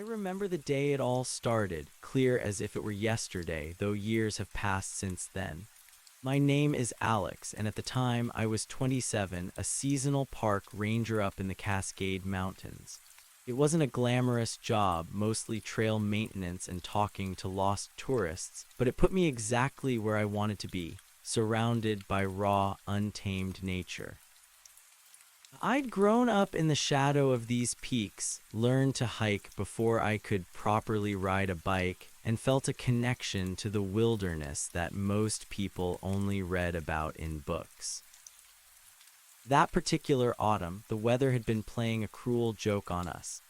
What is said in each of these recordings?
remember the day it all started, clear as if it were yesterday, though years have passed since then. My name is Alex, and at the time I was 27, a seasonal park ranger up in the Cascade Mountains. It wasn't a glamorous job, mostly trail maintenance and talking to lost tourists, but it put me exactly where I wanted to be, surrounded by raw, untamed nature. I'd grown up in the shadow of these peaks, learned to hike before I could properly ride a bike, and felt a connection to the wilderness that most people only read about in books. That particular autumn, the weather had been playing a cruel joke on us.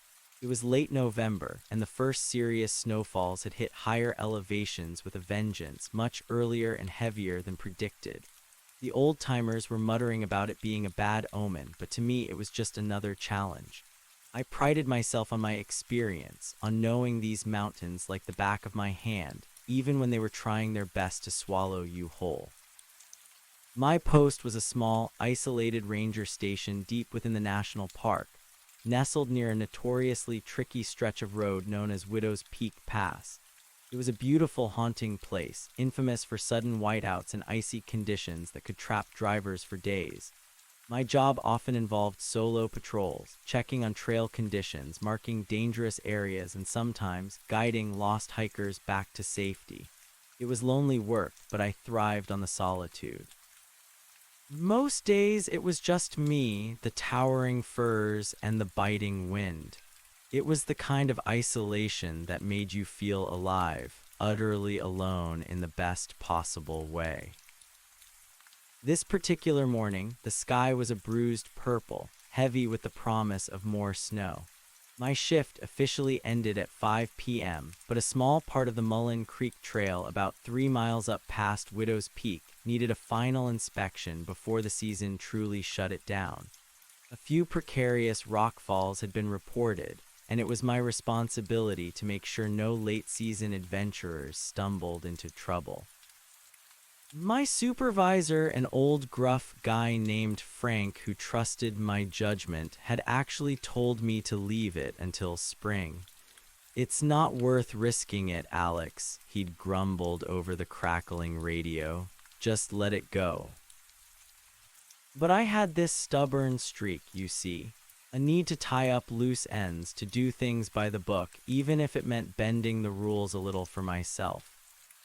It was late November, and the first serious snowfalls had hit higher elevations with a vengeance, much earlier and heavier than predicted. The old-timers were muttering about it being a bad omen, but to me it was just another challenge. I prided myself on my experience, on knowing these mountains like the back of my hand, even when they were trying their best to swallow you whole. My post was a small, isolated ranger station deep within the national park, nestled near a notoriously tricky stretch of road known as Widow's Peak Pass. It was a beautiful, haunting place, infamous for sudden whiteouts and icy conditions that could trap drivers for days. My job often involved solo patrols, checking on trail conditions, marking dangerous areas, and sometimes guiding lost hikers back to safety. It was lonely work, but I thrived on the solitude. Most days it was just me, the towering firs, and the biting wind. It was the kind of isolation that made you feel alive, utterly alone in the best possible way. This particular morning, the sky was a bruised purple, heavy with the promise of more snow. My shift officially ended at 5 p.m., but a small part of the Mullen Creek Trail about 3 miles up past Widow's Peak needed a final inspection before the season truly shut it down. A few precarious rock falls had been reported, and it was my responsibility to make sure no late-season adventurers stumbled into trouble. My supervisor, an old gruff guy named Frank who trusted my judgment, had actually told me to leave it until spring. "It's not worth risking it, Alex," he'd grumbled over the crackling radio. "Just let it go." But I had this stubborn streak, you see. A need to tie up loose ends, to do things by the book, even if it meant bending the rules a little for myself.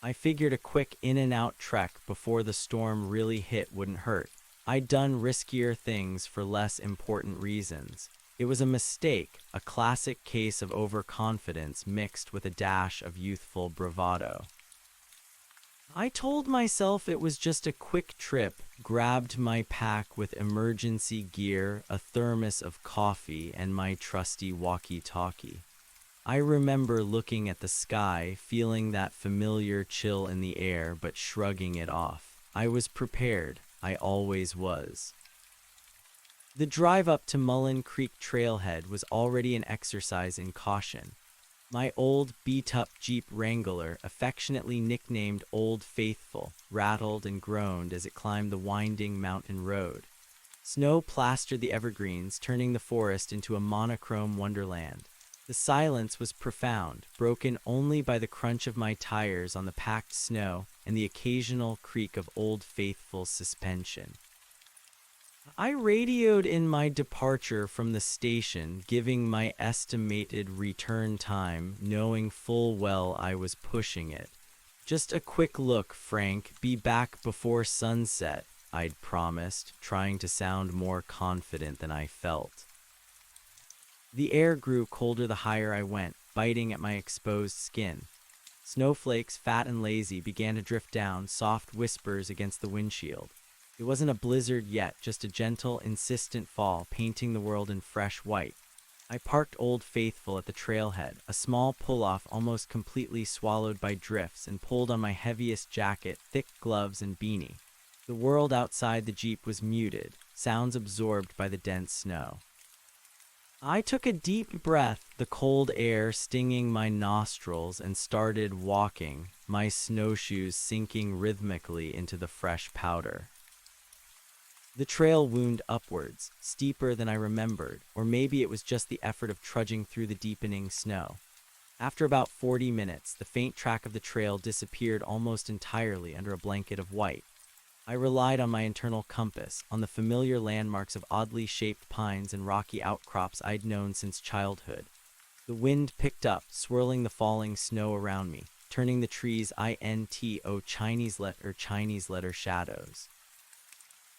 I figured a quick in-and-out trek before the storm really hit wouldn't hurt. I'd done riskier things for less important reasons. It was a mistake, a classic case of overconfidence mixed with a dash of youthful bravado. I told myself it was just a quick trip, grabbed my pack with emergency gear, a thermos of coffee, and my trusty walkie-talkie. I remember looking at the sky, feeling that familiar chill in the air, but shrugging it off. I was prepared. I always was. The drive up to Mullen Creek Trailhead was already an exercise in caution. My old beat-up Jeep Wrangler, affectionately nicknamed Old Faithful, rattled and groaned as it climbed the winding mountain road. Snow plastered the evergreens, turning the forest into a monochrome wonderland. The silence was profound, broken only by the crunch of my tires on the packed snow and the occasional creak of Old Faithful's suspension. I radioed in my departure from the station, giving my estimated return time, knowing full well I was pushing it. "Just a quick look, Frank. Be back before sunset," I'd promised, trying to sound more confident than I felt. The air grew colder the higher I went, biting at my exposed skin. Snowflakes, fat and lazy, began to drift down, soft whispers against the windshield. It wasn't a blizzard yet, just a gentle, insistent fall, painting the world in fresh white. I parked Old Faithful at the trailhead, a small pull-off almost completely swallowed by drifts, and pulled on my heaviest jacket, thick gloves, and beanie. The world outside the Jeep was muted, sounds absorbed by the dense snow. I took a deep breath, the cold air stinging my nostrils, and started walking, my snowshoes sinking rhythmically into the fresh powder. The trail wound upwards, steeper than I remembered, or maybe it was just the effort of trudging through the deepening snow. After about 40 minutes, the faint track of the trail disappeared almost entirely under a blanket of white. I relied on my internal compass, on the familiar landmarks of oddly shaped pines and rocky outcrops I'd known since childhood. The wind picked up, swirling the falling snow around me, turning the trees into Chinese letter shadows.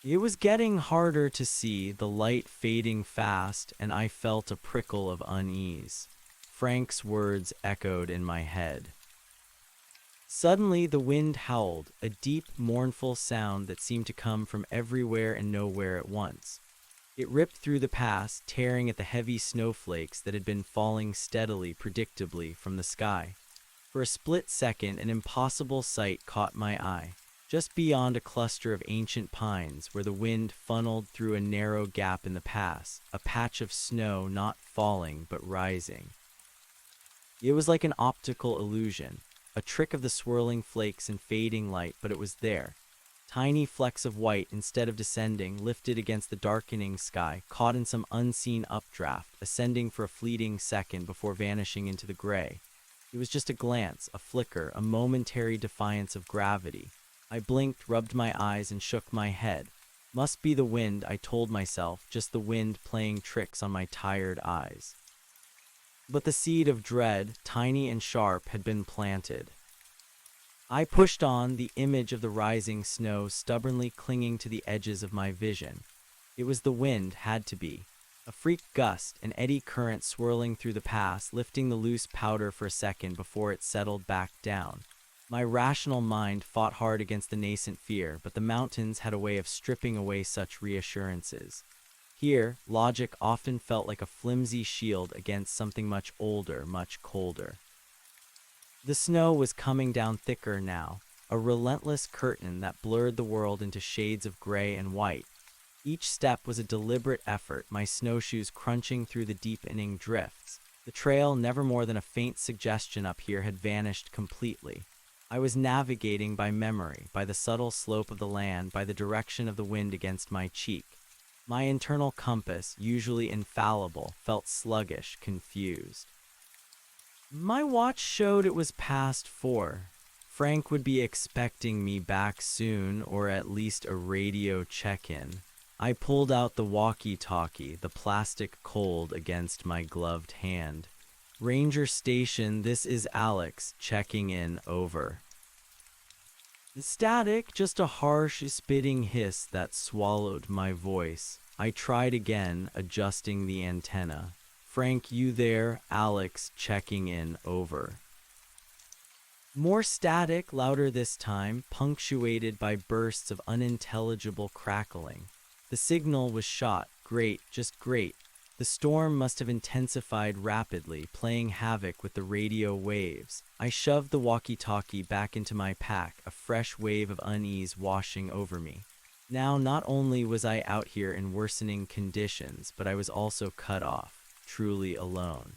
It was getting harder to see, the light fading fast, and I felt a prickle of unease. Frank's words echoed in my head. Suddenly, the wind howled, a deep, mournful sound that seemed to come from everywhere and nowhere at once. It ripped through the pass, tearing at the heavy snowflakes that had been falling steadily, predictably, from the sky. For a split second, an impossible sight caught my eye. Just beyond a cluster of ancient pines, where the wind funneled through a narrow gap in the pass, a patch of snow not falling but rising. It was like an optical illusion, a trick of the swirling flakes and fading light, but it was there. Tiny flecks of white, instead of descending, lifted against the darkening sky, caught in some unseen updraft, ascending for a fleeting second before vanishing into the gray. It was just a glance, a flicker, a momentary defiance of gravity. I blinked, rubbed my eyes, and shook my head. Must be the wind, I told myself, just the wind playing tricks on my tired eyes. But the seed of dread, tiny and sharp, had been planted. I pushed on, the image of the rising snow stubbornly clinging to the edges of my vision. It was the wind, had to be. A freak gust, an eddy current swirling through the pass, lifting the loose powder for a second before it settled back down. My rational mind fought hard against the nascent fear, but the mountains had a way of stripping away such reassurances. Here, logic often felt like a flimsy shield against something much older, much colder. The snow was coming down thicker now, a relentless curtain that blurred the world into shades of gray and white. Each step was a deliberate effort, my snowshoes crunching through the deepening drifts. The trail, never more than a faint suggestion up here, had vanished completely. I was navigating by memory, by the subtle slope of the land, by the direction of the wind against my cheek. My internal compass, usually infallible, felt sluggish, confused. My watch showed it was past 4. Frank would be expecting me back soon, or at least a radio check-in. I pulled out the walkie-talkie, the plastic cold against my gloved hand. Ranger Station, this is Alex, checking in, over. Static, just a harsh, spitting hiss that swallowed my voice. I tried again, adjusting the antenna. Frank, you there? Alex, checking in, over. More static, louder this time, punctuated by bursts of unintelligible crackling. The signal was shot. Great, just great. The storm must have intensified rapidly, playing havoc with the radio waves. I shoved the walkie-talkie back into my pack, a fresh wave of unease washing over me. Now, not only was I out here in worsening conditions, but I was also cut off, truly alone.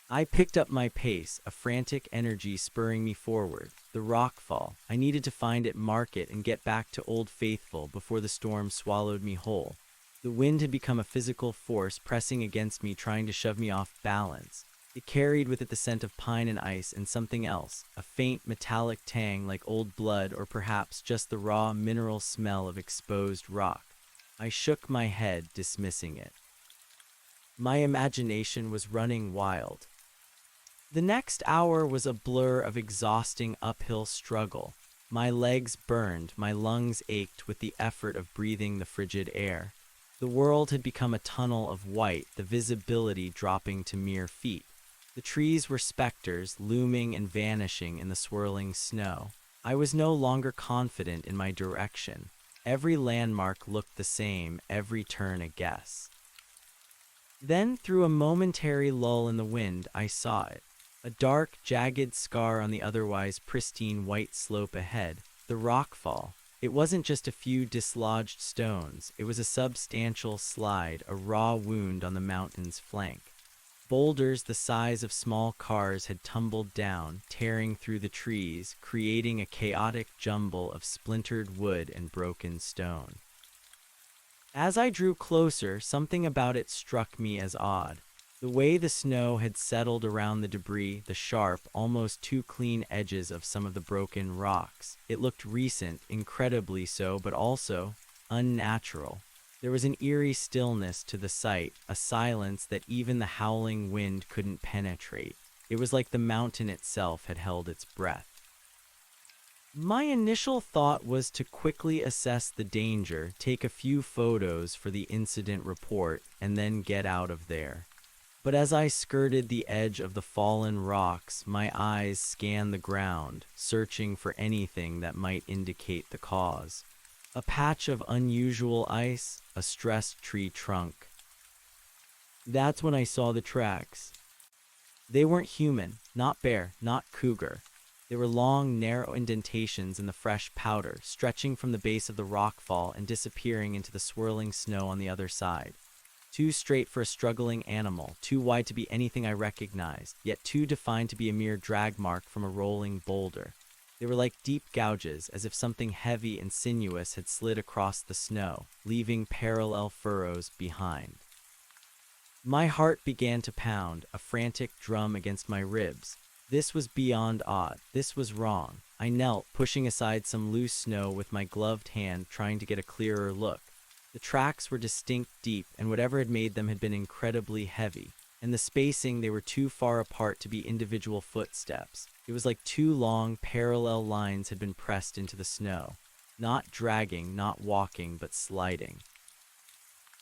I picked up my pace, a frantic energy spurring me forward. The rockfall. I needed to find it, mark it, and get back to Old Faithful before the storm swallowed me whole. The wind had become a physical force pressing against me, trying to shove me off balance. It carried with it the scent of pine and ice and something else, a faint metallic tang like old blood, or perhaps just the raw mineral smell of exposed rock. I shook my head, dismissing it. My imagination was running wild. The next hour was a blur of exhausting uphill struggle. My legs burned, my lungs ached with the effort of breathing the frigid air. The world had become a tunnel of white, the visibility dropping to mere feet. The trees were specters, looming and vanishing in the swirling snow. I was no longer confident in my direction. Every landmark looked the same, every turn a guess. Then, through a momentary lull in the wind, I saw it. A dark, jagged scar on the otherwise pristine white slope ahead. The rockfall. It wasn't just a few dislodged stones. It was a substantial slide, a raw wound on the mountain's flank. Boulders the size of small cars had tumbled down, tearing through the trees, creating a chaotic jumble of splintered wood and broken stone. As I drew closer, something about it struck me as odd. The way the snow had settled around the debris, the sharp, almost too clean edges of some of the broken rocks, it looked recent, incredibly so, but also unnatural. There was an eerie stillness to the sight, a silence that even the howling wind couldn't penetrate. It was like the mountain itself had held its breath. My initial thought was to quickly assess the danger, take a few photos for the incident report, and then get out of there. But as I skirted the edge of the fallen rocks, my eyes scanned the ground, searching for anything that might indicate the cause. A patch of unusual ice, a stressed tree trunk. That's when I saw the tracks. They weren't human, not bear, not cougar. They were long, narrow indentations in the fresh powder, stretching from the base of the rockfall and disappearing into the swirling snow on the other side. Too straight for a struggling animal, too wide to be anything I recognized, yet too defined to be a mere drag mark from a rolling boulder. They were like deep gouges, as if something heavy and sinuous had slid across the snow, leaving parallel furrows behind. My heart began to pound, a frantic drum against my ribs. This was beyond odd. This was wrong. I knelt, pushing aside some loose snow with my gloved hand, trying to get a clearer look. The tracks were distinct, deep, and whatever had made them had been incredibly heavy. And the spacing, they were too far apart to be individual footsteps. It was like two long, parallel lines had been pressed into the snow. Not dragging, not walking, but sliding.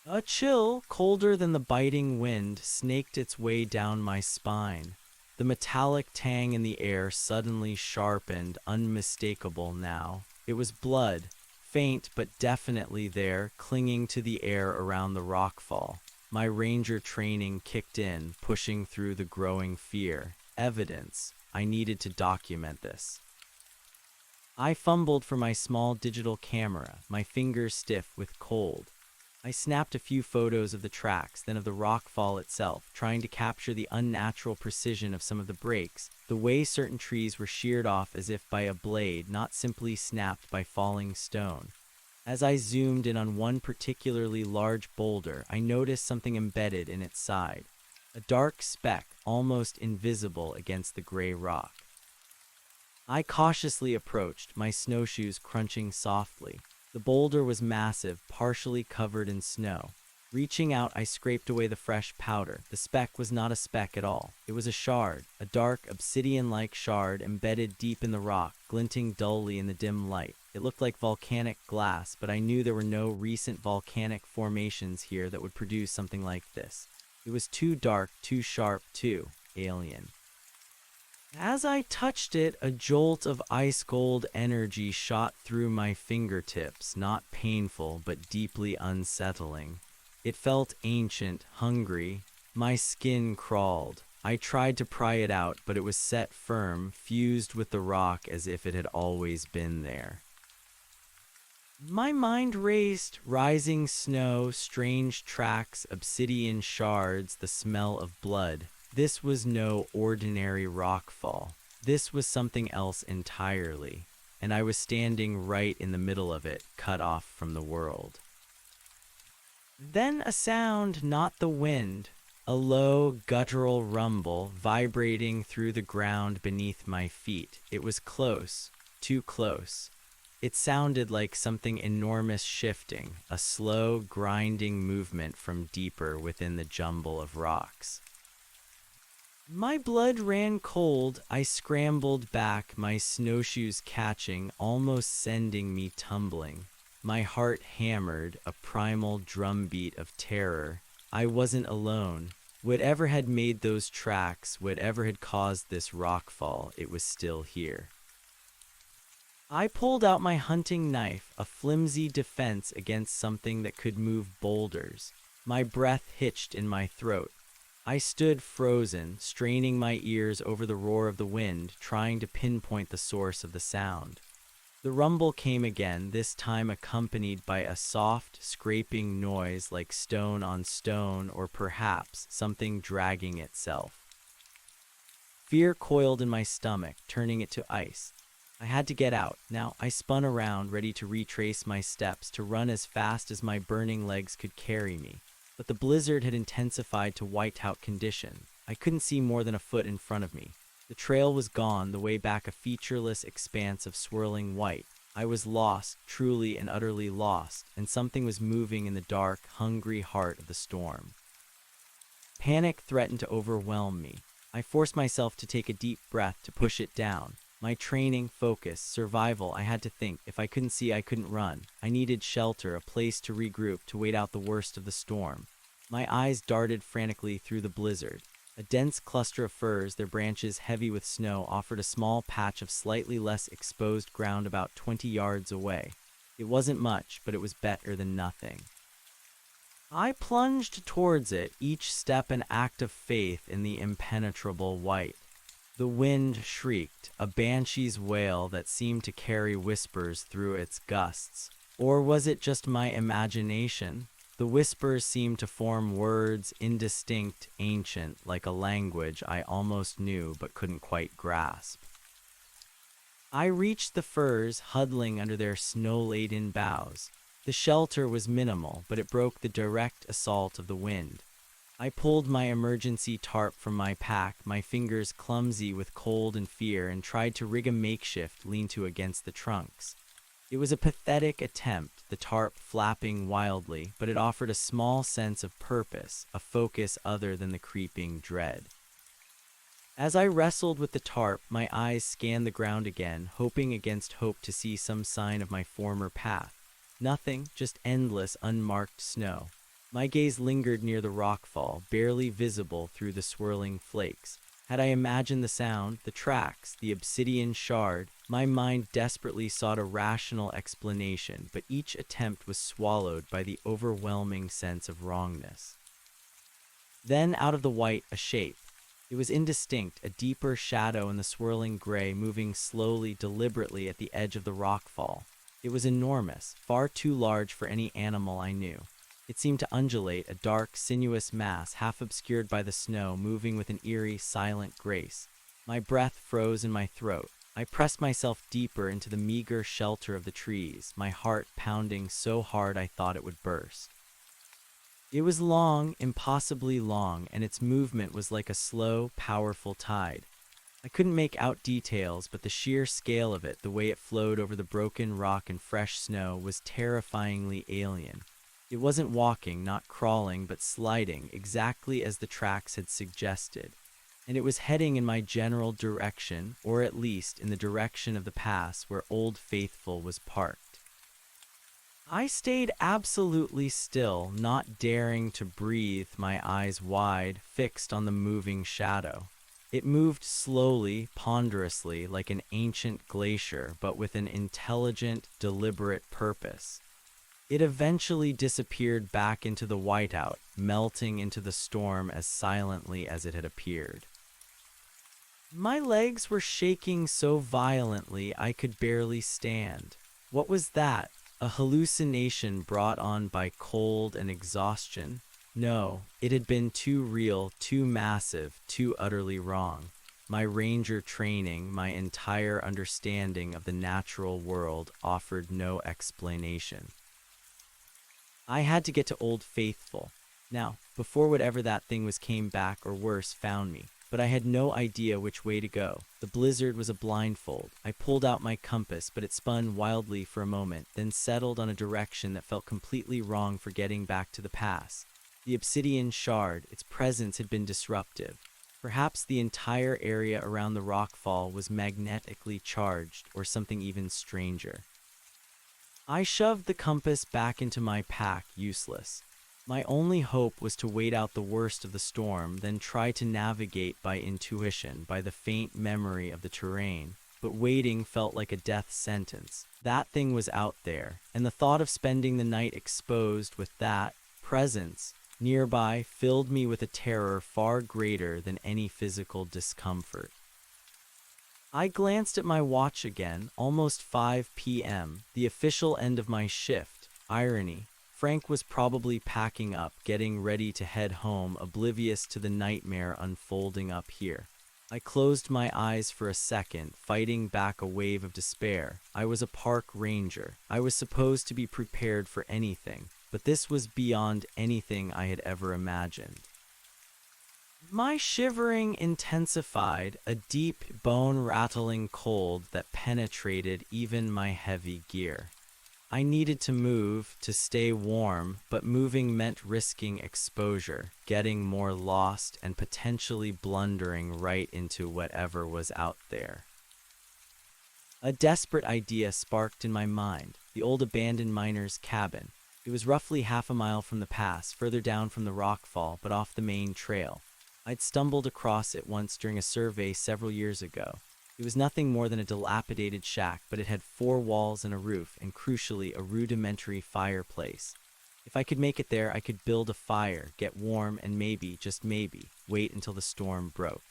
A chill, colder than the biting wind, snaked its way down my spine. The metallic tang in the air suddenly sharpened, unmistakable now. It was blood, faint but definitely there, clinging to the air around the rockfall. My ranger training kicked in, pushing through the growing fear. Evidence. I needed to document this. I fumbled for my small digital camera, my fingers stiff with cold. I snapped a few photos of the tracks, then of the rockfall itself, trying to capture the unnatural precision of some of the breaks, the way certain trees were sheared off as if by a blade, not simply snapped by falling stone. As I zoomed in on one particularly large boulder, I noticed something embedded in its side, a dark speck, almost invisible against the gray rock. I cautiously approached, my snowshoes crunching softly. The boulder was massive, partially covered in snow. Reaching out, I scraped away the fresh powder. The speck was not a speck at all. It was a shard, a dark, obsidian-like shard embedded deep in the rock, glinting dully in the dim light. It looked like volcanic glass, but I knew there were no recent volcanic formations here that would produce something like this. It was too dark, too sharp, too alien. As I touched it, a jolt of ice-cold energy shot through my fingertips, not painful but deeply unsettling. It felt ancient, hungry. My skin crawled. I tried to pry it out, but it was set firm, fused with the rock as if it had always been there. My mind raced, rising snow, strange tracks, obsidian shards, the smell of blood. This was no ordinary rockfall. This was something else entirely, and I was standing right in the middle of it, cut off from the world. Then a sound, not the wind, a low, guttural rumble vibrating through the ground beneath my feet. It was close, too close. It sounded like something enormous shifting, a slow, grinding movement from deeper within the jumble of rocks. My blood ran cold. I scrambled back, my snowshoes catching, almost sending me tumbling. My heart hammered, a primal drumbeat of terror. I wasn't alone. Whatever had made those tracks, whatever had caused this rockfall, it was still here. I pulled out my hunting knife, a flimsy defense against something that could move boulders. My breath hitched in my throat. I stood frozen, straining my ears over the roar of the wind, trying to pinpoint the source of the sound. The rumble came again, this time accompanied by a soft, scraping noise like stone on stone, or perhaps something dragging itself. Fear coiled in my stomach, turning it to ice. I had to get out. Now I spun around, ready to retrace my steps, to run as fast as my burning legs could carry me. but the blizzard had intensified to whiteout condition. I couldn't see more than a foot in front of me. The trail was gone, the way back a featureless expanse of swirling white. I was lost, truly and utterly lost, and something was moving in the dark, hungry heart of the storm. Panic threatened to overwhelm me. I forced myself to take a deep breath to push it down. My training, focus, survival, I had to think. If I couldn't see, I couldn't run. I needed shelter, a place to regroup, to wait out the worst of the storm. My eyes darted frantically through the blizzard. A dense cluster of firs, their branches heavy with snow, offered a small patch of slightly less exposed ground about 20 yards away. It wasn't much, but it was better than nothing. I plunged towards it, each step an act of faith in the impenetrable white. The wind shrieked, a banshee's wail that seemed to carry whispers through its gusts. Or was it just my imagination? The whispers seemed to form words, indistinct, ancient, like a language I almost knew but couldn't quite grasp. I reached the firs, huddling under their snow-laden boughs. The shelter was minimal, but it broke the direct assault of the wind. I pulled my emergency tarp from my pack, my fingers clumsy with cold and fear, and tried to rig a makeshift lean-to against the trunks. It was a pathetic attempt, the tarp flapping wildly, but it offered a small sense of purpose, a focus other than the creeping dread. As I wrestled with the tarp, my eyes scanned the ground again, hoping against hope to see some sign of my former path. Nothing, just endless, unmarked snow. My gaze lingered near the rockfall, barely visible through the swirling flakes. Had I imagined the sound, the tracks, the obsidian shard, my mind desperately sought a rational explanation, but each attempt was swallowed by the overwhelming sense of wrongness. Then, out of the white, a shape. It was indistinct, a deeper shadow in the swirling gray, moving slowly, deliberately at the edge of the rockfall. It was enormous, far too large for any animal I knew. It seemed to undulate, a dark, sinuous mass, half obscured by the snow, moving with an eerie, silent grace. My breath froze in my throat. I pressed myself deeper into the meager shelter of the trees, my heart pounding so hard I thought it would burst. It was long, impossibly long, and its movement was like a slow, powerful tide. I couldn't make out details, but the sheer scale of it, the way it flowed over the broken rock and fresh snow, was terrifyingly alien. It wasn't walking, not crawling, but sliding, exactly as the tracks had suggested. And it was heading in my general direction, or at least in the direction of the pass where Old Faithful was parked. I stayed absolutely still, not daring to breathe, my eyes wide, fixed on the moving shadow. It moved slowly, ponderously, like an ancient glacier, but with an intelligent, deliberate purpose. It eventually disappeared back into the whiteout, melting into the storm as silently as it had appeared. My legs were shaking so violently I could barely stand. What was that? A hallucination brought on by cold and exhaustion? No, it had been too real, too massive, too utterly wrong. My ranger training, my entire understanding of the natural world offered no explanation. I had to get to Old Faithful. Now, before whatever that thing was came back or worse found me, but I had no idea which way to go. The blizzard was a blindfold. I pulled out my compass, but it spun wildly for a moment, then settled on a direction that felt completely wrong for getting back to the pass. The obsidian shard, its presence had been disruptive. Perhaps the entire area around the rockfall was magnetically charged, or something even stranger. I shoved the compass back into my pack, useless. My only hope was to wait out the worst of the storm, then try to navigate by intuition, by the faint memory of the terrain. But waiting felt like a death sentence. That thing was out there, and the thought of spending the night exposed with that presence nearby filled me with a terror far greater than any physical discomfort. I glanced at my watch again, almost 5 p.m., the official end of my shift. Irony. Frank was probably packing up, getting ready to head home, oblivious to the nightmare unfolding up here. I closed my eyes for a second, fighting back a wave of despair. I was a park ranger. I was supposed to be prepared for anything, but this was beyond anything I had ever imagined. My shivering intensified, a deep, bone-rattling cold that penetrated even my heavy gear. I needed to move to stay warm, but moving meant risking exposure, getting more lost, and potentially blundering right into whatever was out there. A desperate idea sparked in my mind: the old abandoned miner's cabin. It was roughly half a mile from the pass, further down from the rockfall, but off the main trail. I'd stumbled across it once during a survey several years ago. It was nothing more than a dilapidated shack, but it had 4 walls and a roof, and crucially, a rudimentary fireplace. If I could make it there, I could build a fire, get warm, and maybe, just maybe, wait until the storm broke.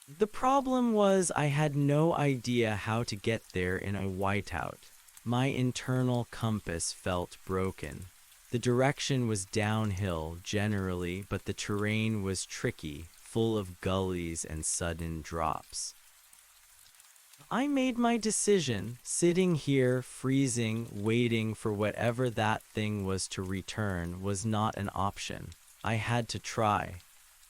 The problem was I had no idea how to get there in a whiteout. My internal compass felt broken. The direction was downhill generally, but the terrain was tricky, full of gullies and sudden drops. I made my decision, sitting here, freezing, waiting for whatever that thing was to return was not an option. I had to try.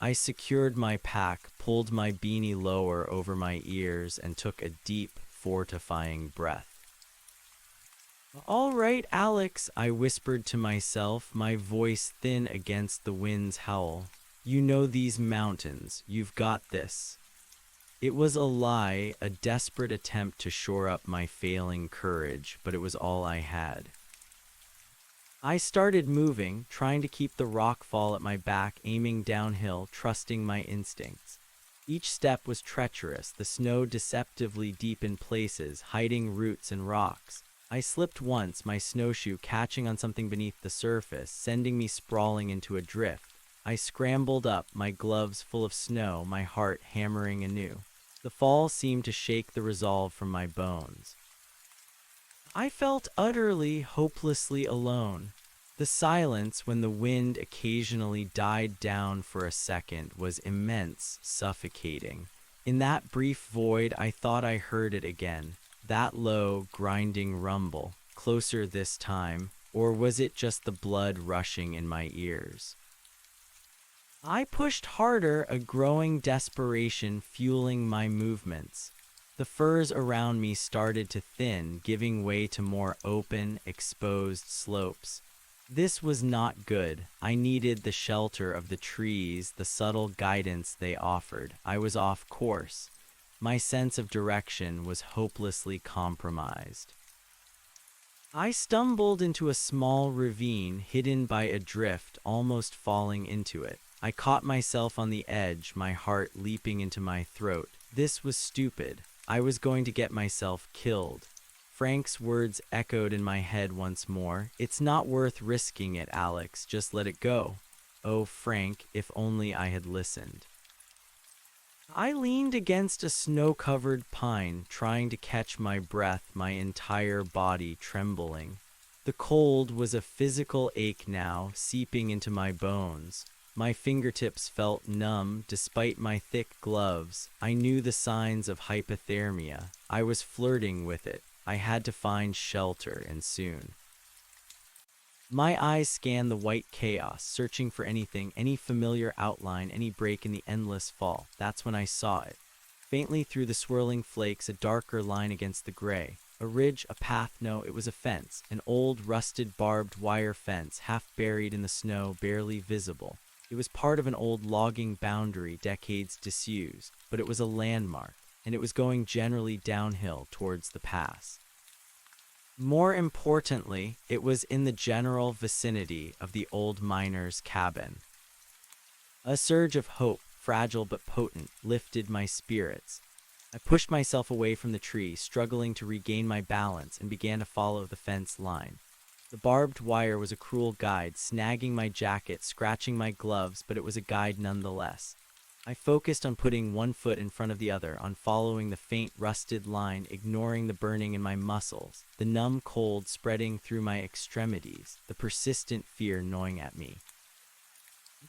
I secured my pack, pulled my beanie lower over my ears, and took a deep, fortifying breath. "All right, Alex," I whispered to myself, my voice thin against the wind's howl. "You know these mountains. You've got this." It was a lie, a desperate attempt to shore up my failing courage, but it was all I had. I started moving, trying to keep the rockfall at my back, aiming downhill, trusting my instincts. Each step was treacherous, the snow deceptively deep in places, hiding roots and rocks. I slipped once, my snowshoe catching on something beneath the surface, sending me sprawling into a drift. I scrambled up, my gloves full of snow, my heart hammering anew. The fall seemed to shake the resolve from my bones. I felt utterly, hopelessly alone. The silence, when the wind occasionally died down for a second, was immense, suffocating. In that brief void, I thought I heard it again. That low, grinding rumble, closer this time, or was it just the blood rushing in my ears? I pushed harder, a growing desperation fueling my movements. The firs around me started to thin, giving way to more open, exposed slopes. This was not good. I needed the shelter of the trees, the subtle guidance they offered. I was off course. My sense of direction was hopelessly compromised. I stumbled into a small ravine hidden by a drift, almost falling into it. I caught myself on the edge, my heart leaping into my throat. This was stupid. I was going to get myself killed. Frank's words echoed in my head once more. "It's not worth risking it, Alex. Just let it go." Oh, Frank, if only I had listened. I leaned against a snow-covered pine, trying to catch my breath, my entire body trembling. The cold was a physical ache now, seeping into my bones. My fingertips felt numb, despite my thick gloves. I knew the signs of hypothermia. I was flirting with it. I had to find shelter, and soon. My eyes scanned the white chaos, searching for anything, any familiar outline, any break in the endless fall. That's when I saw it. Faintly through the swirling flakes, a darker line against the gray. A ridge, a path, no, it was a fence. An old, rusted, barbed wire fence, half buried in the snow, barely visible. It was part of an old logging boundary, decades disused, but it was a landmark, and it was going generally downhill towards the pass. More importantly, it was in the general vicinity of the old miner's cabin. A surge of hope, fragile but potent, lifted my spirits. I pushed myself away from the tree, struggling to regain my balance, and began to follow the fence line. The barbed wire was a cruel guide, snagging my jacket, scratching my gloves, but it was a guide nonetheless. I focused on putting one foot in front of the other, on following the faint, rusted line, ignoring the burning in my muscles, the numb cold spreading through my extremities, the persistent fear gnawing at me.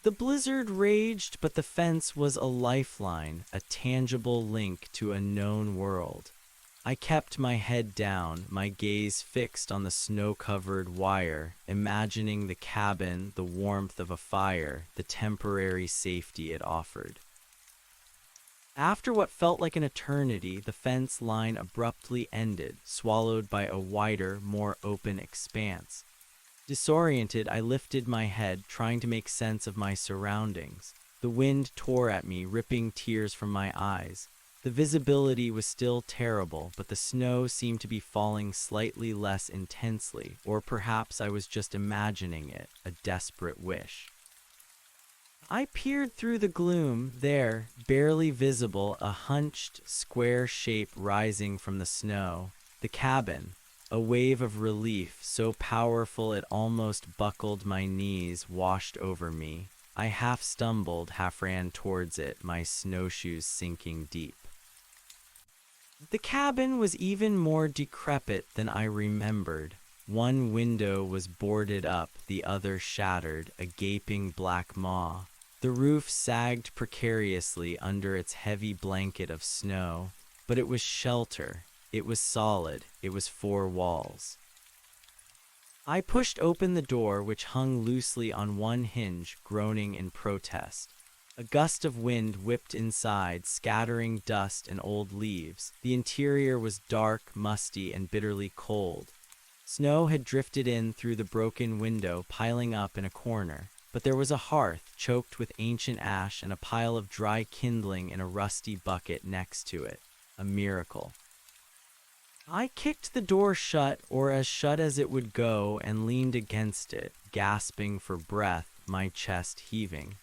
The blizzard raged, but the fence was a lifeline, a tangible link to a known world. I kept my head down, my gaze fixed on the snow-covered wire, imagining the cabin, the warmth of a fire, the temporary safety it offered. After what felt like an eternity, the fence line abruptly ended, swallowed by a wider, more open expanse. Disoriented, I lifted my head, trying to make sense of my surroundings. The wind tore at me, ripping tears from my eyes. The visibility was still terrible, but the snow seemed to be falling slightly less intensely, or perhaps I was just imagining it, a desperate wish. I peered through the gloom. There, barely visible, a hunched, square shape rising from the snow. The cabin. A wave of relief, so powerful it almost buckled my knees, washed over me. I half stumbled, half ran towards it, my snowshoes sinking deep. The cabin was even more decrepit than I remembered. One window was boarded up, the other shattered, a gaping black maw. The roof sagged precariously under its heavy blanket of snow, but it was shelter. It was solid. It was four walls. I pushed open the door, which hung loosely on one hinge, groaning in protest. A gust of wind whipped inside, scattering dust and old leaves. The interior was dark, musty, and bitterly cold. Snow had drifted in through the broken window, piling up in a corner. But there was a hearth, choked with ancient ash, and a pile of dry kindling in a rusty bucket next to it. A miracle. I kicked the door shut, or as shut as it would go, and leaned against it, gasping for breath, my chest heaving.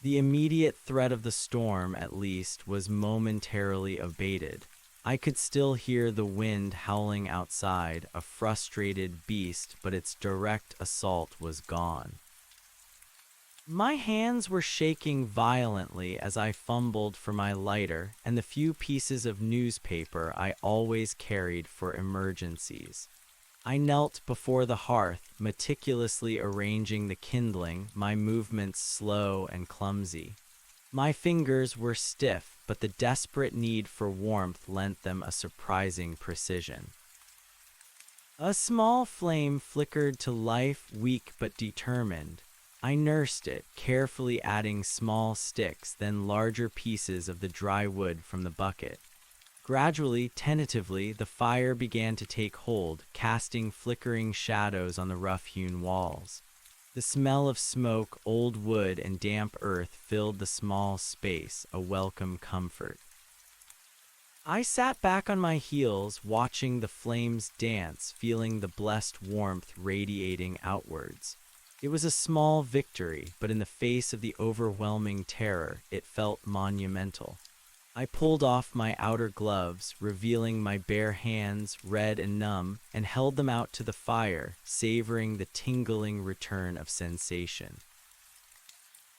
The immediate threat of the storm, at least, was momentarily abated. I could still hear the wind howling outside, a frustrated beast, but its direct assault was gone. My hands were shaking violently as I fumbled for my lighter and the few pieces of newspaper I always carried for emergencies. I knelt before the hearth, meticulously arranging the kindling, my movements slow and clumsy. My fingers were stiff, but the desperate need for warmth lent them a surprising precision. A small flame flickered to life, weak but determined. I nursed it, carefully adding small sticks, then larger pieces of the dry wood from the bucket. Gradually, tentatively, the fire began to take hold, casting flickering shadows on the rough-hewn walls. The smell of smoke, old wood, and damp earth filled the small space, a welcome comfort. I sat back on my heels, watching the flames dance, feeling the blessed warmth radiating outwards. It was a small victory, but in the face of the overwhelming terror, it felt monumental. I pulled off my outer gloves, revealing my bare hands, red and numb, and held them out to the fire, savoring the tingling return of sensation.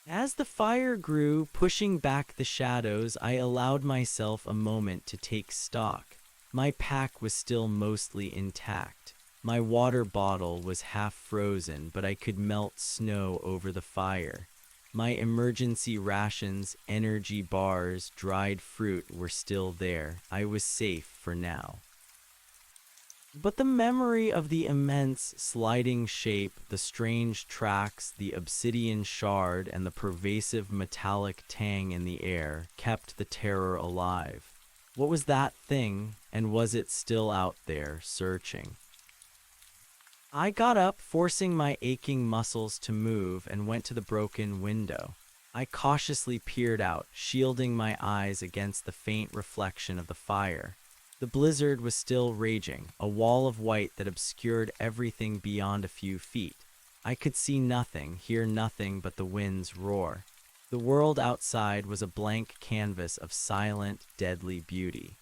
As the fire grew, pushing back the shadows, I allowed myself a moment to take stock. My pack was still mostly intact. My water bottle was half frozen, but I could melt snow over the fire. My emergency rations, energy bars, dried fruit were still there. I was safe for now. But the memory of the immense sliding shape, the strange tracks, the obsidian shard, and the pervasive metallic tang in the air kept the terror alive. What was that thing, and was it still out there, searching? I got up, forcing my aching muscles to move, and went to the broken window. I cautiously peered out, shielding my eyes against the faint reflection of the fire. The blizzard was still raging, a wall of white that obscured everything beyond a few feet. I could see nothing, hear nothing but the wind's roar. The world outside was a blank canvas of silent, deadly beauty.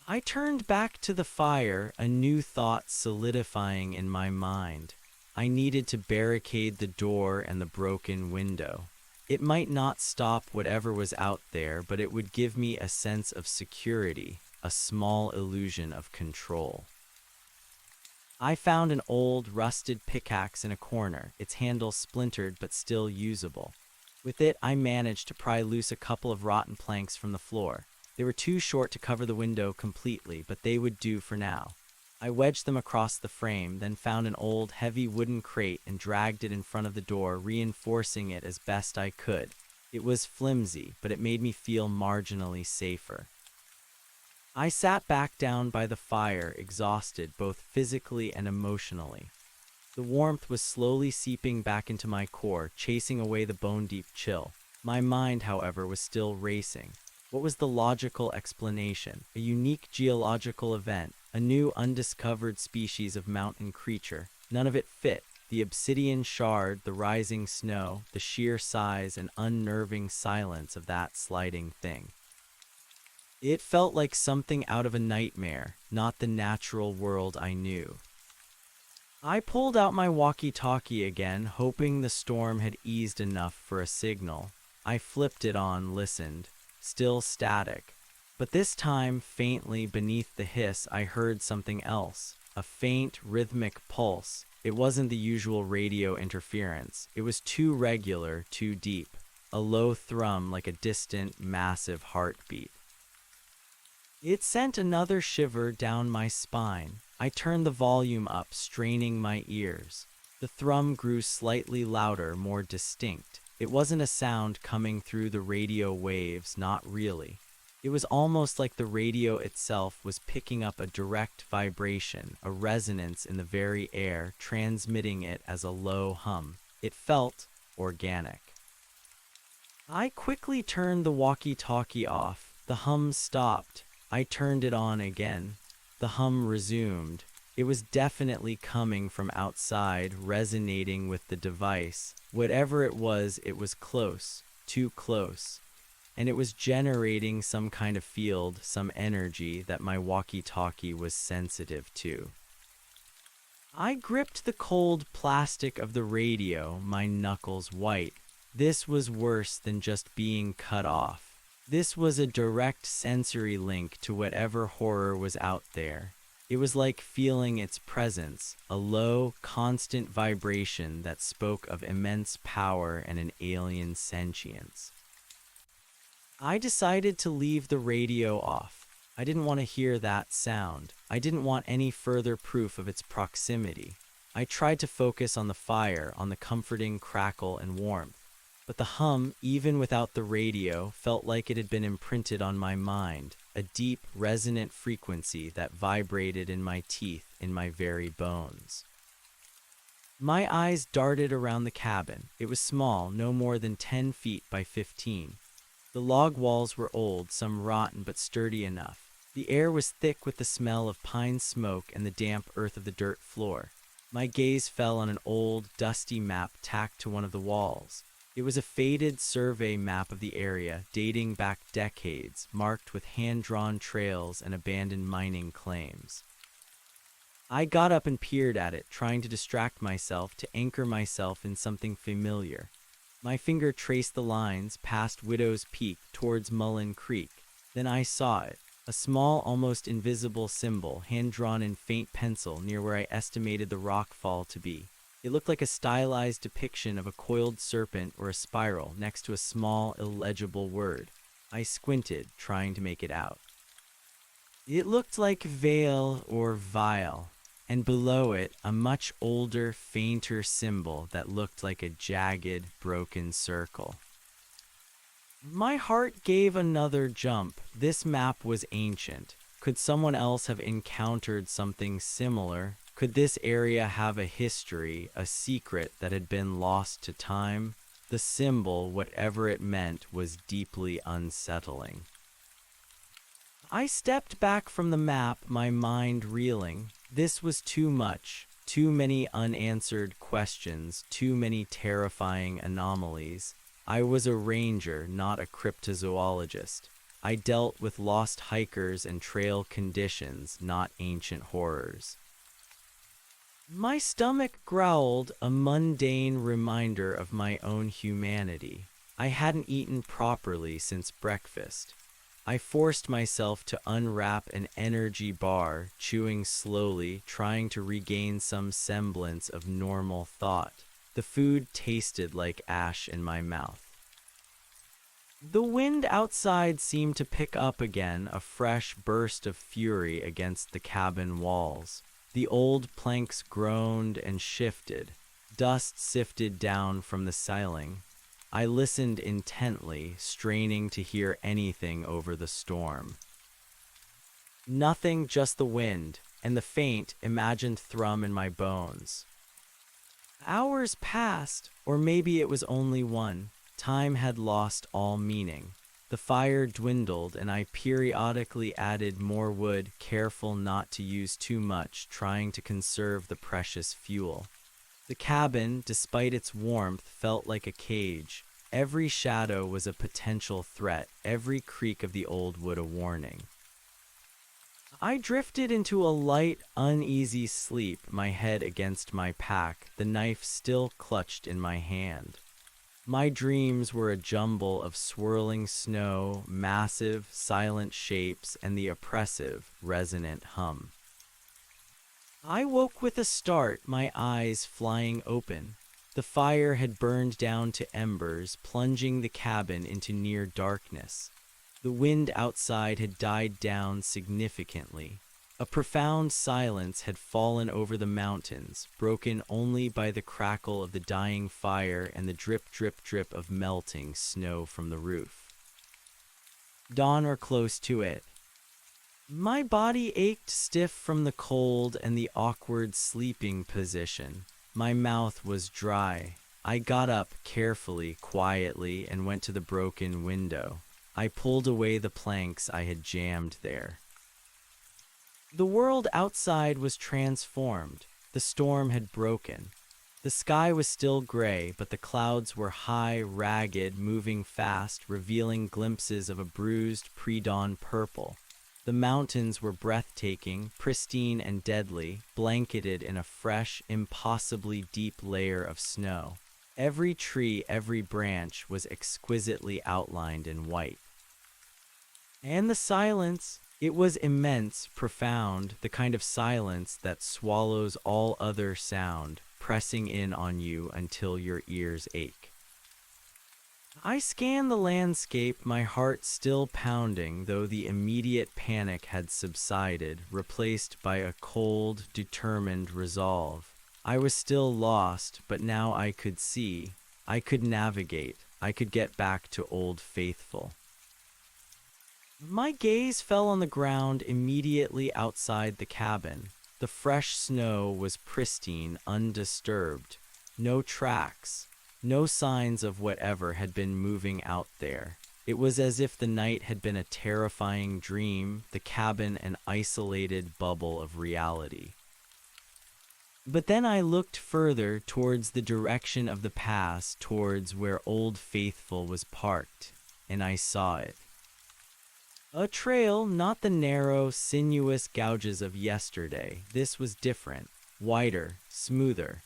I turned back to the fire, a new thought solidifying in my mind. I needed to barricade the door and the broken window. It might not stop whatever was out there, but it would give me a sense of security, a small illusion of control. I found an old, rusted pickaxe in a corner, its handle splintered but still usable. With it, I managed to pry loose a couple of rotten planks from the floor. They were too short to cover the window completely, but they would do for now. I wedged them across the frame, then found an old, heavy wooden crate and dragged it in front of the door, reinforcing it as best I could. It was flimsy, but it made me feel marginally safer. I sat back down by the fire, exhausted both physically and emotionally. The warmth was slowly seeping back into my core, chasing away the bone-deep chill. My mind, however, was still racing. What was the logical explanation? A unique geological event, a new undiscovered species of mountain creature. None of it fit. The obsidian shard, the rising snow, the sheer size and unnerving silence of that sliding thing. It felt like something out of a nightmare, not the natural world I knew. I pulled out my walkie-talkie again, hoping the storm had eased enough for a signal. I flipped it on, listened. Still static. But this time, faintly beneath the hiss, I heard something else. A faint, rhythmic pulse. It wasn't the usual radio interference. It was too regular, too deep. A low thrum like a distant, massive heartbeat. It sent another shiver down my spine. I turned the volume up, straining my ears. The thrum grew slightly louder, more distinct. It wasn't a sound coming through the radio waves, not really. It was almost like the radio itself was picking up a direct vibration, a resonance in the very air, transmitting it as a low hum. It felt organic. I quickly turned the walkie-talkie off. The hum stopped. I turned it on again. The hum resumed. It was definitely coming from outside, resonating with the device. Whatever it was close, too close. And it was generating some kind of field, some energy that my walkie-talkie was sensitive to. I gripped the cold plastic of the radio, my knuckles white. This was worse than just being cut off. This was a direct sensory link to whatever horror was out there. It was like feeling its presence, a low, constant vibration that spoke of immense power and an alien sentience. I decided to leave the radio off. I didn't want to hear that sound. I didn't want any further proof of its proximity. I tried to focus on the fire, on the comforting crackle and warmth. But the hum, even without the radio, felt like it had been imprinted on my mind, a deep, resonant frequency that vibrated in my teeth, in my very bones. My eyes darted around the cabin. It was small, no more than 10 feet by 15. The log walls were old, some rotten but sturdy enough. The air was thick with the smell of pine smoke and the damp earth of the dirt floor. My gaze fell on an old, dusty map tacked to one of the walls. It was a faded survey map of the area, dating back decades, marked with hand-drawn trails and abandoned mining claims. I got up and peered at it, trying to distract myself, to anchor myself in something familiar. My finger traced the lines past Widow's Peak towards Mullen Creek. Then I saw it, a small, almost invisible symbol, hand-drawn in faint pencil near where I estimated the rockfall to be. It looked like a stylized depiction of a coiled serpent or a spiral next to a small, illegible word. I squinted, trying to make it out. It looked like veil or vial, and below it, a much older, fainter symbol that looked like a jagged, broken circle. My heart gave another jump. This map was ancient. Could someone else have encountered something similar? Could this area have a history, a secret that had been lost to time? The symbol, whatever it meant, was deeply unsettling. I stepped back from the map, my mind reeling. This was too much. Too many unanswered questions, too many terrifying anomalies. I was a ranger, not a cryptozoologist. I dealt with lost hikers and trail conditions, not ancient horrors. My stomach growled, a mundane reminder of my own humanity. I hadn't eaten properly since breakfast. I forced myself to unwrap an energy bar, chewing slowly, trying to regain some semblance of normal thought. The food tasted like ash in my mouth. The wind outside seemed to pick up again, a fresh burst of fury against the cabin walls. The old planks groaned and shifted. Dust sifted down from the ceiling. I listened intently, straining to hear anything over the storm. Nothing, just the wind, and the faint, imagined thrum in my bones. Hours passed, or maybe it was only one. Time had lost all meaning. The fire dwindled, and I periodically added more wood, careful not to use too much, trying to conserve the precious fuel. The cabin, despite its warmth, felt like a cage. Every shadow was a potential threat, every creak of the old wood a warning. I drifted into a light, uneasy sleep, my head against my pack, the knife still clutched in my hand. My dreams were a jumble of swirling snow, massive, silent shapes, and the oppressive, resonant hum. I woke with a start, my eyes flying open. The fire had burned down to embers, plunging the cabin into near darkness. The wind outside had died down significantly. A profound silence had fallen over the mountains, broken only by the crackle of the dying fire and the drip, drip, drip of melting snow from the roof. Dawn or close to it. My body ached stiff from the cold and the awkward sleeping position. My mouth was dry. I got up carefully, quietly, and went to the broken window. I pulled away the planks I had jammed there. The world outside was transformed. The storm had broken. The sky was still gray, but the clouds were high, ragged, moving fast, revealing glimpses of a bruised pre-dawn purple. The mountains were breathtaking, pristine and deadly, blanketed in a fresh, impossibly deep layer of snow. Every tree, every branch was exquisitely outlined in white. And the silence, it was immense, profound, the kind of silence that swallows all other sound, pressing in on you until your ears ache. I scanned the landscape, my heart still pounding, though the immediate panic had subsided, replaced by a cold, determined resolve. I was still lost, but now I could see. I could navigate. I could get back to Old Faithful. My gaze fell on the ground immediately outside the cabin. The fresh snow was pristine, undisturbed. No tracks, no signs of whatever had been moving out there. It was as if the night had been a terrifying dream, the cabin an isolated bubble of reality. But then I looked further towards the direction of the pass, towards where Old Faithful was parked, and I saw it. A trail, not the narrow, sinuous gouges of yesterday. This was different, wider, smoother.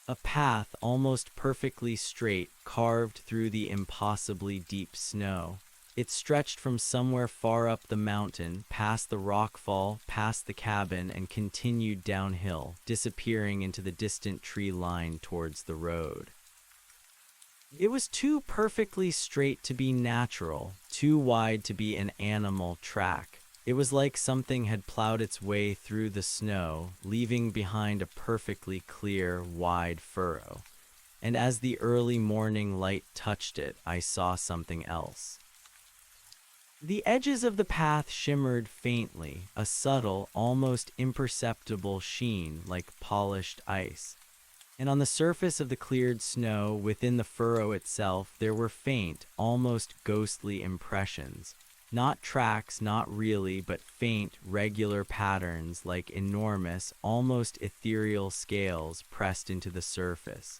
A path almost perfectly straight, carved through the impossibly deep snow. It stretched from somewhere far up the mountain, past the rockfall, past the cabin, and continued downhill, disappearing into the distant tree line towards the road. It was too perfectly straight to be natural, too wide to be an animal track. It was like something had plowed its way through the snow, leaving behind a perfectly clear, wide furrow. And as the early morning light touched it, I saw something else. The edges of the path shimmered faintly, a subtle, almost imperceptible sheen like polished ice. And on the surface of the cleared snow, within the furrow itself, there were faint, almost ghostly impressions. Not tracks, not really, but faint, regular patterns like enormous, almost ethereal scales pressed into the surface.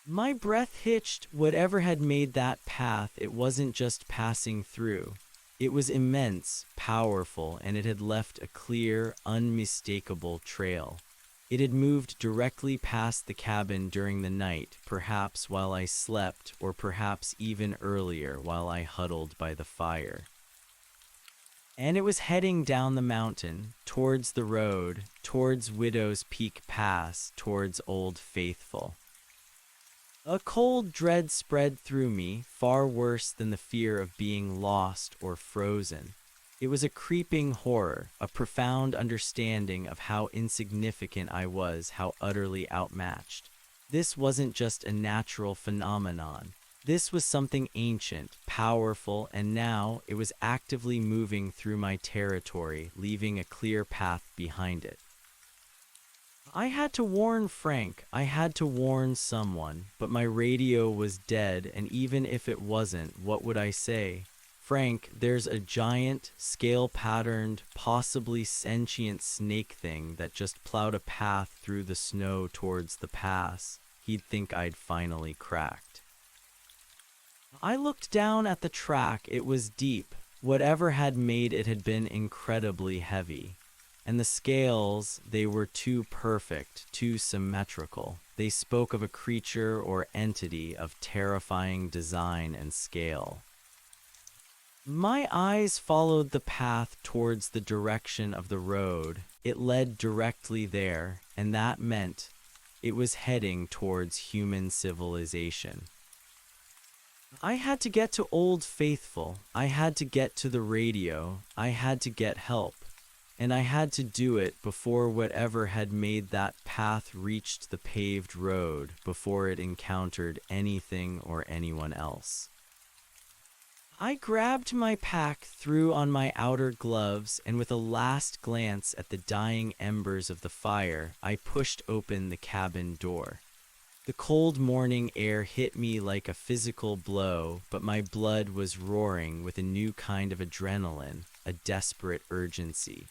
My breath hitched. Whatever had made that path, it wasn't just passing through. It was immense, powerful, and it had left a clear, unmistakable trail. It had moved directly past the cabin during the night, perhaps while I slept, or perhaps even earlier while I huddled by the fire. And it was heading down the mountain, towards the road, towards Widow's Peak Pass, towards Old Faithful. A cold dread spread through me, far worse than the fear of being lost or frozen. It was a creeping horror, a profound understanding of how insignificant I was, how utterly outmatched. This wasn't just a natural phenomenon. This was something ancient, powerful, and now it was actively moving through my territory, leaving a clear path behind it. I had to warn Frank, I had to warn someone, but my radio was dead, and even if it wasn't, what would I say? Frank, there's a giant, scale-patterned, possibly sentient snake thing that just plowed a path through the snow towards the pass. He'd think I'd finally cracked. I looked down at the track. It was deep. Whatever had made it had been incredibly heavy. And the scales, they were too perfect, too symmetrical. They spoke of a creature or entity of terrifying design and scale. My eyes followed the path towards the direction of the road. It led directly there, and that meant it was heading towards human civilization. I had to get to Old Faithful. I had to get to the radio. I had to get help. And I had to do it before whatever had made that path reached the paved road, before it encountered anything or anyone else. I grabbed my pack, threw on my outer gloves, and with a last glance at the dying embers of the fire, I pushed open the cabin door. The cold morning air hit me like a physical blow, but my blood was roaring with a new kind of adrenaline, a desperate urgency.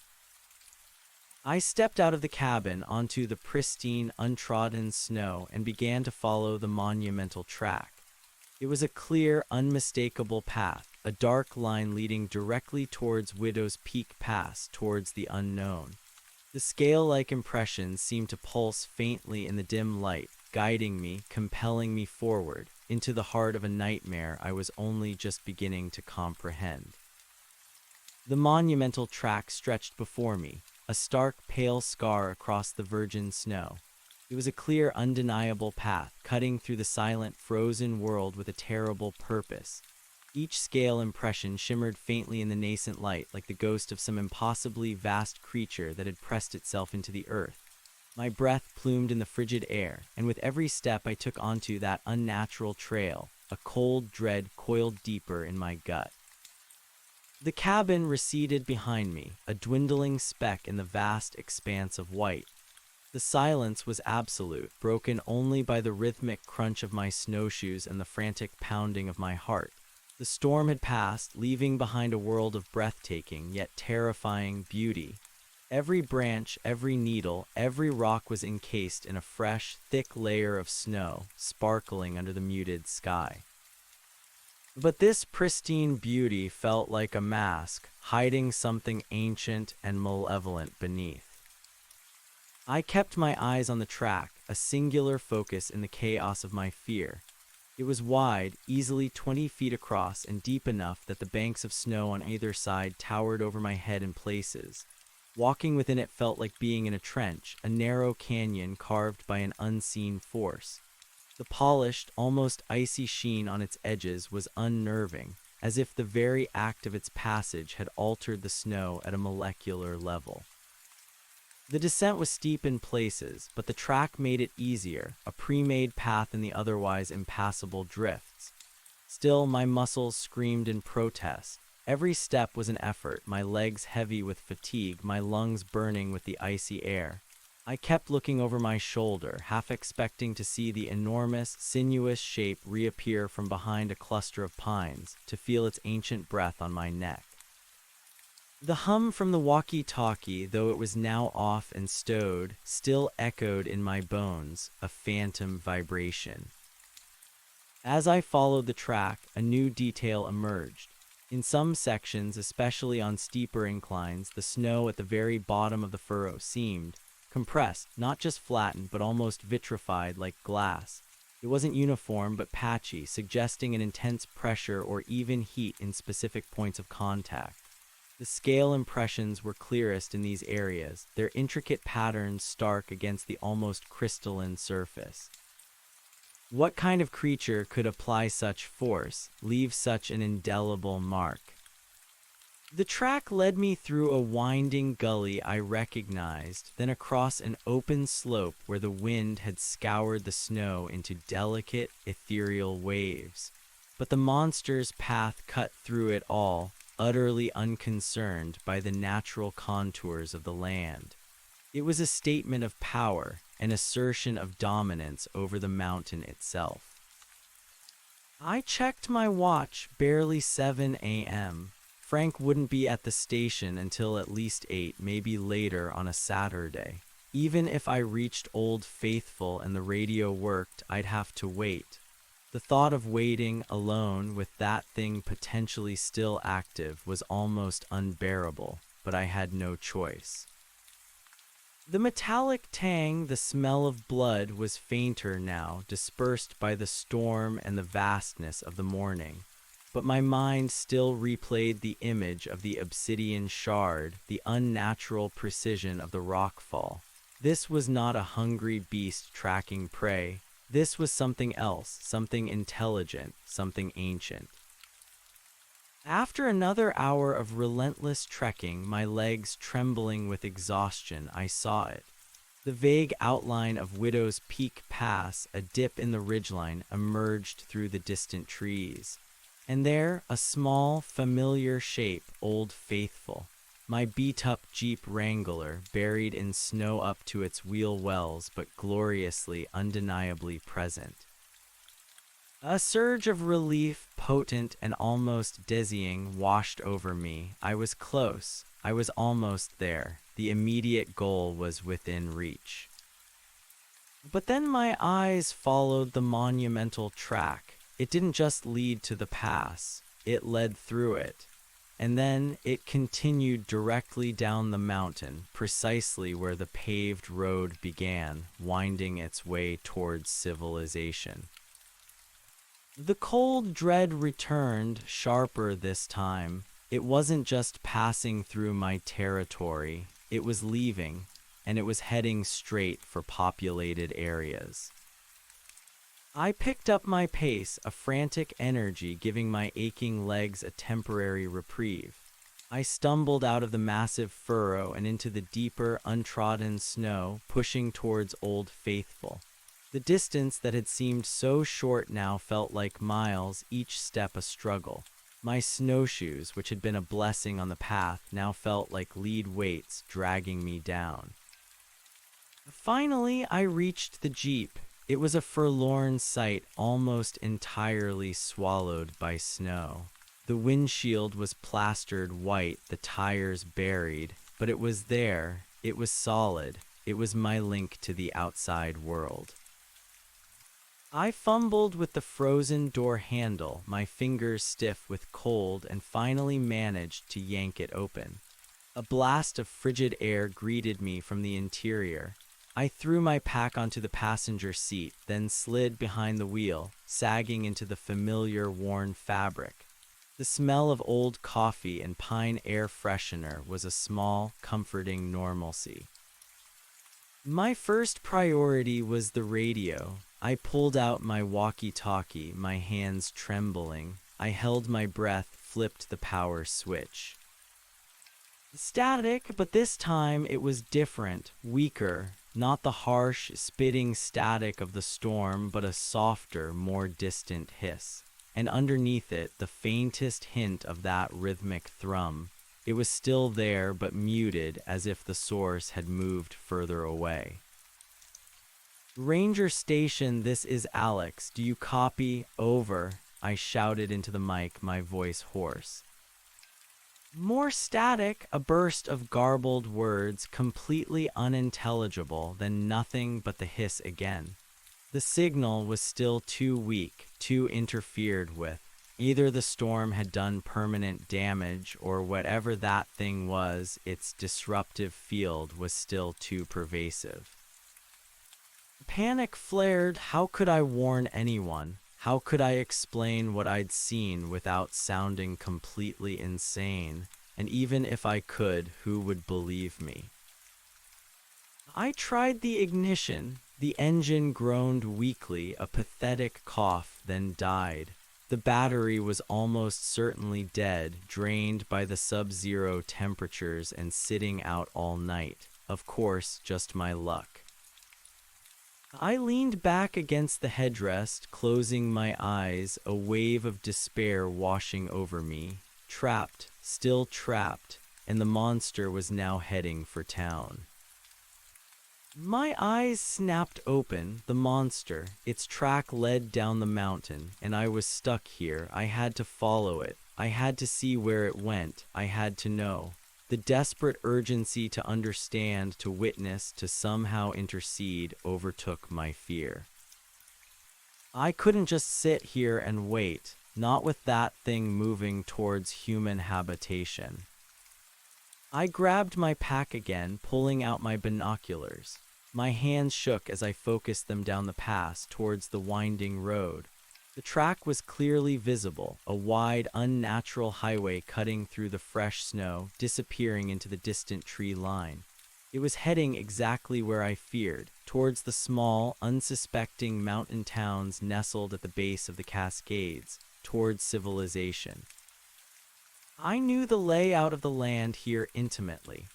I stepped out of the cabin onto the pristine, untrodden snow and began to follow the monumental track. It was a clear, unmistakable path, a dark line leading directly towards Widow's Peak Pass, towards the unknown. The scale-like impressions seemed to pulse faintly in the dim light, guiding me, compelling me forward, into the heart of a nightmare I was only just beginning to comprehend. The monumental track stretched before me, a stark, pale scar across the virgin snow. It was a clear, undeniable path, cutting through the silent, frozen world with a terrible purpose. Each scale impression shimmered faintly in the nascent light, like the ghost of some impossibly vast creature that had pressed itself into the earth. My breath plumed in the frigid air, and with every step I took onto that unnatural trail, a cold dread coiled deeper in my gut. The cabin receded behind me, a dwindling speck in the vast expanse of white. The silence was absolute, broken only by the rhythmic crunch of my snowshoes and the frantic pounding of my heart. The storm had passed, leaving behind a world of breathtaking yet terrifying beauty. Every branch, every needle, every rock was encased in a fresh, thick layer of snow, sparkling under the muted sky. But this pristine beauty felt like a mask, hiding something ancient and malevolent beneath. I kept my eyes on the track, a singular focus in the chaos of my fear. It was wide, easily 20 feet across, and deep enough that the banks of snow on either side towered over my head in places. Walking within it felt like being in a trench, a narrow canyon carved by an unseen force. The polished, almost icy sheen on its edges was unnerving, as if the very act of its passage had altered the snow at a molecular level. The descent was steep in places, but the track made it easier, a pre-made path in the otherwise impassable drifts. Still, my muscles screamed in protest. Every step was an effort, my legs heavy with fatigue, my lungs burning with the icy air. I kept looking over my shoulder, half expecting to see the enormous, sinuous shape reappear from behind a cluster of pines, to feel its ancient breath on my neck. The hum from the walkie-talkie, though it was now off and stowed, still echoed in my bones, a phantom vibration. As I followed the track, a new detail emerged. In some sections, especially on steeper inclines, the snow at the very bottom of the furrow seemed compressed, not just flattened, but almost vitrified like glass. It wasn't uniform, but patchy, suggesting an intense pressure or even heat in specific points of contact. The scale impressions were clearest in these areas, their intricate patterns stark against the almost crystalline surface. What kind of creature could apply such force, leave such an indelible mark? The track led me through a winding gully I recognized, then across an open slope where the wind had scoured the snow into delicate, ethereal waves. But the monster's path cut through it all, utterly unconcerned by the natural contours of the land. It was a statement of power, an assertion of dominance over the mountain itself. I checked my watch, barely 7 a.m. Frank wouldn't be at the station until at least 8, maybe later on a Saturday. Even if I reached Old Faithful and the radio worked, I'd have to wait. The thought of waiting alone with that thing potentially still active was almost unbearable, but I had no choice. The metallic tang, the smell of blood, was fainter now, dispersed by the storm and the vastness of the morning. But my mind still replayed the image of the obsidian shard, the unnatural precision of the rockfall. This was not a hungry beast tracking prey. This was something else, something intelligent, something ancient. After another hour of relentless trekking, my legs trembling with exhaustion, I saw it. The vague outline of Widow's Peak Pass, a dip in the ridgeline, emerged through the distant trees. And there, a small, familiar shape, Old Faithful. My beat-up Jeep Wrangler, buried in snow up to its wheel wells, but gloriously, undeniably present. A surge of relief, potent and almost dizzying, washed over me. I was close. I was almost there. The immediate goal was within reach. But then my eyes followed the monumental track. It didn't just lead to the pass, it led through it. And then it continued directly down the mountain, precisely where the paved road began, winding its way towards civilization. The cold dread returned, sharper this time. It wasn't just passing through my territory, it was leaving, and it was heading straight for populated areas. I picked up my pace, a frantic energy giving my aching legs a temporary reprieve. I stumbled out of the massive furrow and into the deeper, untrodden snow, pushing towards Old Faithful. The distance that had seemed so short now felt like miles, each step a struggle. My snowshoes, which had been a blessing on the path, now felt like lead weights dragging me down. Finally, I reached the Jeep. It was a forlorn sight, almost entirely swallowed by snow. The windshield was plastered white, the tires buried, but it was there. It was solid. It was my link to the outside world. I fumbled with the frozen door handle, my fingers stiff with cold, and finally managed to yank it open. A blast of frigid air greeted me from the interior. I threw my pack onto the passenger seat, then slid behind the wheel, sagging into the familiar worn fabric. The smell of old coffee and pine air freshener was a small, comforting normalcy. My first priority was the radio. I pulled out my walkie-talkie, my hands trembling. I held my breath, flipped the power switch. Static, but this time it was different, weaker. Not the harsh, spitting static of the storm, but a softer, more distant hiss. And underneath it, the faintest hint of that rhythmic thrum. It was still there, but muted, as if the source had moved further away. Ranger Station, this is Alex. Do you copy? Over. I shouted into the mic, my voice hoarse. More static, a burst of garbled words, completely unintelligible, then nothing but the hiss again. The signal was still too weak, too interfered with. Either the storm had done permanent damage, or whatever that thing was, its disruptive field was still too pervasive. Panic flared. How could I warn anyone? How could I explain what I'd seen without sounding completely insane? And even if I could, who would believe me? I tried the ignition. The engine groaned weakly, a pathetic cough, then died. The battery was almost certainly dead, drained by the sub-zero temperatures and sitting out all night. Of course, just my luck. I leaned back against the headrest, closing my eyes, a wave of despair washing over me. Trapped, still trapped, and the monster was now heading for town. My eyes snapped open. The monster, its track led down the mountain, and I was stuck here. I had to follow it. I had to see where it went. I had to know. The desperate urgency to understand, to witness, to somehow intercede overtook my fear. I couldn't just sit here and wait, not with that thing moving towards human habitation. I grabbed my pack again, pulling out my binoculars. My hands shook as I focused them down the pass towards the winding road. The track was clearly visible, a wide, unnatural highway cutting through the fresh snow, disappearing into the distant tree line. It was heading exactly where I feared, towards the small, unsuspecting mountain towns nestled at the base of the Cascades, towards civilization. I knew the layout of the land here intimately.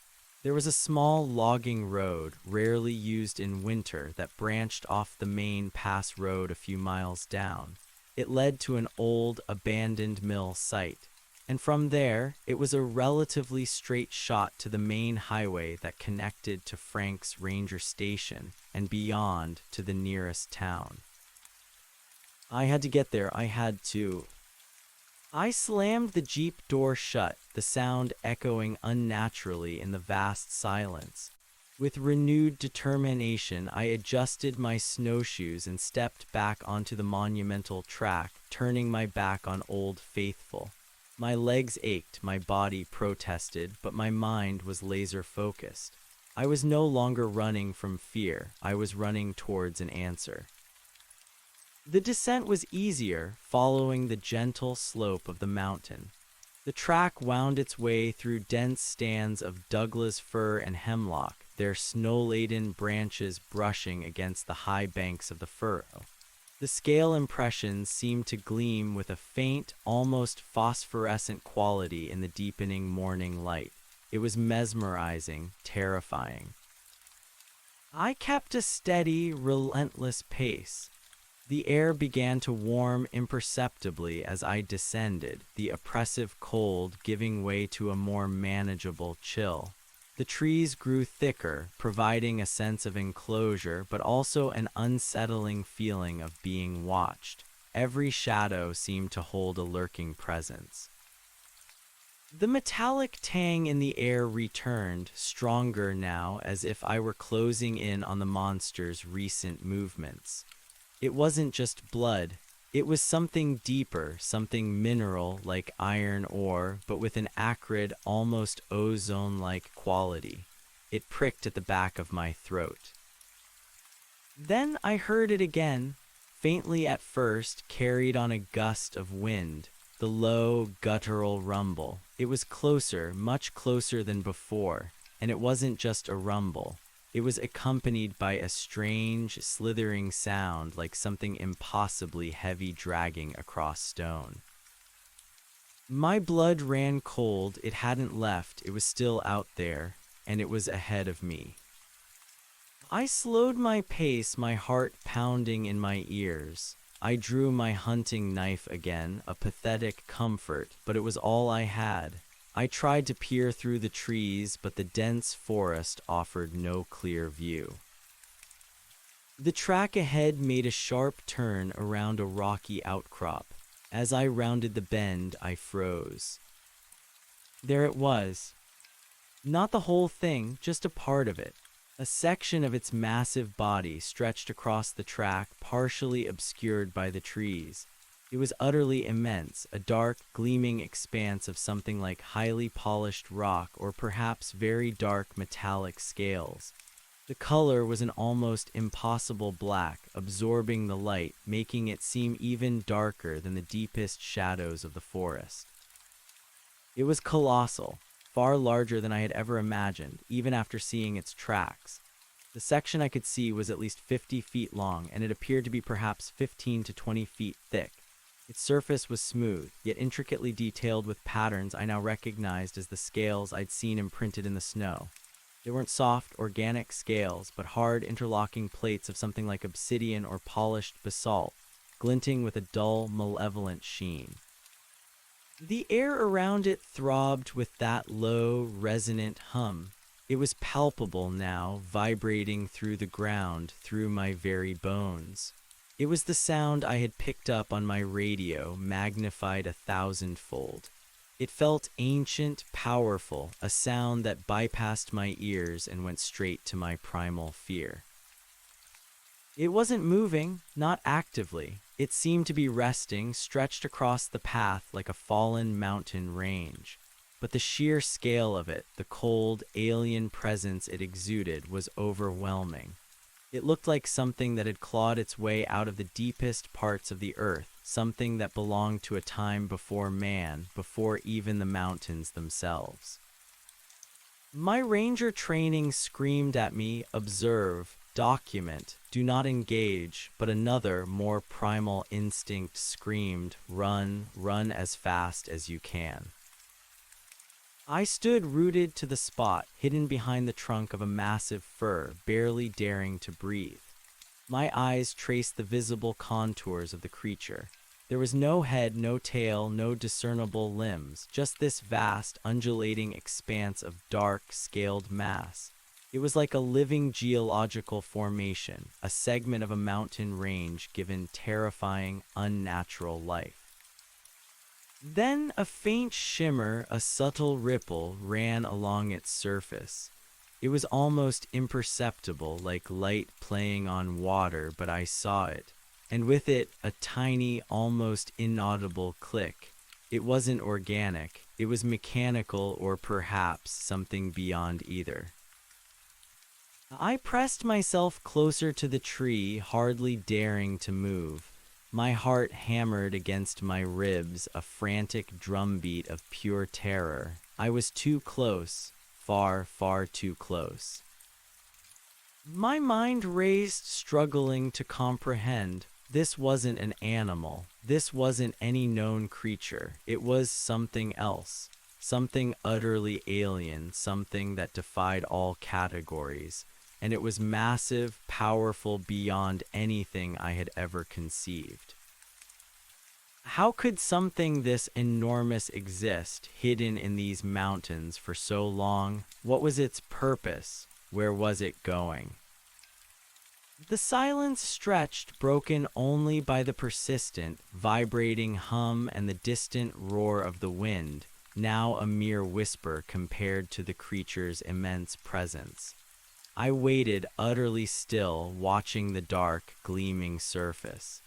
There was a small logging road, rarely used in winter, that branched off the main pass road a few miles down. It led to an old, abandoned mill site, and from there, it was a relatively straight shot to the main highway that connected to Frank's Ranger Station and beyond to the nearest town. I had to get there. I had to. I slammed the Jeep door shut, the sound echoing unnaturally in the vast silence. With renewed determination, I adjusted my snowshoes and stepped back onto the monumental track, turning my back on Old Faithful. My legs ached, my body protested, but my mind was laser-focused. I was no longer running from fear. I was running towards an answer. The descent was easier, following the gentle slope of the mountain. The track wound its way through dense stands of Douglas fir and hemlock, their snow-laden branches brushing against the high banks of the furrow. The scale impressions seemed to gleam with a faint, almost phosphorescent quality in the deepening morning light. It was mesmerizing, terrifying. I kept a steady, relentless pace. The air began to warm imperceptibly as I descended, the oppressive cold giving way to a more manageable chill. The trees grew thicker, providing a sense of enclosure, but also an unsettling feeling of being watched. Every shadow seemed to hold a lurking presence. The metallic tang in the air returned, stronger now, as if I were closing in on the monster's recent movements. It wasn't just blood. It was something deeper, something mineral like iron ore, but with an acrid, almost ozone-like quality. It pricked at the back of my throat. Then I heard it again, faintly at first, carried on a gust of wind, the low, guttural rumble. It was closer, much closer than before, and it wasn't just a rumble. It was accompanied by a strange, slithering sound like something impossibly heavy dragging across stone. My blood ran cold. It hadn't left. It was still out there, and it was ahead of me. I slowed my pace, my heart pounding in my ears. I drew my hunting knife again, a pathetic comfort, but it was all I had. I tried to peer through the trees, but the dense forest offered no clear view. The track ahead made a sharp turn around a rocky outcrop. As I rounded the bend, I froze. There it was. Not the whole thing, just a part of it. A section of its massive body stretched across the track, partially obscured by the trees. It was utterly immense, a dark, gleaming expanse of something like highly polished rock or perhaps very dark metallic scales. The color was an almost impossible black, absorbing the light, making it seem even darker than the deepest shadows of the forest. It was colossal, far larger than I had ever imagined, even after seeing its tracks. The section I could see was at least 50 feet long, and it appeared to be perhaps 15 to 20 feet thick. Its surface was smooth, yet intricately detailed with patterns I now recognized as the scales I'd seen imprinted in the snow. They weren't soft, organic scales, but hard, interlocking plates of something like obsidian or polished basalt, glinting with a dull, malevolent sheen. The air around it throbbed with that low, resonant hum. It was palpable now, vibrating through the ground, through my very bones. It was the sound I had picked up on my radio, magnified 1,000-fold. It felt ancient, powerful, a sound that bypassed my ears and went straight to my primal fear. It wasn't moving, not actively. It seemed to be resting, stretched across the path like a fallen mountain range. But the sheer scale of it, the cold, alien presence it exuded, was overwhelming. It looked like something that had clawed its way out of the deepest parts of the earth, something that belonged to a time before man, before even the mountains themselves. My ranger training screamed at me, observe, document, do not engage, but another, more primal instinct screamed, run, run as fast as you can. I stood rooted to the spot, hidden behind the trunk of a massive fir, barely daring to breathe. My eyes traced the visible contours of the creature. There was no head, no tail, no discernible limbs, just this vast, undulating expanse of dark, scaled mass. It was like a living geological formation, a segment of a mountain range given terrifying, unnatural life. Then a faint shimmer, a subtle ripple, ran along its surface. It was almost imperceptible, like light playing on water, but I saw it, and with it a tiny, almost inaudible click. It wasn't organic, it was mechanical, or perhaps something beyond either. I pressed myself closer to the tree, hardly daring to move. My heart hammered against my ribs, a frantic drumbeat of pure terror. I was too close, far, far too close. My mind raced, struggling to comprehend. This wasn't an animal. This wasn't any known creature. It was something else. Something utterly alien, something that defied all categories. And it was massive, powerful beyond anything I had ever conceived. How could something this enormous exist, hidden in these mountains for so long? What was its purpose? Where was it going? The silence stretched, broken only by the persistent, vibrating hum and the distant roar of the wind, now a mere whisper compared to the creature's immense presence. I waited, utterly still, watching the dark, gleaming surface.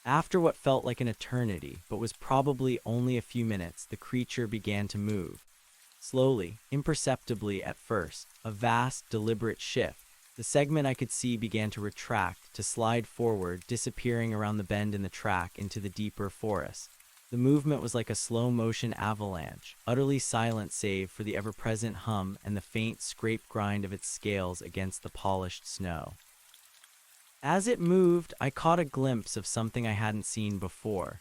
After what felt like an eternity, but was probably only a few minutes, the creature began to move. Slowly, imperceptibly at first, a vast, deliberate shift. The segment I could see began to retract, to slide forward, disappearing around the bend in the track into the deeper forest. The movement was like a slow-motion avalanche, utterly silent save for the ever-present hum and the faint scrape grind of its scales against the polished snow. As it moved, I caught a glimpse of something I hadn't seen before.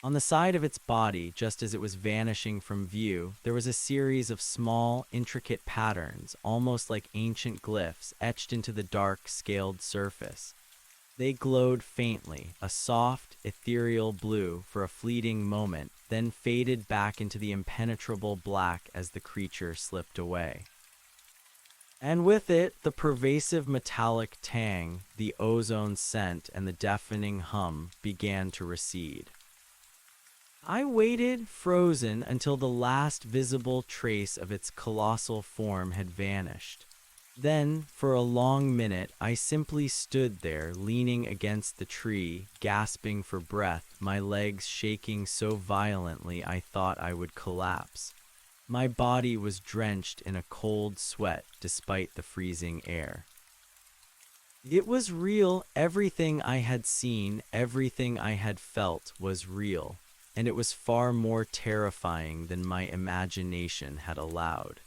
On the side of its body, just as it was vanishing from view, there was a series of small, intricate patterns, almost like ancient glyphs, etched into the dark, scaled surface. They glowed faintly, a soft, ethereal blue for a fleeting moment, then faded back into the impenetrable black as the creature slipped away. And with it, the pervasive metallic tang, the ozone scent, and the deafening hum began to recede. I waited, frozen, until the last visible trace of its colossal form had vanished. Then, for a long minute, I simply stood there, leaning against the tree, gasping for breath, my legs shaking so violently I thought I would collapse. My body was drenched in a cold sweat despite the freezing air. It was real. Everything I had seen, everything I had felt was real, and it was far more terrifying than my imagination had allowed.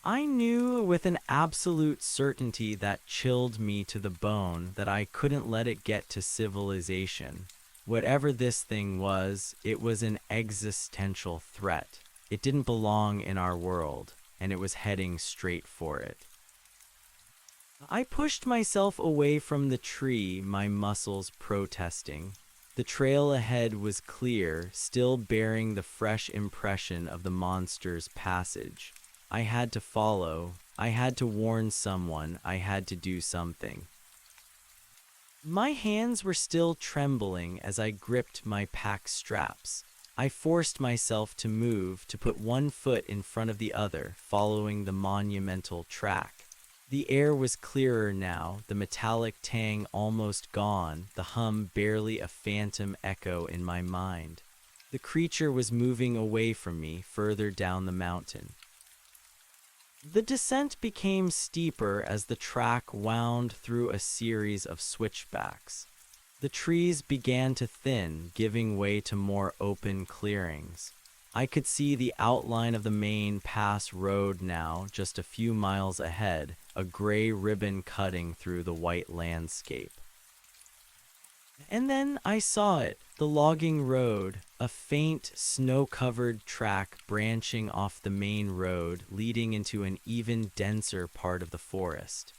I knew with an absolute certainty that chilled me to the bone that I couldn't let it get to civilization. Whatever this thing was, it was an existential threat. It didn't belong in our world, and it was heading straight for it. I pushed myself away from the tree, my muscles protesting. The trail ahead was clear, still bearing the fresh impression of the monster's passage. I had to follow. I had to warn someone. I had to do something. My hands were still trembling as I gripped my pack straps. I forced myself to move, to put one foot in front of the other, following the monumental track. The air was clearer now, the metallic tang almost gone, the hum barely a phantom echo in my mind. The creature was moving away from me, further down the mountain. The descent became steeper as the track wound through a series of switchbacks. The trees began to thin, giving way to more open clearings. I could see the outline of the main pass road now, just a few miles ahead, a gray ribbon cutting through the white landscape. And then I saw it, the logging road, a faint, snow-covered track branching off the main road, leading into an even denser part of the forest.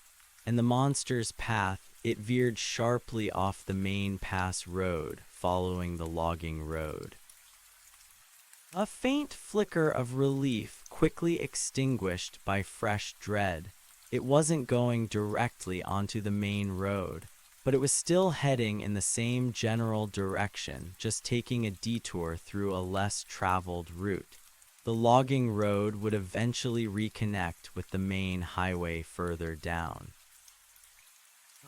And the monster's path, it veered sharply off the main pass road, following the logging road. A faint flicker of relief quickly extinguished by fresh dread. It wasn't going directly onto the main road, but it was still heading in the same general direction, just taking a detour through a less traveled route. The logging road would eventually reconnect with the main highway further down.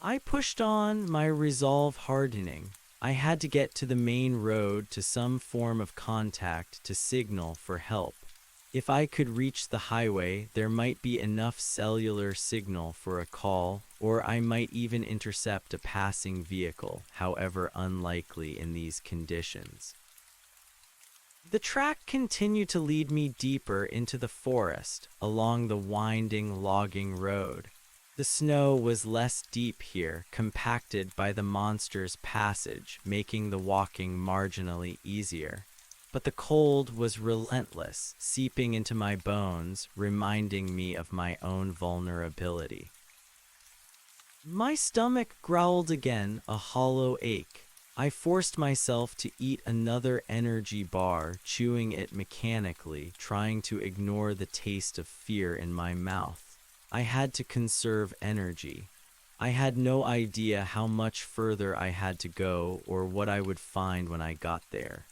I pushed on, my resolve hardening. I had to get to the main road, to some form of contact, to signal for help. If I could reach the highway, there might be enough cellular signal for a call, or I might even intercept a passing vehicle, however unlikely in these conditions. The track continued to lead me deeper into the forest, along the winding logging road. The snow was less deep here, compacted by the monster's passage, making the walking marginally easier. But the cold was relentless, seeping into my bones, reminding me of my own vulnerability. My stomach growled again, a hollow ache. I forced myself to eat another energy bar, chewing it mechanically, trying to ignore the taste of fear in my mouth. I had to conserve energy. I had no idea how much further I had to go or what I would find when I got there.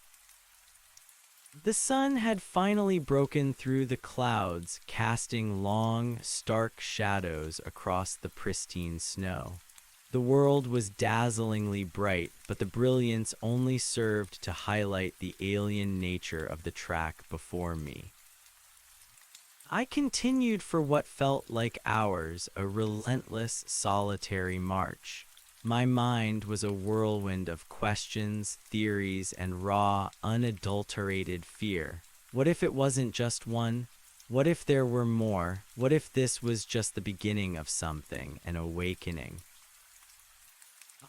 The sun had finally broken through the clouds, casting long, stark shadows across the pristine snow. The world was dazzlingly bright, but the brilliance only served to highlight the alien nature of the track before me. I continued for what felt like hours, a relentless, solitary march. My mind was a whirlwind of questions, theories, and raw, unadulterated fear. What if it wasn't just one? What if there were more? What if this was just the beginning of something, an awakening?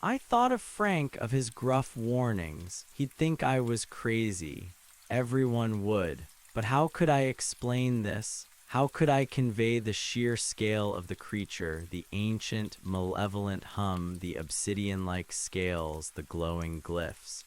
I thought of Frank, of his gruff warnings. He'd think I was crazy. Everyone would. But how could I explain this? How could I convey the sheer scale of the creature, the ancient, malevolent hum, the obsidian-like scales, the glowing glyphs?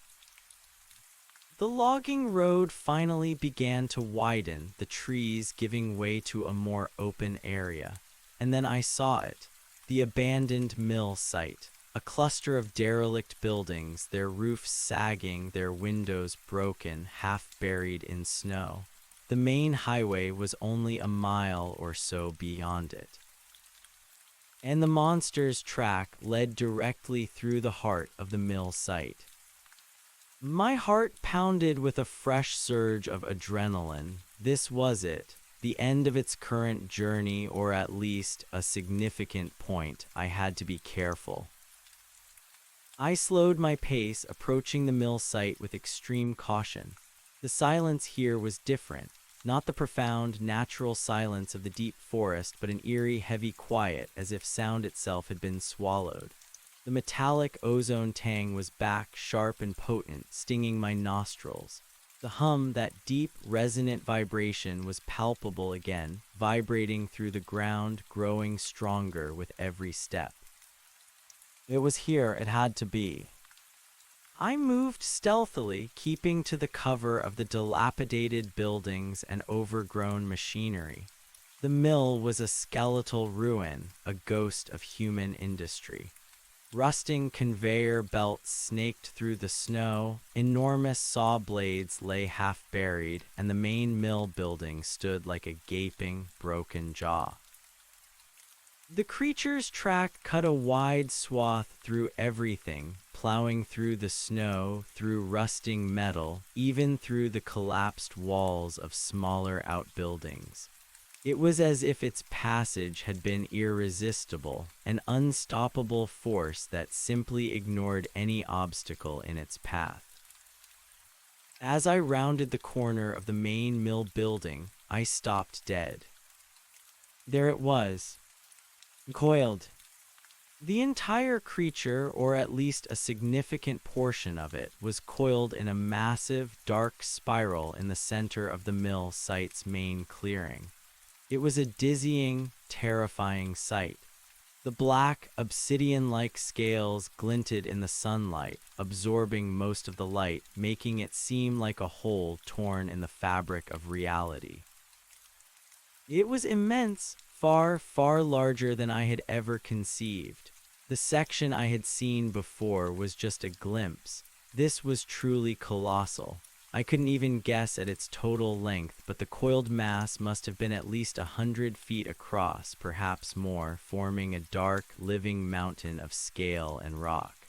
The logging road finally began to widen, the trees giving way to a more open area. And then I saw it, the abandoned mill site, a cluster of derelict buildings, their roofs sagging, their windows broken, half buried in snow. The main highway was only a mile or so beyond it. And the monster's track led directly through the heart of the mill site. My heart pounded with a fresh surge of adrenaline. This was it, the end of its current journey, or at least a significant point. I had to be careful. I slowed my pace, approaching the mill site with extreme caution. The silence here was different. Not the profound, natural silence of the deep forest, but an eerie, heavy quiet, as if sound itself had been swallowed. The metallic ozone tang was back, sharp and potent, stinging my nostrils. The hum, that deep, resonant vibration, was palpable again, vibrating through the ground, growing stronger with every step. It was here, it had to be. I moved stealthily, keeping to the cover of the dilapidated buildings and overgrown machinery. The mill was a skeletal ruin, a ghost of human industry. Rusting conveyor belts snaked through the snow, enormous saw blades lay half buried, and the main mill building stood like a gaping, broken jaw. The creature's track cut a wide swath through everything, plowing through the snow, through rusting metal, even through the collapsed walls of smaller outbuildings. It was as if its passage had been irresistible, an unstoppable force that simply ignored any obstacle in its path. As I rounded the corner of the main mill building, I stopped dead. There it was, coiled. The entire creature, or at least a significant portion of it, was coiled in a massive, dark spiral in the center of the mill site's main clearing. It was a dizzying, terrifying sight. The black, obsidian-like scales glinted in the sunlight, absorbing most of the light, making it seem like a hole torn in the fabric of reality. It was immense, far, far larger than I had ever conceived. The section I had seen before was just a glimpse. This was truly colossal. I couldn't even guess at its total length, but the coiled mass must have been at least 100 feet across, perhaps more, forming a dark, living mountain of scale and rock.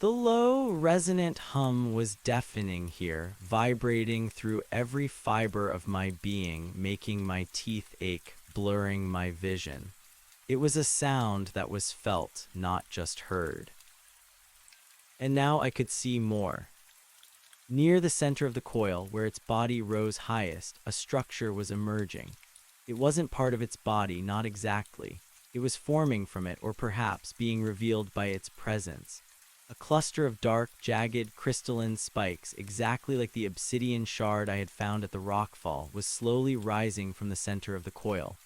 The low, resonant hum was deafening here, vibrating through every fiber of my being, making my teeth ache, blurring my vision. It was a sound that was felt, not just heard. And now I could see more. Near the center of the coil, where its body rose highest, a structure was emerging. It wasn't part of its body, not exactly. It was forming from it, or perhaps being revealed by its presence. A cluster of dark, jagged, crystalline spikes, exactly like the obsidian shard I had found at the rockfall, was slowly rising from the center of the coil.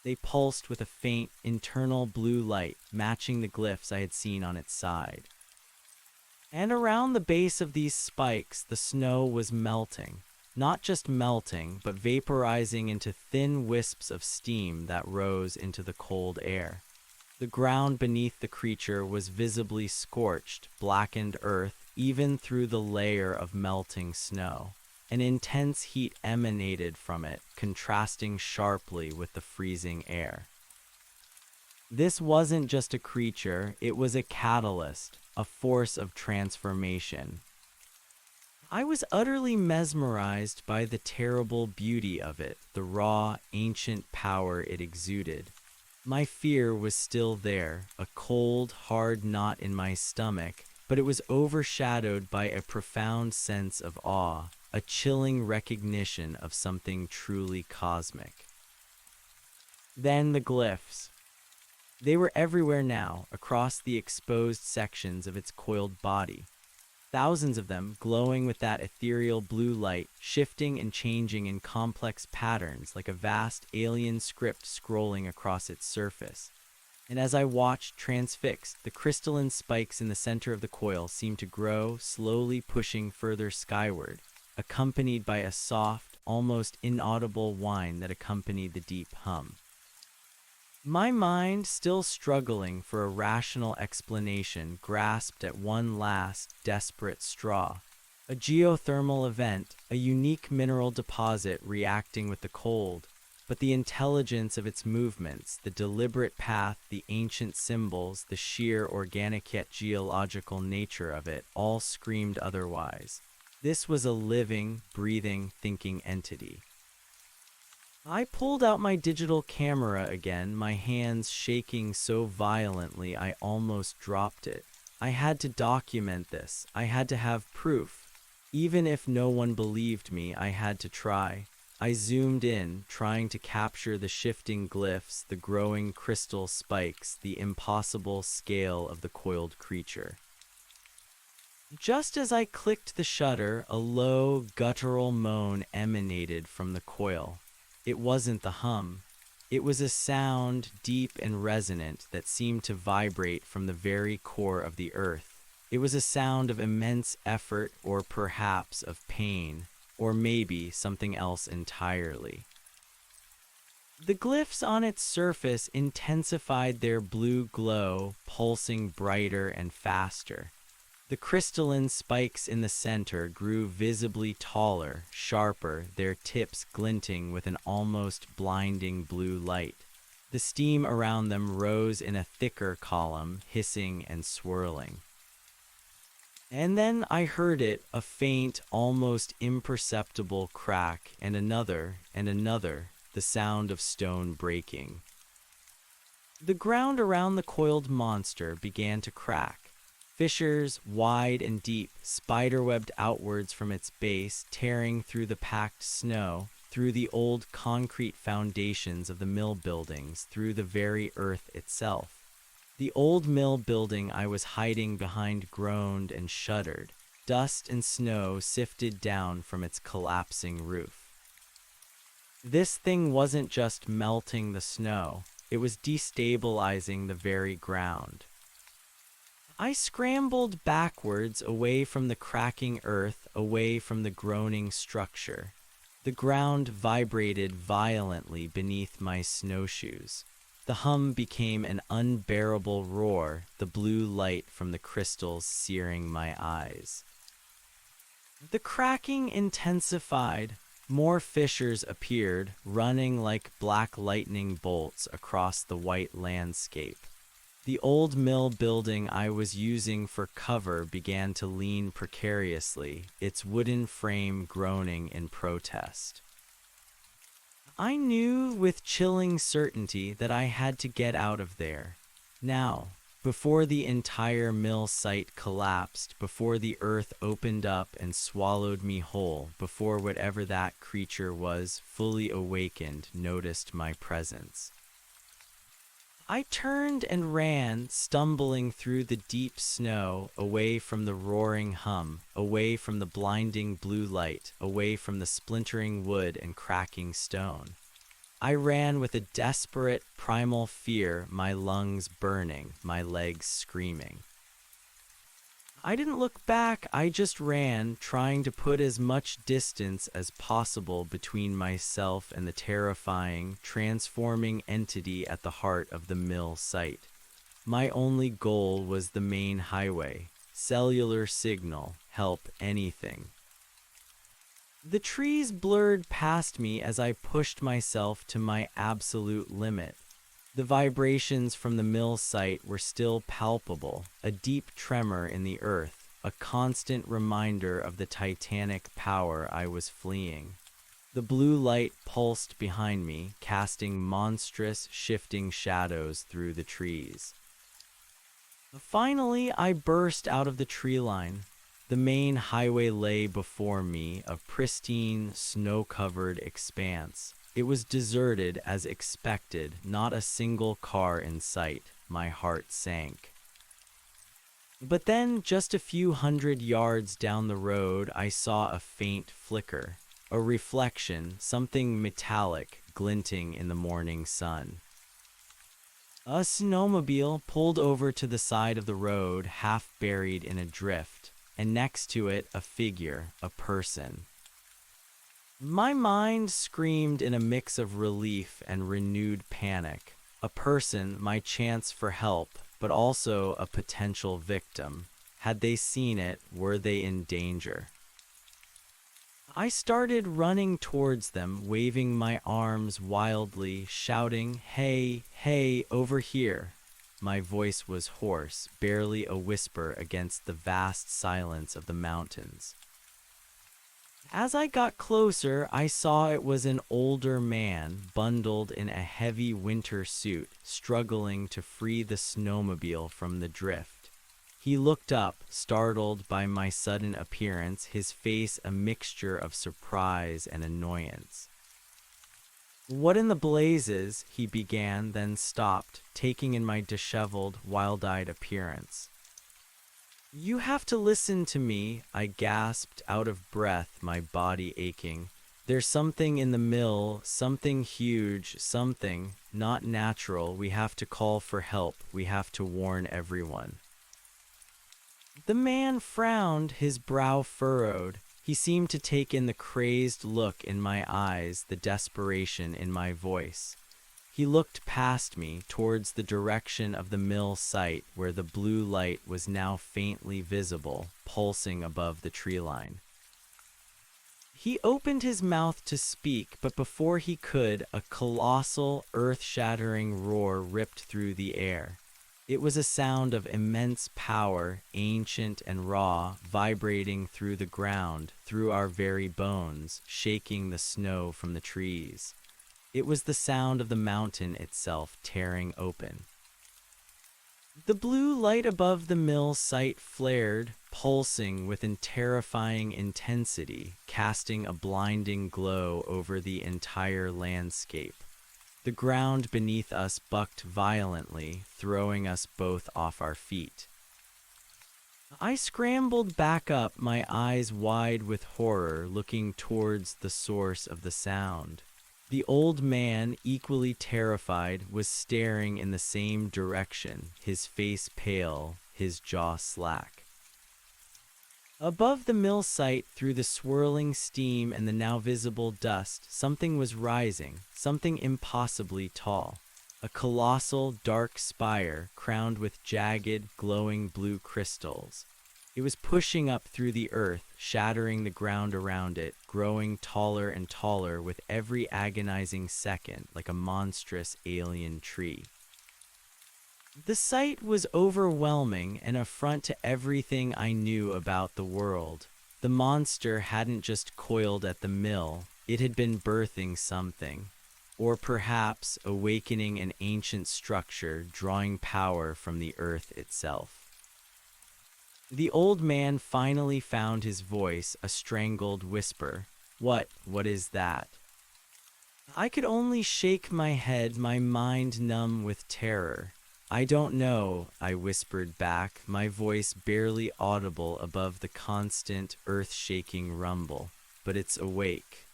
They pulsed with a faint, internal blue light, matching the glyphs I had seen on its side. And around the base of these spikes, the snow was melting. Not just melting, but vaporizing into thin wisps of steam that rose into the cold air. The ground beneath the creature was visibly scorched, blackened earth, even through the layer of melting snow. An intense heat emanated from it, contrasting sharply with the freezing air. This wasn't just a creature, it was a catalyst, a force of transformation. I was utterly mesmerized by the terrible beauty of it, the raw, ancient power it exuded. My fear was still there, a cold, hard knot in my stomach, but it was overshadowed by a profound sense of awe, a chilling recognition of something truly cosmic. Then the glyphs. They were everywhere now, across the exposed sections of its coiled body. Thousands of them, glowing with that ethereal blue light, shifting and changing in complex patterns like a vast alien script scrolling across its surface. And as I watched, transfixed, the crystalline spikes in the center of the coil seemed to grow, slowly pushing further skyward, accompanied by a soft, almost inaudible whine that accompanied the deep hum. My mind, still struggling for a rational explanation, grasped at one last, desperate straw. A geothermal event, a unique mineral deposit reacting with the cold, but the intelligence of its movements, the deliberate path, the ancient symbols, the sheer organic yet geological nature of it, all screamed otherwise. This was a living, breathing, thinking entity. I pulled out my digital camera again, my hands shaking so violently I almost dropped it. I had to document this. I had to have proof. Even if no one believed me, I had to try. I zoomed in, trying to capture the shifting glyphs, the growing crystal spikes, the impossible scale of the coiled creature. Just as I clicked the shutter, a low, guttural moan emanated from the coil. It wasn't the hum. It was a sound, deep and resonant, that seemed to vibrate from the very core of the earth. It was a sound of immense effort, or perhaps of pain, or maybe something else entirely. The glyphs on its surface intensified their blue glow, pulsing brighter and faster. The crystalline spikes in the center grew visibly taller, sharper, their tips glinting with an almost blinding blue light. The steam around them rose in a thicker column, hissing and swirling. And then I heard it, a faint, almost imperceptible crack, and another, the sound of stone breaking. The ground around the coiled monster began to crack. Fissures, wide and deep, spiderwebbed outwards from its base, tearing through the packed snow, through the old concrete foundations of the mill buildings, through the very earth itself. The old mill building I was hiding behind groaned and shuddered. Dust and snow sifted down from its collapsing roof. This thing wasn't just melting the snow, it was destabilizing the very ground. I scrambled backwards, away from the cracking earth, away from the groaning structure. The ground vibrated violently beneath my snowshoes. The hum became an unbearable roar, the blue light from the crystals searing my eyes. The cracking intensified. More fissures appeared, running like black lightning bolts across the white landscape. The old mill building I was using for cover began to lean precariously, its wooden frame groaning in protest. I knew with chilling certainty that I had to get out of there. Now, before the entire mill site collapsed, before the earth opened up and swallowed me whole, before whatever that creature was, fully awakened, noticed my presence. I turned and ran, stumbling through the deep snow, away from the roaring hum, away from the blinding blue light, away from the splintering wood and cracking stone. I ran with a desperate, primal fear, my lungs burning, my legs screaming. I didn't look back, I just ran, trying to put as much distance as possible between myself and the terrifying, transforming entity at the heart of the mill site. My only goal was the main highway, cellular signal, help, anything. The trees blurred past me as I pushed myself to my absolute limit. The vibrations from the mill site were still palpable, a deep tremor in the earth, a constant reminder of the titanic power I was fleeing. The blue light pulsed behind me, casting monstrous, shifting shadows through the trees. Finally, I burst out of the tree line. The main highway lay before me, a pristine, snow-covered expanse. It was deserted as expected, not a single car in sight. My heart sank. But then, just a few hundred yards down the road, I saw a faint flicker, a reflection, something metallic, glinting in the morning sun. A snowmobile pulled over to the side of the road, half buried in a drift, and next to it a figure, a person. My mind screamed in a mix of relief and renewed panic. A person, my chance for help, but also a potential victim. Had they seen it, were they in danger? I started running towards them, waving my arms wildly, shouting, "Hey, hey, over here!" My voice was hoarse, barely a whisper against the vast silence of the mountains. As I got closer, I saw it was an older man, bundled in a heavy winter suit, struggling to free the snowmobile from the drift. He looked up, startled by my sudden appearance, his face a mixture of surprise and annoyance. "What in the blazes?" he began, then stopped, taking in my disheveled, wild-eyed appearance. "You have to listen to me," I gasped, out of breath, my body aching. "There's something in the mill, something huge, something not natural. We have to call for help. We have to warn everyone." The man frowned, his brow furrowed. He seemed to take in the crazed look in my eyes, the desperation in my voice. He looked past me, towards the direction of the mill site, where the blue light was now faintly visible, pulsing above the tree line. He opened his mouth to speak, but before he could, a colossal, earth-shattering roar ripped through the air. It was a sound of immense power, ancient and raw, vibrating through the ground, through our very bones, shaking the snow from the trees. It was the sound of the mountain itself tearing open. The blue light above the mill site flared, pulsing with a terrifying intensity, casting a blinding glow over the entire landscape. The ground beneath us bucked violently, throwing us both off our feet. I scrambled back up, my eyes wide with horror, looking towards the source of the sound. The old man, equally terrified, was staring in the same direction, his face pale, his jaw slack. Above the mill site, through the swirling steam and the now visible dust, something was rising, something impossibly tall. A colossal, dark spire, crowned with jagged, glowing blue crystals. It was pushing up through the earth, shattering the ground around it, growing taller and taller with every agonizing second, like a monstrous alien tree. The sight was overwhelming, an affront to everything I knew about the world. The monster hadn't just coiled at the mill, it had been birthing something. Or perhaps awakening an ancient structure, drawing power from the earth itself. The old man finally found his voice, a strangled whisper. What is that?" I could only shake my head, my mind numb with terror. "I don't know," I whispered back, my voice barely audible above the constant, earth-shaking rumble. "But it's awake."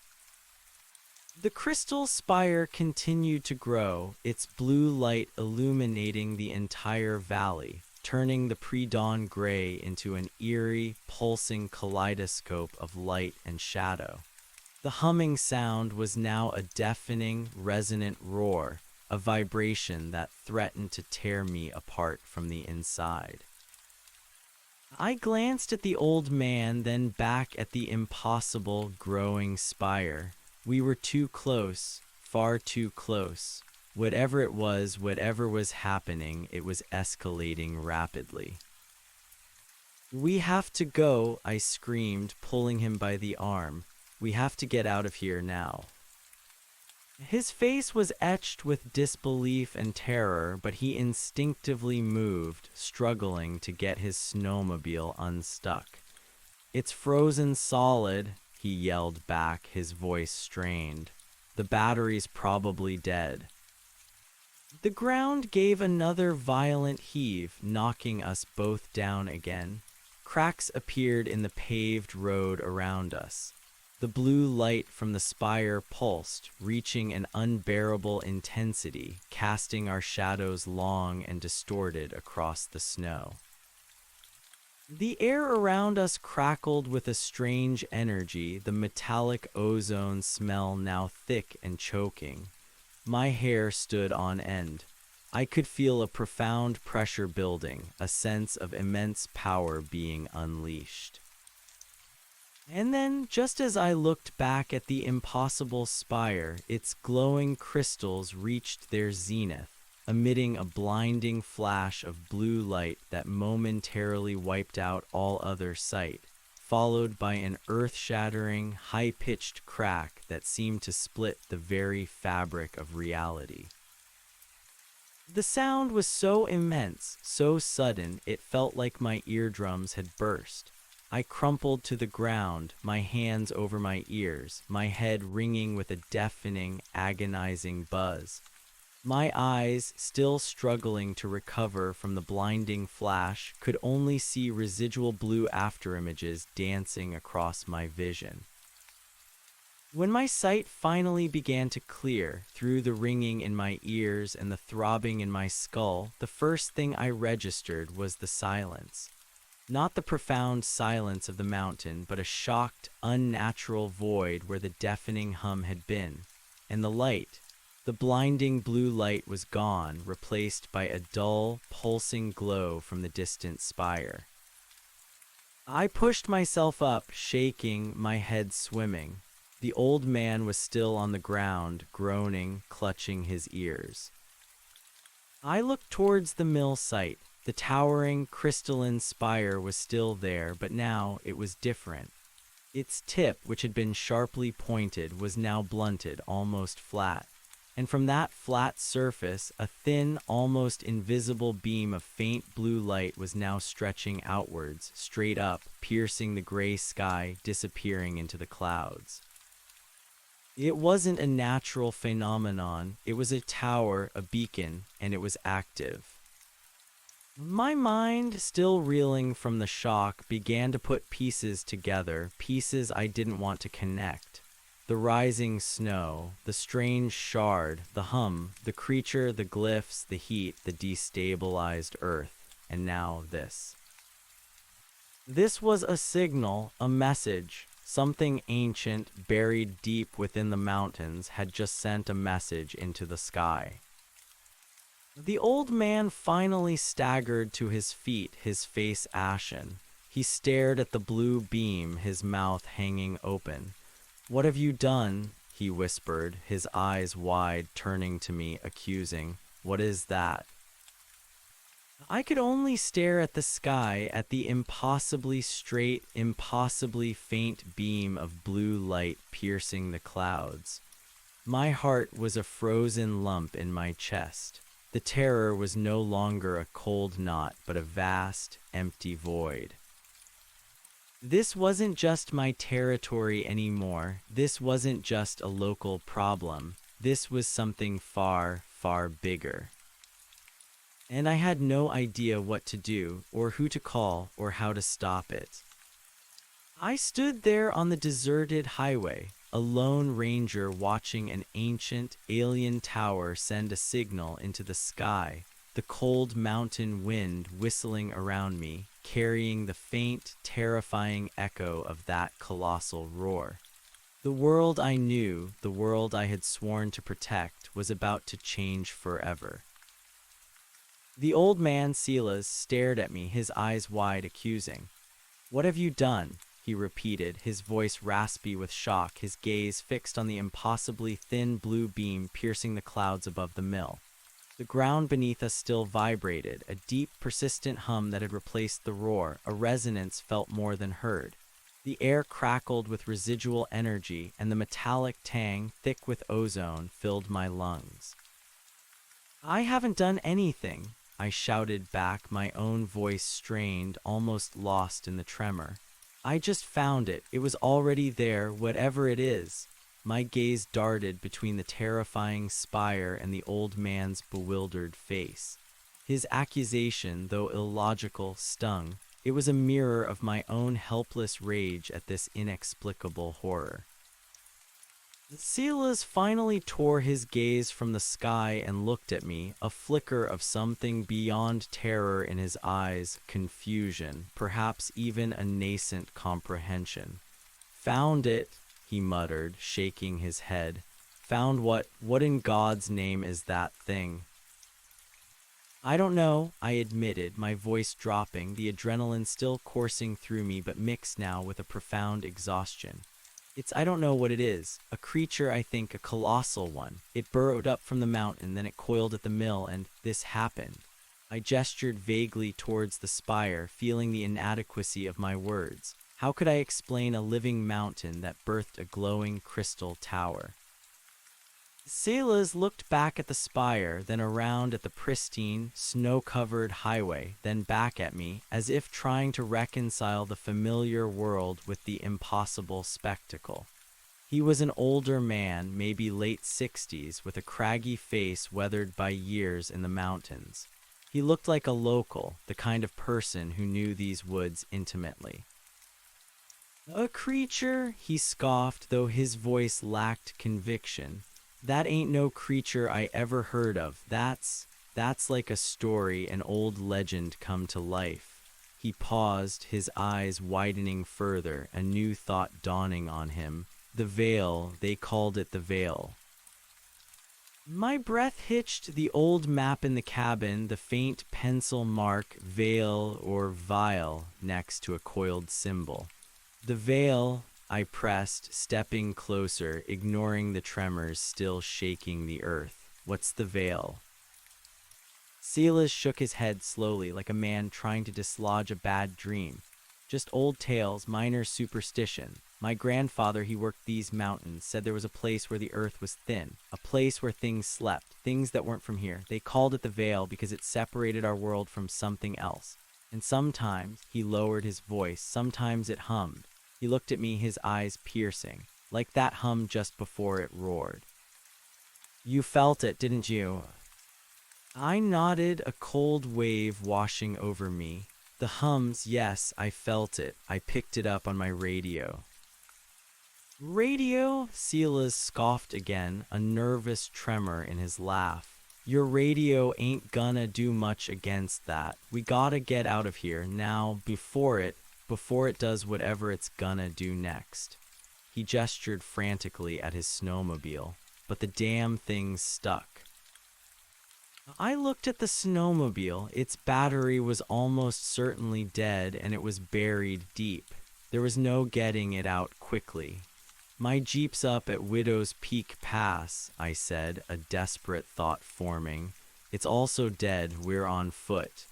The crystal spire continued to grow, its blue light illuminating the entire valley, turning the pre-dawn gray into an eerie, pulsing kaleidoscope of light and shadow. The humming sound was now a deafening, resonant roar, a vibration that threatened to tear me apart from the inside. I glanced at the old man, then back at the impossible, growing spire. We were too close, far too close. Whatever it was, whatever was happening, it was escalating rapidly. "We have to go," I screamed, pulling him by the arm. "We have to get out of here now." His face was etched with disbelief and terror, but he instinctively moved, struggling to get his snowmobile unstuck. "It's frozen solid," he yelled back, his voice strained. "The battery's probably dead." The ground gave another violent heave, knocking us both down again. Cracks appeared in the paved road around us. The blue light from the spire pulsed, reaching an unbearable intensity, casting our shadows long and distorted across the snow. The air around us crackled with a strange energy, the metallic ozone smell now thick and choking. My hair stood on end. I could feel a profound pressure building, a sense of immense power being unleashed. And then, just as I looked back at the impossible spire, its glowing crystals reached their zenith, emitting a blinding flash of blue light that momentarily wiped out all other sight, followed by an earth-shattering, high-pitched crack that seemed to split the very fabric of reality. The sound was so immense, so sudden, it felt like my eardrums had burst. I crumpled to the ground, my hands over my ears, my head ringing with a deafening, agonizing buzz. My eyes, still struggling to recover from the blinding flash, could only see residual blue afterimages dancing across my vision. When my sight finally began to clear, through the ringing in my ears and the throbbing in my skull, the first thing I registered was the silence. Not the profound silence of the mountain, but a shocked, unnatural void where the deafening hum had been. And the light, the blinding blue light, was gone, replaced by a dull, pulsing glow from the distant spire. I pushed myself up, shaking, my head swimming. The old man was still on the ground, groaning, clutching his ears. I looked towards the mill site. The towering, crystalline spire was still there, but now it was different. Its tip, which had been sharply pointed, was now blunted, almost flat. And from that flat surface, a thin, almost invisible beam of faint blue light was now stretching outwards, straight up, piercing the gray sky, disappearing into the clouds. It wasn't a natural phenomenon, it was a tower, a beacon, and it was active. My mind, still reeling from the shock, began to put pieces together, pieces I didn't want to connect. The rising snow, the strange shard, the hum, the creature, the glyphs, the heat, the destabilized earth, and now this. This was a signal, a message. Something ancient, buried deep within the mountains, had just sent a message into the sky. The old man finally staggered to his feet, his face ashen. He stared at the blue beam, his mouth hanging open. "What have you done?" he whispered, his eyes wide, turning to me, accusing. "What is that?" I could only stare at the sky, at the impossibly straight, impossibly faint beam of blue light piercing the clouds. My heart was a frozen lump in my chest. The terror was no longer a cold knot, but a vast, empty void. This wasn't just my territory anymore. This wasn't just a local problem. This was something far, far bigger. And I had no idea what to do, or who to call, or how to stop it. I stood there on the deserted highway, a lone ranger watching an ancient, alien tower send a signal into the sky, the cold mountain wind whistling around me, carrying the faint, terrifying echo of that colossal roar. The world I knew, the world I had sworn to protect, was about to change forever. The old man, Silas, stared at me, his eyes wide, accusing. "What have you done?" he repeated, his voice raspy with shock, his gaze fixed on the impossibly thin blue beam piercing the clouds above the mill. The ground beneath us still vibrated, a deep, persistent hum that had replaced the roar, a resonance felt more than heard. The air crackled with residual energy, and the metallic tang, thick with ozone, filled my lungs. "I haven't done anything," I shouted back, my own voice strained, almost lost in the tremor. "I just found it. It was already there, whatever it is." My gaze darted between the terrifying spire and the old man's bewildered face. His accusation, though illogical, stung. It was a mirror of my own helpless rage at this inexplicable horror. Silas finally tore his gaze from the sky and looked at me, a flicker of something beyond terror in his eyes, confusion, perhaps even a nascent comprehension. "Found it," he muttered, shaking his head. "Found what? What in God's name is that thing?" "I don't know," I admitted, my voice dropping, the adrenaline still coursing through me but mixed now with a profound exhaustion. I don't know what it is. A creature, I think, a colossal one. It burrowed up from the mountain, then it coiled at the mill, and this happened." I gestured vaguely towards the spire, feeling the inadequacy of my words. How could I explain a living mountain that birthed a glowing crystal tower? Silas looked back at the spire, then around at the pristine, snow-covered highway, then back at me, as if trying to reconcile the familiar world with the impossible spectacle. He was an older man, maybe late 60s, with a craggy face weathered by years in the mountains. He looked like a local, the kind of person who knew these woods intimately. "A creature," he scoffed, though his voice lacked conviction. "That ain't no creature I ever heard of. That's like a story, an old legend come to life." He paused, his eyes widening further, a new thought dawning on him. The veil, they called it the veil. My breath hitched, the old map in the cabin, the faint pencil mark, veil or vial, next to a coiled symbol. "The veil," I pressed, stepping closer, ignoring the tremors still shaking the earth. "What's the veil?" Silas shook his head slowly, like a man trying to dislodge a bad dream. "Just old tales, minor superstition. My grandfather, he worked these mountains, said there was a place where the earth was thin, a place where things slept, things that weren't from here. They called it the veil because it separated our world from something else. And sometimes," he lowered his voice, "sometimes it hummed." He looked at me, his eyes piercing, like that hum just before it roared. "You felt it, didn't you?" I nodded, a cold wave washing over me. "The hums, yes, I felt it. I picked it up on my radio." "Radio?" Silas scoffed again, a nervous tremor in his laugh. "Your radio ain't gonna do much against that. We gotta get out of here now before it does whatever it's gonna do next." He gestured frantically at his snowmobile, but the damn thing stuck. I looked at the snowmobile. Its battery was almost certainly dead, and it was buried deep. There was no getting it out quickly. "My Jeep's up at Widow's Peak Pass," I said, a desperate thought forming. "It's also dead. We're on foot."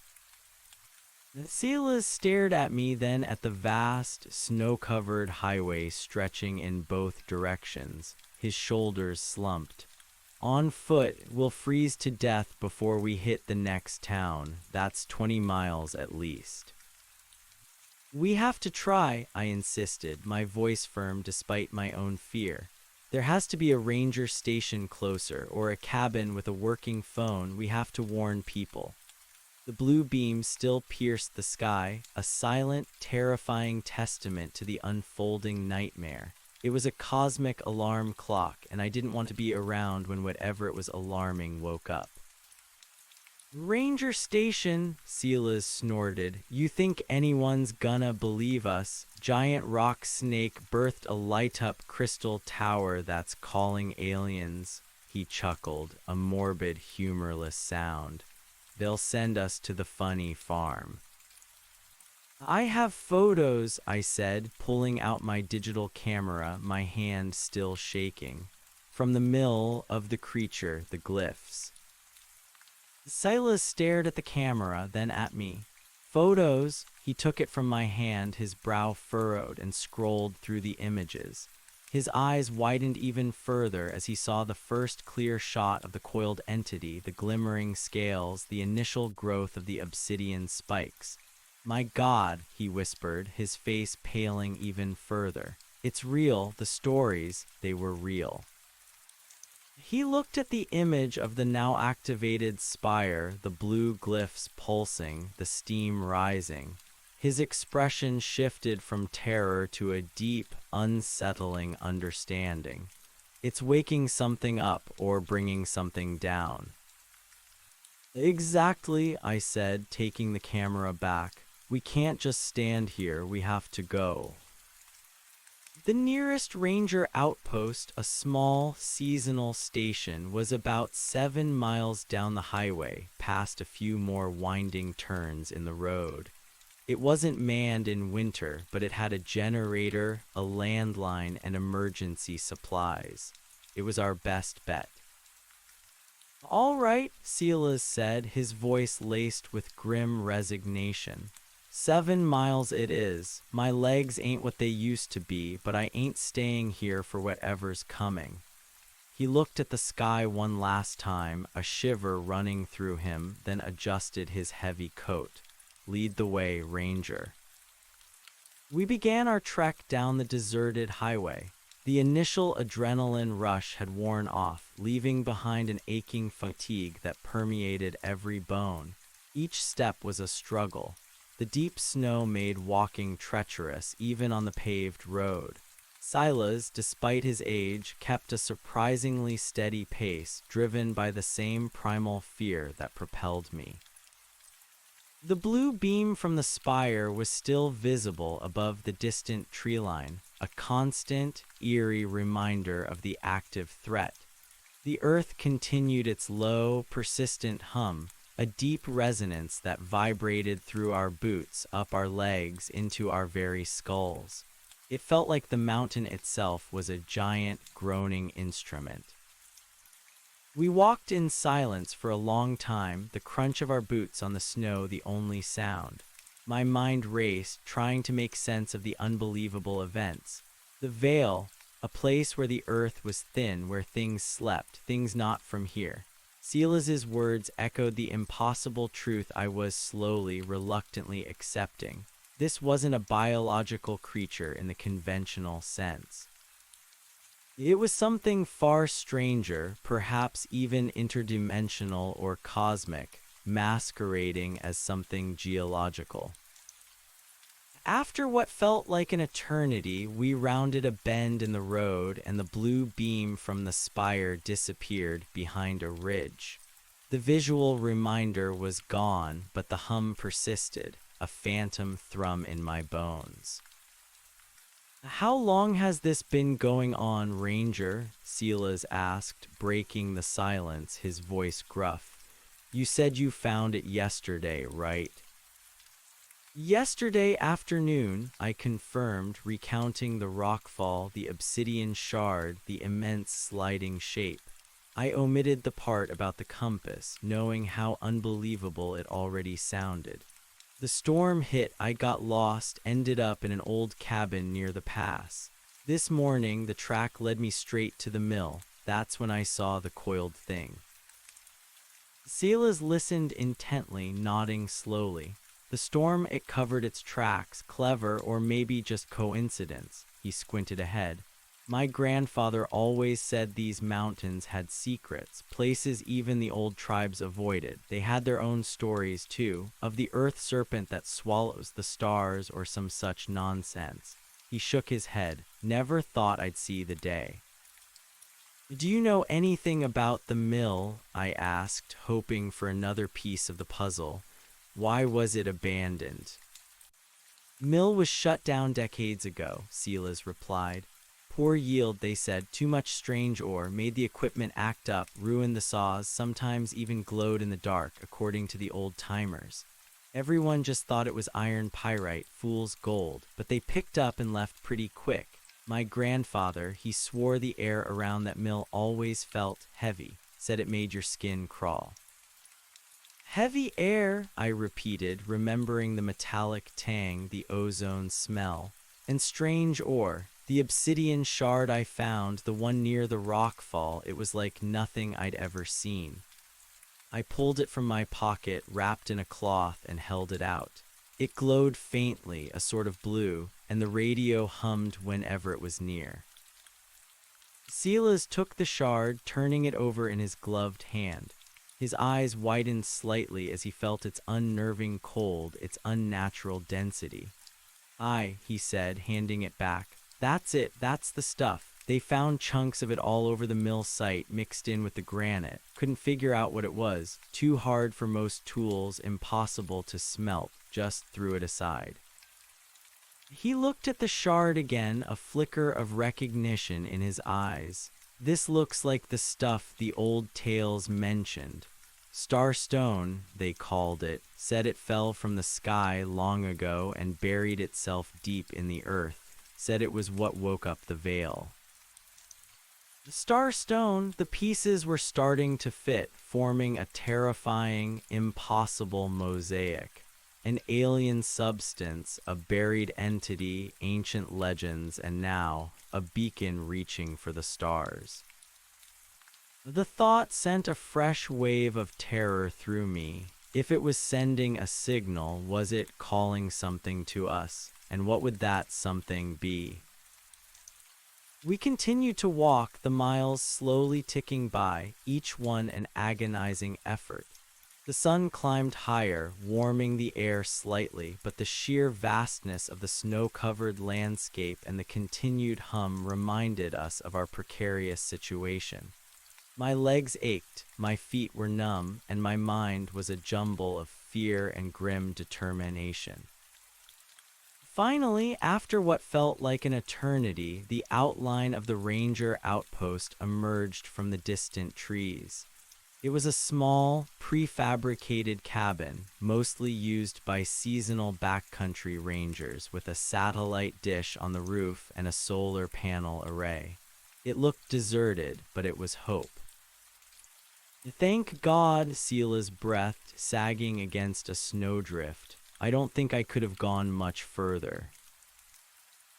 Silas stared at me, then at the vast, snow-covered highway stretching in both directions. His shoulders slumped. "On foot, we'll freeze to death before we hit the next town. That's 20 miles at least." "We have to try," I insisted, my voice firm despite my own fear. "There has to be a ranger station closer, or a cabin with a working phone. We have to warn people." The blue beam still pierced the sky, a silent, terrifying testament to the unfolding nightmare. It was a cosmic alarm clock, and I didn't want to be around when whatever it was alarming woke up. "Ranger Station," Silas snorted. "You think anyone's gonna believe us? Giant rock snake birthed a light-up crystal tower that's calling aliens." He chuckled, a morbid, humorless sound. "They'll send us to the funny farm." "I have photos," I said, pulling out my digital camera, my hand still shaking. "From the mill of the creature, the glyphs." Silas stared at the camera, then at me. "Photos?" He took it from my hand, his brow furrowed, and scrolled through the images. His eyes widened even further as he saw the first clear shot of the coiled entity, the glimmering scales, the initial growth of the obsidian spikes. "My God," he whispered, his face paling even further. "It's real, the stories, they were real." He looked at the image of the now activated spire, the blue glyphs pulsing, the steam rising. His expression shifted from terror to a deep, unsettling understanding. "It's waking something up or bringing something down." "Exactly," I said, taking the camera back. "We can't just stand here, we have to go." The nearest ranger outpost, a small, seasonal station, was about 7 miles down the highway, past a few more winding turns in the road. It wasn't manned in winter, but it had a generator, a landline, and emergency supplies. It was our best bet. "All right," Silas said, his voice laced with grim resignation. 7 miles it is. My legs ain't what they used to be, but I ain't staying here for whatever's coming." He looked at the sky one last time, a shiver running through him, then adjusted his heavy coat. Lead the way, Ranger. We began our trek down the deserted highway. The initial adrenaline rush had worn off, leaving behind an aching fatigue that permeated every bone. Each step was a struggle. The deep snow made walking treacherous, even on the paved road. Silas, despite his age, kept a surprisingly steady pace, driven by the same primal fear that propelled me. The blue beam from the spire was still visible above the distant tree line, a constant, eerie reminder of the active threat. The earth continued its low, persistent hum, a deep resonance that vibrated through our boots, up our legs, into our very skulls. It felt like the mountain itself was a giant, groaning instrument. We walked in silence for a long time, the crunch of our boots on the snow the only sound. My mind raced, trying to make sense of the unbelievable events. The Vale, a place where the earth was thin, where things slept, things not from here. Silas's words echoed the impossible truth I was slowly, reluctantly accepting. This wasn't a biological creature in the conventional sense. It was something far stranger, perhaps even interdimensional or cosmic, masquerading as something geological. After what felt like an eternity, we rounded a bend in the road, and the blue beam from the spire disappeared behind a ridge. The visual reminder was gone, but the hum persisted, a phantom thrum in my bones. "How long has this been going on, Ranger?" Silas asked, breaking the silence, his voice gruff. "You said you found it yesterday, right?" "Yesterday afternoon," I confirmed, recounting the rockfall, the obsidian shard, the immense sliding shape. I omitted the part about the compass, knowing how unbelievable it already sounded. "The storm hit, I got lost, ended up in an old cabin near the pass. This morning, the track led me straight to the mill. That's when I saw the coiled thing." Silas listened intently, nodding slowly. The storm, it covered its tracks, clever or maybe just coincidence. He squinted ahead. "My grandfather always said these mountains had secrets, places even the old tribes avoided. They had their own stories, too, of the earth serpent that swallows the stars or some such nonsense." He shook his head. "Never thought I'd see the day." "Do you know anything about the mill?" I asked, hoping for another piece of the puzzle. "Why was it abandoned?" "Mill was shut down decades ago," Silas replied. "Poor yield, they said, too much strange ore, made the equipment act up, ruined the saws, sometimes even glowed in the dark, according to the old-timers. Everyone just thought it was iron pyrite, fool's gold, but they picked up and left pretty quick. My grandfather, he swore the air around that mill always felt heavy, said it made your skin crawl." "Heavy air," I repeated, remembering the metallic tang, the ozone smell. "And strange ore. The obsidian shard I found, the one near the rockfall, it was like nothing I'd ever seen." I pulled it from my pocket, wrapped in a cloth, and held it out. It glowed faintly, a sort of blue, and the radio hummed whenever it was near. Silas took the shard, turning it over in his gloved hand. His eyes widened slightly as he felt its unnerving cold, its unnatural density. "Aye," he said, handing it back. "That's it, that's the stuff. They found chunks of it all over the mill site, mixed in with the granite. Couldn't figure out what it was. Too hard for most tools, impossible to smelt. Just threw it aside." He looked at the shard again, a flicker of recognition in his eyes. "This looks like the stuff the old tales mentioned. Starstone, they called it, said it fell from the sky long ago and buried itself deep in the earth, said it was what woke up the Vale." The Starstone, the pieces were starting to fit, forming a terrifying, impossible mosaic. An alien substance, a buried entity, ancient legends, and now, a beacon reaching for the stars. The thought sent a fresh wave of terror through me. If it was sending a signal, was it calling something to us? And what would that something be? We continued to walk, the miles slowly ticking by, each one an agonizing effort. The sun climbed higher, warming the air slightly, but the sheer vastness of the snow-covered landscape and the continued hum reminded us of our precarious situation. My legs ached, my feet were numb, and my mind was a jumble of fear and grim determination. Finally, after what felt like an eternity, the outline of the ranger outpost emerged from the distant trees. It was a small, prefabricated cabin, mostly used by seasonal backcountry rangers, with a satellite dish on the roof and a solar panel array. It looked deserted, but it was hope. Thank God, Sela's breath sagging against a snowdrift. I don't think I could have gone much further.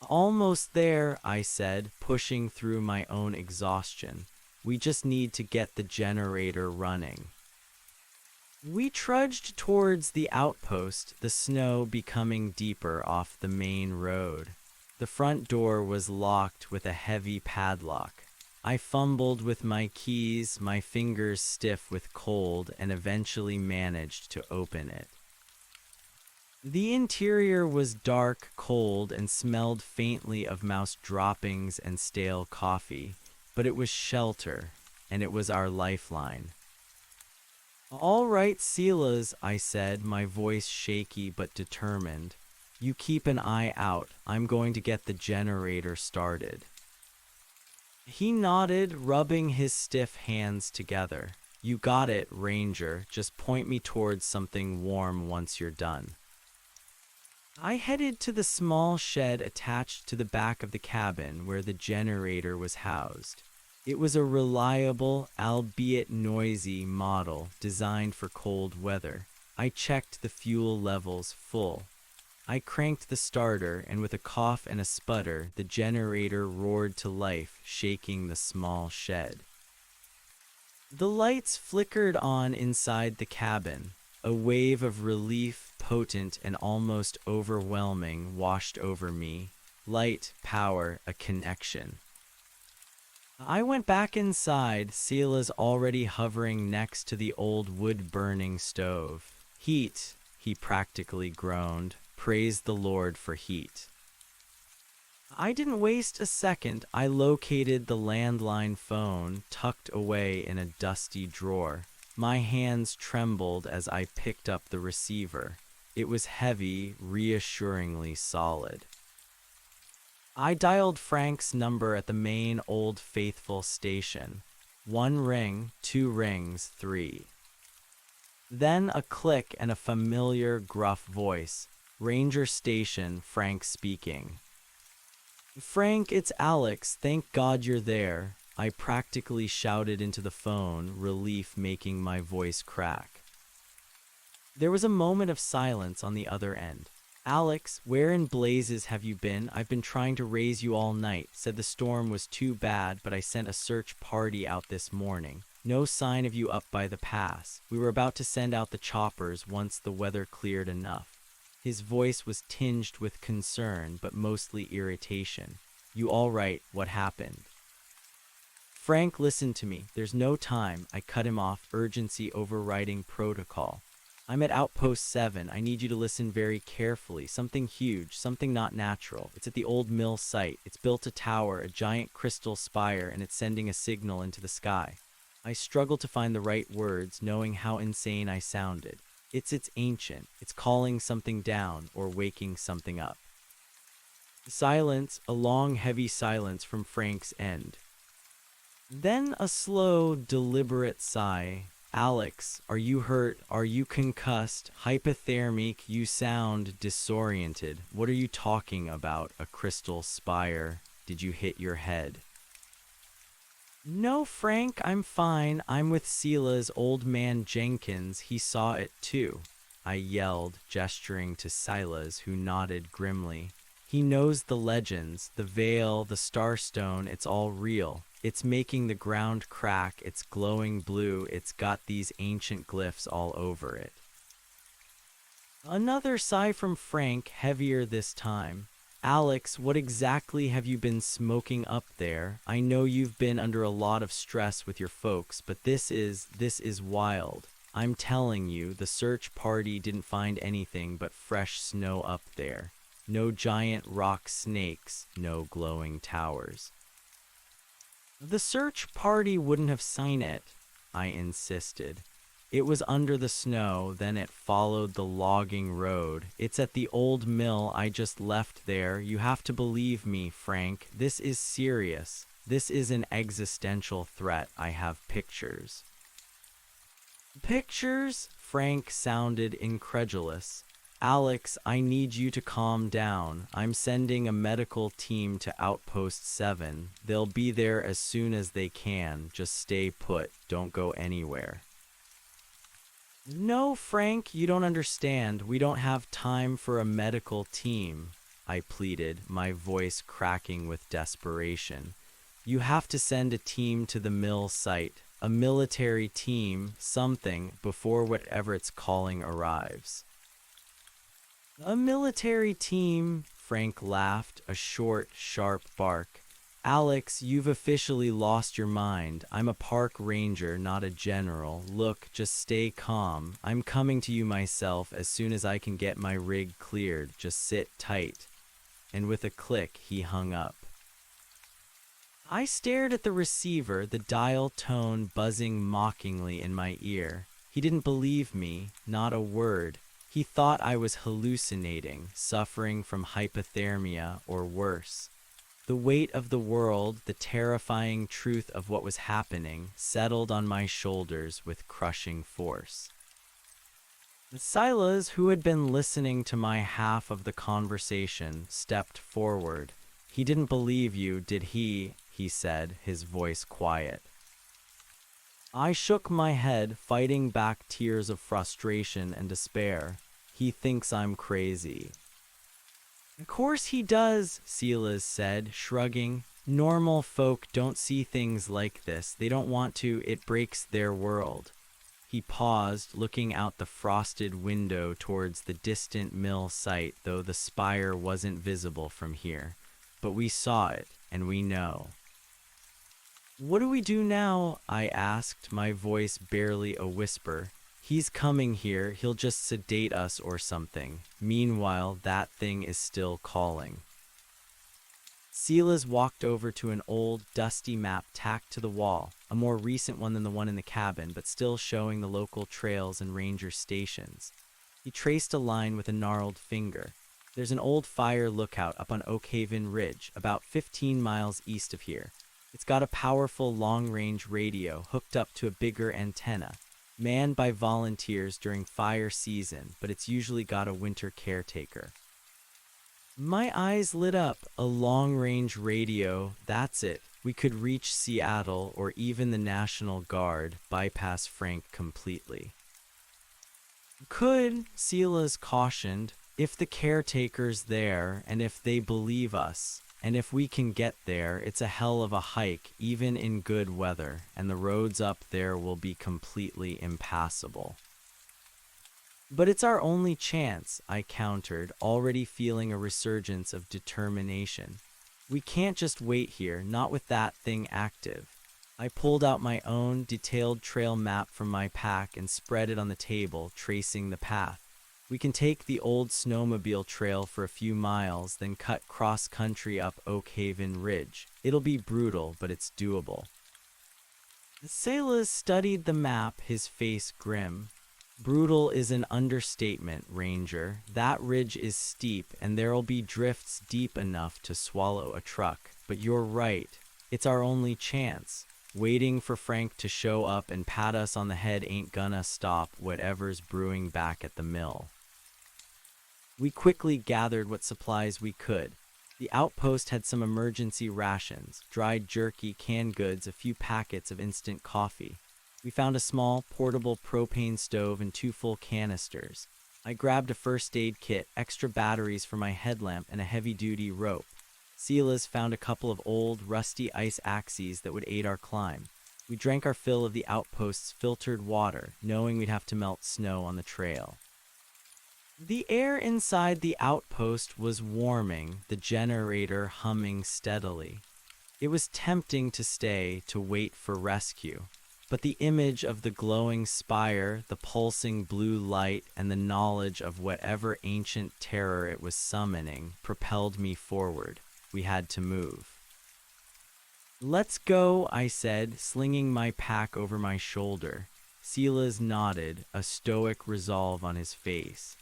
Almost there, I said, pushing through my own exhaustion. We just need to get the generator running. We trudged towards the outpost, the snow becoming deeper off the main road. The front door was locked with a heavy padlock. I fumbled with my keys, my fingers stiff with cold, and eventually managed to open it. The interior was dark, cold, and smelled faintly of mouse droppings and stale coffee, but it was shelter, and it was our lifeline. "All right, Silas," I said, my voice shaky but determined. "You keep an eye out. I'm going to get the generator started." He nodded, rubbing his stiff hands together. "You got it, Ranger. Just point me towards something warm once you're done." I headed to the small shed attached to the back of the cabin where the generator was housed. It was a reliable, albeit noisy, model designed for cold weather. I checked the fuel levels full. I cranked the starter, and with a cough and a sputter, the generator roared to life, shaking the small shed. The lights flickered on inside the cabin. A wave of relief, potent and almost overwhelming, washed over me. Light, power, a connection. I went back inside, Sila's already hovering next to the old wood-burning stove. "Heat," he practically groaned. "Praise the Lord for heat." I didn't waste a second. I located the landline phone, tucked away in a dusty drawer. My hands trembled as I picked up the receiver. It was heavy, reassuringly solid. I dialed Frank's number at the main Old Faithful station. 1 ring, 2 rings, 3. Then a click and a familiar, gruff voice. "Ranger Station, Frank speaking." "Frank, it's Alex. Thank God you're there." I practically shouted into the phone, relief making my voice crack. There was a moment of silence on the other end. "Alex, where in blazes have you been? I've been trying to raise you all night. Said the storm was too bad, but I sent a search party out this morning. No sign of you up by the pass. We were about to send out the choppers once the weather cleared enough." His voice was tinged with concern, but mostly irritation. "You all right? What happened?" "Frank, listen to me. There's no time." I cut him off, urgency overriding protocol. "I'm at Outpost 7. I need you to listen very carefully. Something huge, something not natural. It's at the old mill site. It's built a tower, a giant crystal spire, and it's sending a signal into the sky." I struggled to find the right words, knowing how insane I sounded. It's ancient. It's calling something down or waking something up." Silence, a long, heavy silence from Frank's end. Then a slow, deliberate sigh. "Alex, are you hurt? Are you concussed? Hypothermic? You sound disoriented. What are you talking about? A crystal spire? Did you hit your head?" "No, Frank, I'm fine. I'm with Sila's old man Jenkins. He saw it too," I yelled, gesturing to Silas, who nodded grimly. "He knows the legends, the veil, the starstone. It's all real. It's making the ground crack, it's glowing blue, it's got these ancient glyphs all over it. Another sigh from Frank, heavier this time. Alex, what exactly have you been smoking up there? I know you've been under a lot of stress with your folks, but this is wild. I'm telling you, the search party didn't find anything but fresh snow up there. No giant rock snakes, no glowing towers. The search party wouldn't have seen it, I insisted. It was under the snow, then it followed the logging road. It's at the old mill I just left there. You have to believe me, Frank. This is serious. This is an existential threat. I have pictures. Pictures? Frank sounded incredulous. Alex, I need you to calm down. I'm sending a medical team to Outpost 7. They'll be there as soon as they can. Just stay put. Don't go anywhere. No, Frank, you don't understand. We don't have time for a medical team, I pleaded, my voice cracking with desperation. You have to send a team to the mill site, a military team, something, before whatever it's calling arrives. A military team, Frank laughed, a short, sharp bark. Alex, you've officially lost your mind. I'm a park ranger, not a general. Look, just stay calm. I'm coming to you myself as soon as I can get my rig cleared. Just sit tight. And with a click, he hung up. I stared at the receiver, the dial tone buzzing mockingly in my ear. He didn't believe me, not a word. He thought I was hallucinating, suffering from hypothermia or worse. The weight of the world, the terrifying truth of what was happening, settled on my shoulders with crushing force. Silas, who had been listening to my half of the conversation, stepped forward. He didn't believe you, did he? He said, his voice quiet. I shook my head, fighting back tears of frustration and despair. He thinks I'm crazy. Of course he does, Silas said, shrugging. Normal folk don't see things like this. They don't want to. It breaks their world. He paused, looking out the frosted window towards the distant mill site, though the spire wasn't visible from here. But we saw it, and we know. What do we do now? I asked, my voice barely a whisper. He's coming here, he'll just sedate us or something. Meanwhile, that thing is still calling. Silas walked over to an old, dusty map tacked to the wall, a more recent one than the one in the cabin, but still showing the local trails and ranger stations. He traced a line with a gnarled finger. There's an old fire lookout up on Oakhaven Ridge, about 15 miles east of here. It's got a powerful long-range radio hooked up to a bigger antenna, manned by volunteers during fire season, but it's usually got a winter caretaker. My eyes lit up. A long-range radio, that's it. We could reach Seattle or even the National Guard, bypass Frank completely. Could, Silas cautioned, if the caretaker's there and if they believe us. And if we can get there, it's a hell of a hike, even in good weather, and the roads up there will be completely impassable. But it's our only chance, I countered, already feeling a resurgence of determination. We can't just wait here, not with that thing active. I pulled out my own detailed trail map from my pack and spread it on the table, tracing the path. We can take the old snowmobile trail for a few miles, then cut cross-country up Oakhaven Ridge. It'll be brutal, but it's doable. Silas studied the map, his face grim. Brutal is an understatement, Ranger. That ridge is steep, and there'll be drifts deep enough to swallow a truck. But you're right. It's our only chance. Waiting for Frank to show up and pat us on the head ain't gonna stop whatever's brewing back at the mill. We quickly gathered what supplies we could. The outpost had some emergency rations, dried jerky, canned goods, a few packets of instant coffee. We found a small, portable propane stove and 2 full canisters. I grabbed a first aid kit, extra batteries for my headlamp, and a heavy-duty rope. Silas found a couple of old, rusty ice axes that would aid our climb. We drank our fill of the outpost's filtered water, knowing we'd have to melt snow on the trail. The air inside the outpost was warming, the generator humming steadily. It was tempting to stay, to wait for rescue. But the image of the glowing spire, the pulsing blue light, and the knowledge of whatever ancient terror it was summoning propelled me forward. We had to move. "Let's go," I said, slinging my pack over my shoulder. Silas nodded, a stoic resolve on his face.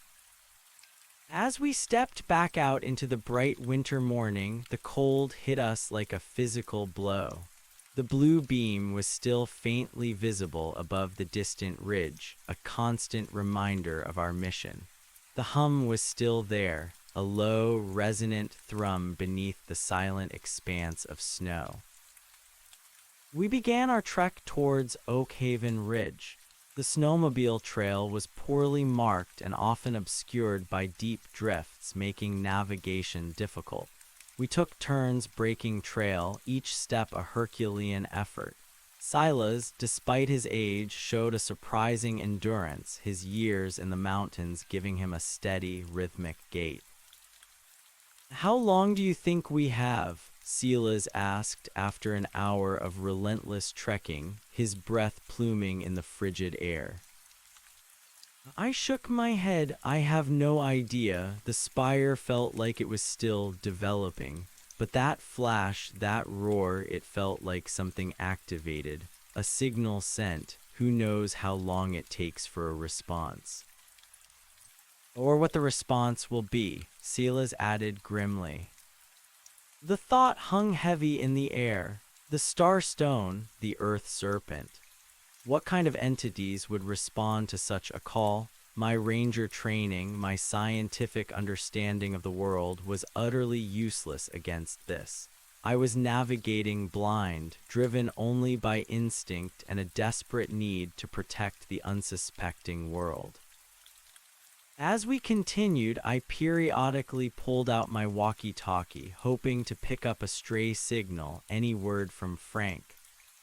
As we stepped back out into the bright winter morning, the cold hit us like a physical blow. The blue beam was still faintly visible above the distant ridge, a constant reminder of our mission. The hum was still there, a low, resonant thrum beneath the silent expanse of snow. We began our trek towards Oak Haven Ridge. The snowmobile trail was poorly marked and often obscured by deep drifts, making navigation difficult. We took turns breaking trail, each step a Herculean effort. Silas, despite his age, showed a surprising endurance, his years in the mountains giving him a steady, rhythmic gait. "How long do you think we have?" Silas asked after an hour of relentless trekking, his breath pluming in the frigid air. I shook my head. "I have no idea." The spire felt like it was still developing. But that flash, that roar, it felt like something activated. A signal sent. Who knows how long it takes for a response? "Or what the response will be," Silas added grimly. The thought hung heavy in the air. The star stone, the earth serpent. What kind of entities would respond to such a call? My ranger training, my scientific understanding of the world was utterly useless against this. I was navigating blind, driven only by instinct and a desperate need to protect the unsuspecting world. As we continued, I periodically pulled out my walkie-talkie, hoping to pick up a stray signal, any word from Frank.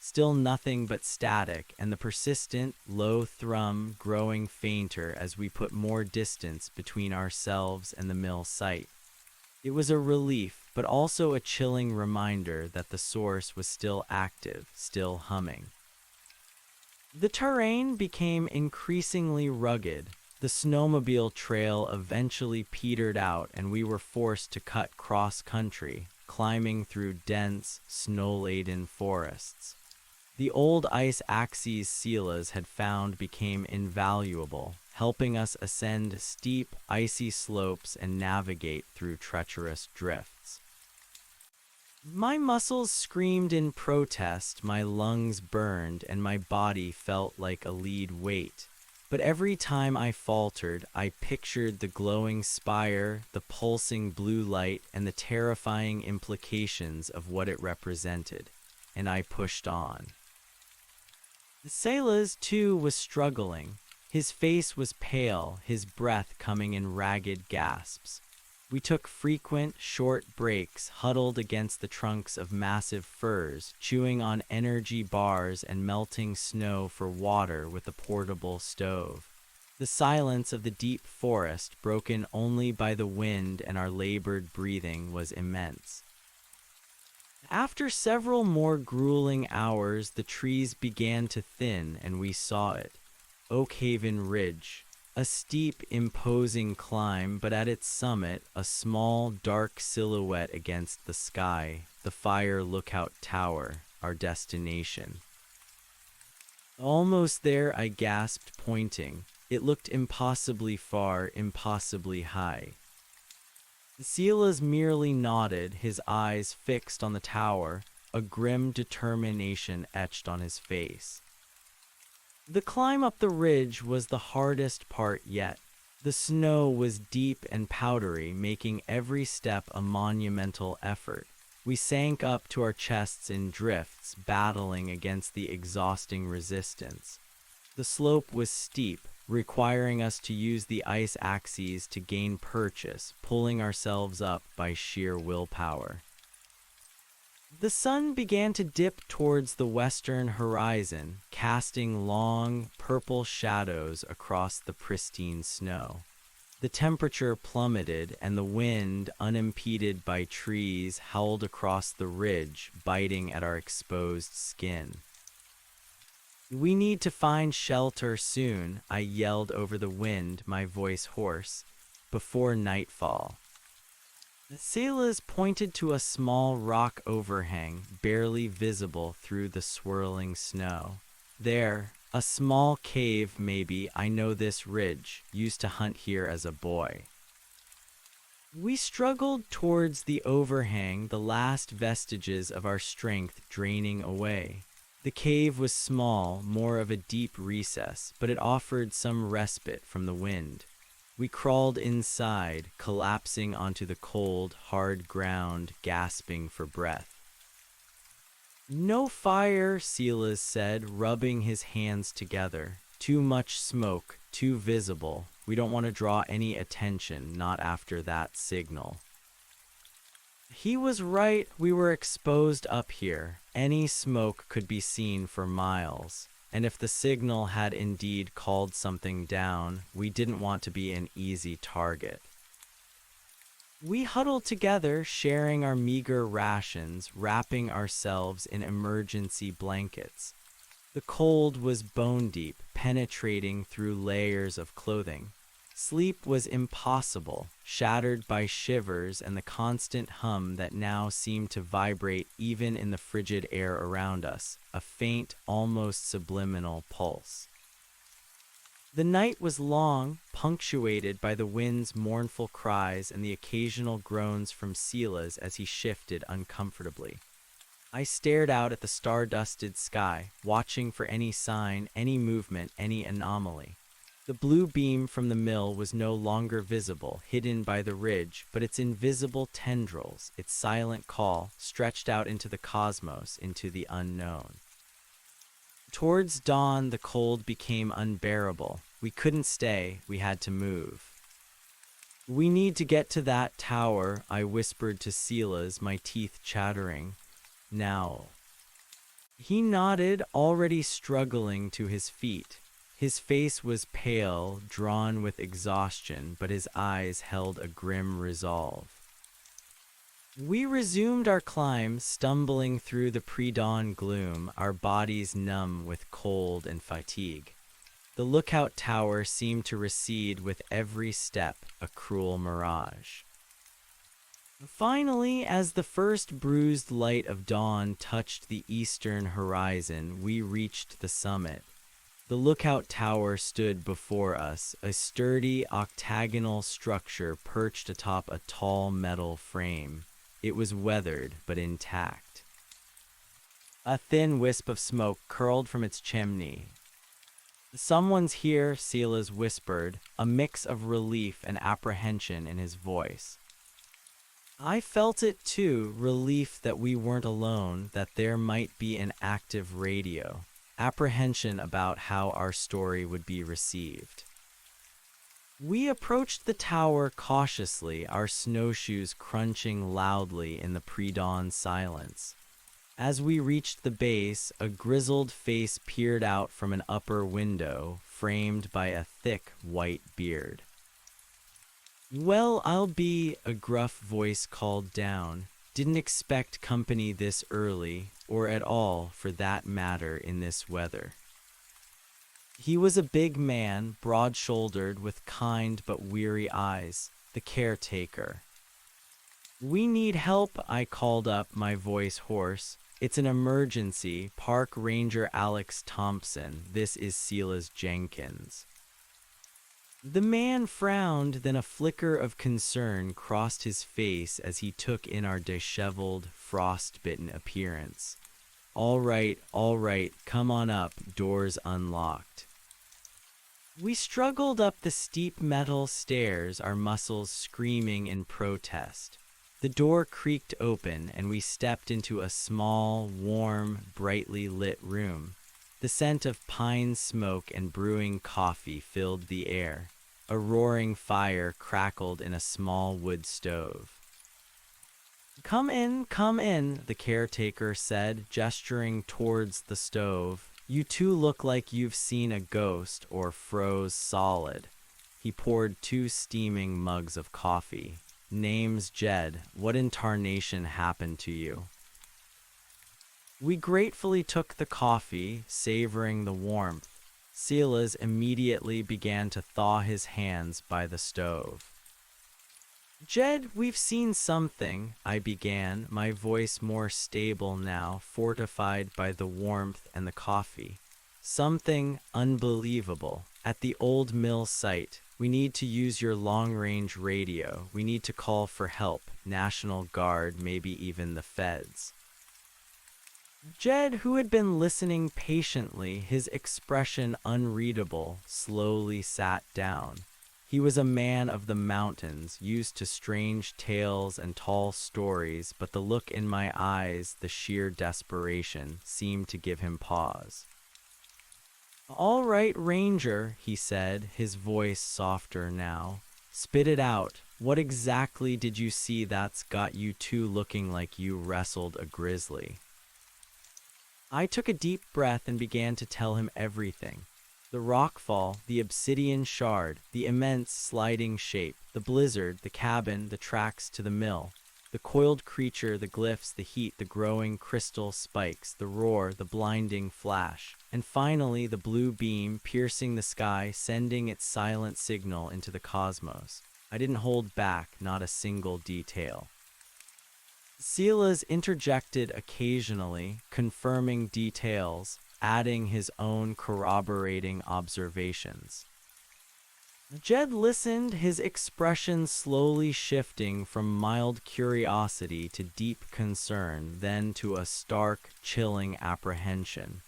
Still nothing but static, and the persistent, low thrum growing fainter as we put more distance between ourselves and the mill site. It was a relief, but also a chilling reminder that the source was still active, still humming. The terrain became increasingly rugged. The snowmobile trail eventually petered out, and we were forced to cut cross-country, climbing through dense, snow-laden forests. The old ice axes Silas had found became invaluable, helping us ascend steep, icy slopes and navigate through treacherous drifts. My muscles screamed in protest, my lungs burned, and my body felt like a lead weight. But every time I faltered, I pictured the glowing spire, the pulsing blue light, and the terrifying implications of what it represented, and I pushed on. Silas, too, was struggling. His face was pale, his breath coming in ragged gasps. We took frequent, short breaks, huddled against the trunks of massive firs, chewing on energy bars and melting snow for water with a portable stove. The silence of the deep forest, broken only by the wind and our labored breathing, was immense. After several more grueling hours, the trees began to thin, and we saw it. Oak Haven Ridge. A steep, imposing climb, but at its summit, a small, dark silhouette against the sky, the Fire Lookout Tower, our destination. "Almost there," I gasped, pointing. It looked impossibly far, impossibly high. Silas merely nodded, his eyes fixed on the tower, a grim determination etched on his face. The climb up the ridge was the hardest part yet. The snow was deep and powdery, making every step a monumental effort. We sank up to our chests in drifts, battling against the exhausting resistance. The slope was steep, requiring us to use the ice axes to gain purchase, pulling ourselves up by sheer willpower. The sun began to dip towards the western horizon, casting long, purple shadows across the pristine snow. The temperature plummeted, and the wind, unimpeded by trees, howled across the ridge, biting at our exposed skin. "We need to find shelter soon," I yelled over the wind, my voice hoarse, "before nightfall." The sailors pointed to a small rock overhang, barely visible through the swirling snow. "There, a small cave maybe. I know this ridge. Used to hunt here as a boy." We struggled towards the overhang, the last vestiges of our strength draining away. The cave was small, more of a deep recess, but it offered some respite from the wind. We crawled inside, collapsing onto the cold, hard ground, gasping for breath. "No fire," Silas said, rubbing his hands together. "Too much smoke, too visible. We don't want to draw any attention, not after that signal." He was right. We were exposed up here. Any smoke could be seen for miles. And if the signal had indeed called something down, we didn't want to be an easy target. We huddled together, sharing our meager rations, wrapping ourselves in emergency blankets. The cold was bone deep, penetrating through layers of clothing. Sleep was impossible, shattered by shivers and the constant hum that now seemed to vibrate even in the frigid air around us, a faint, almost subliminal pulse. The night was long, punctuated by the wind's mournful cries and the occasional groans from Silas as he shifted uncomfortably. I stared out at the star-dusted sky, watching for any sign, any movement, any anomaly. The blue beam from the mill was no longer visible, hidden by the ridge, but its invisible tendrils, its silent call, stretched out into the cosmos, into the unknown. Towards dawn, the cold became unbearable. We couldn't stay, we had to move. "We need to get to that tower," I whispered to Silas, my teeth chattering. "Now." He nodded, already struggling to his feet. His face was pale, drawn with exhaustion, but his eyes held a grim resolve. We resumed our climb, stumbling through the pre-dawn gloom, our bodies numb with cold and fatigue. The lookout tower seemed to recede with every step, a cruel mirage. Finally, as the first bruised light of dawn touched the eastern horizon, we reached the summit. The lookout tower stood before us, a sturdy octagonal structure perched atop a tall metal frame. It was weathered, but intact. A thin wisp of smoke curled from its chimney. "Someone's here," Silas whispered, a mix of relief and apprehension in his voice. I felt it too, relief that we weren't alone, that there might be an active radio, apprehension about how our story would be received. We approached the tower cautiously, our snowshoes crunching loudly in the pre-dawn silence. As we reached the base, a grizzled face peered out from an upper window, framed by a thick white beard. "Well, I'll be," a gruff voice called down. "Didn't expect company this early, or at all, for that matter, in this weather." He was a big man, broad-shouldered, with kind but weary eyes, the caretaker. "We need help," I called up, my voice hoarse. "It's an emergency. Park Ranger Alex Thompson. This is Silas Jenkins." The man frowned, then a flicker of concern crossed his face as he took in our disheveled, frost-bitten appearance. All right, come on up," doors unlocked. We struggled up the steep metal stairs, our muscles screaming in protest. The door creaked open, and we stepped into a small, warm, brightly lit room. The scent of pine smoke and brewing coffee filled the air. A roaring fire crackled in a small wood stove. Come in, the caretaker said, gesturing towards the stove. You two look like you've seen a ghost or froze solid. He poured two steaming mugs of coffee. Name's Jed. What in tarnation happened to you? We gratefully took the coffee, savoring the warmth. Silas immediately began to thaw his hands by the stove. Jed, we've seen something, I began, my voice more stable now, fortified by the warmth and the coffee. Something unbelievable. At the old mill site, we need to use your long-range radio. We need to call for help, National Guard, maybe even the feds. Jed, who had been listening patiently, his expression unreadable, slowly sat down. He was a man of the mountains, used to strange tales and tall stories, but the look in my eyes, the sheer desperation, seemed to give him pause. All right, Ranger, he said, his voice softer now. Spit it out. What exactly did you see that's got you two looking like you wrestled a grizzly? I took a deep breath and began to tell him everything. The rockfall, the obsidian shard, the immense sliding shape, the blizzard, the cabin, the tracks to the mill, the coiled creature, the glyphs, the heat, the growing crystal spikes, the roar, the blinding flash, and finally the blue beam piercing the sky, sending its silent signal into the cosmos. I didn't hold back, not a single detail. Silas interjected occasionally, confirming details, adding his own corroborating observations. Jed listened, his expression slowly shifting from mild curiosity to deep concern, then to a stark, chilling apprehension.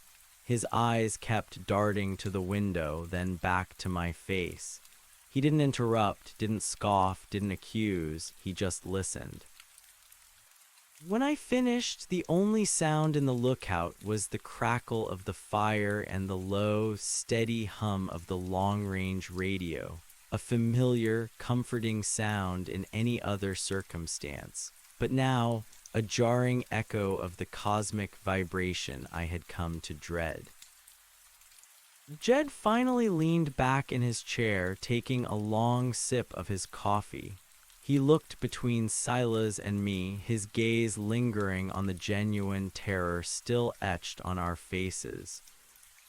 His eyes kept darting to the window, then back to my face. He didn't interrupt, didn't scoff, didn't accuse, he just listened. When I finished, the only sound in the lookout was the crackle of the fire and the low, steady hum of the long-range radio, a familiar, comforting sound in any other circumstance, but now a jarring echo of the cosmic vibration I had come to dread. Jed finally leaned back in his chair, taking a long sip of his coffee. He looked between Silas and me, his gaze lingering on the genuine terror still etched on our faces.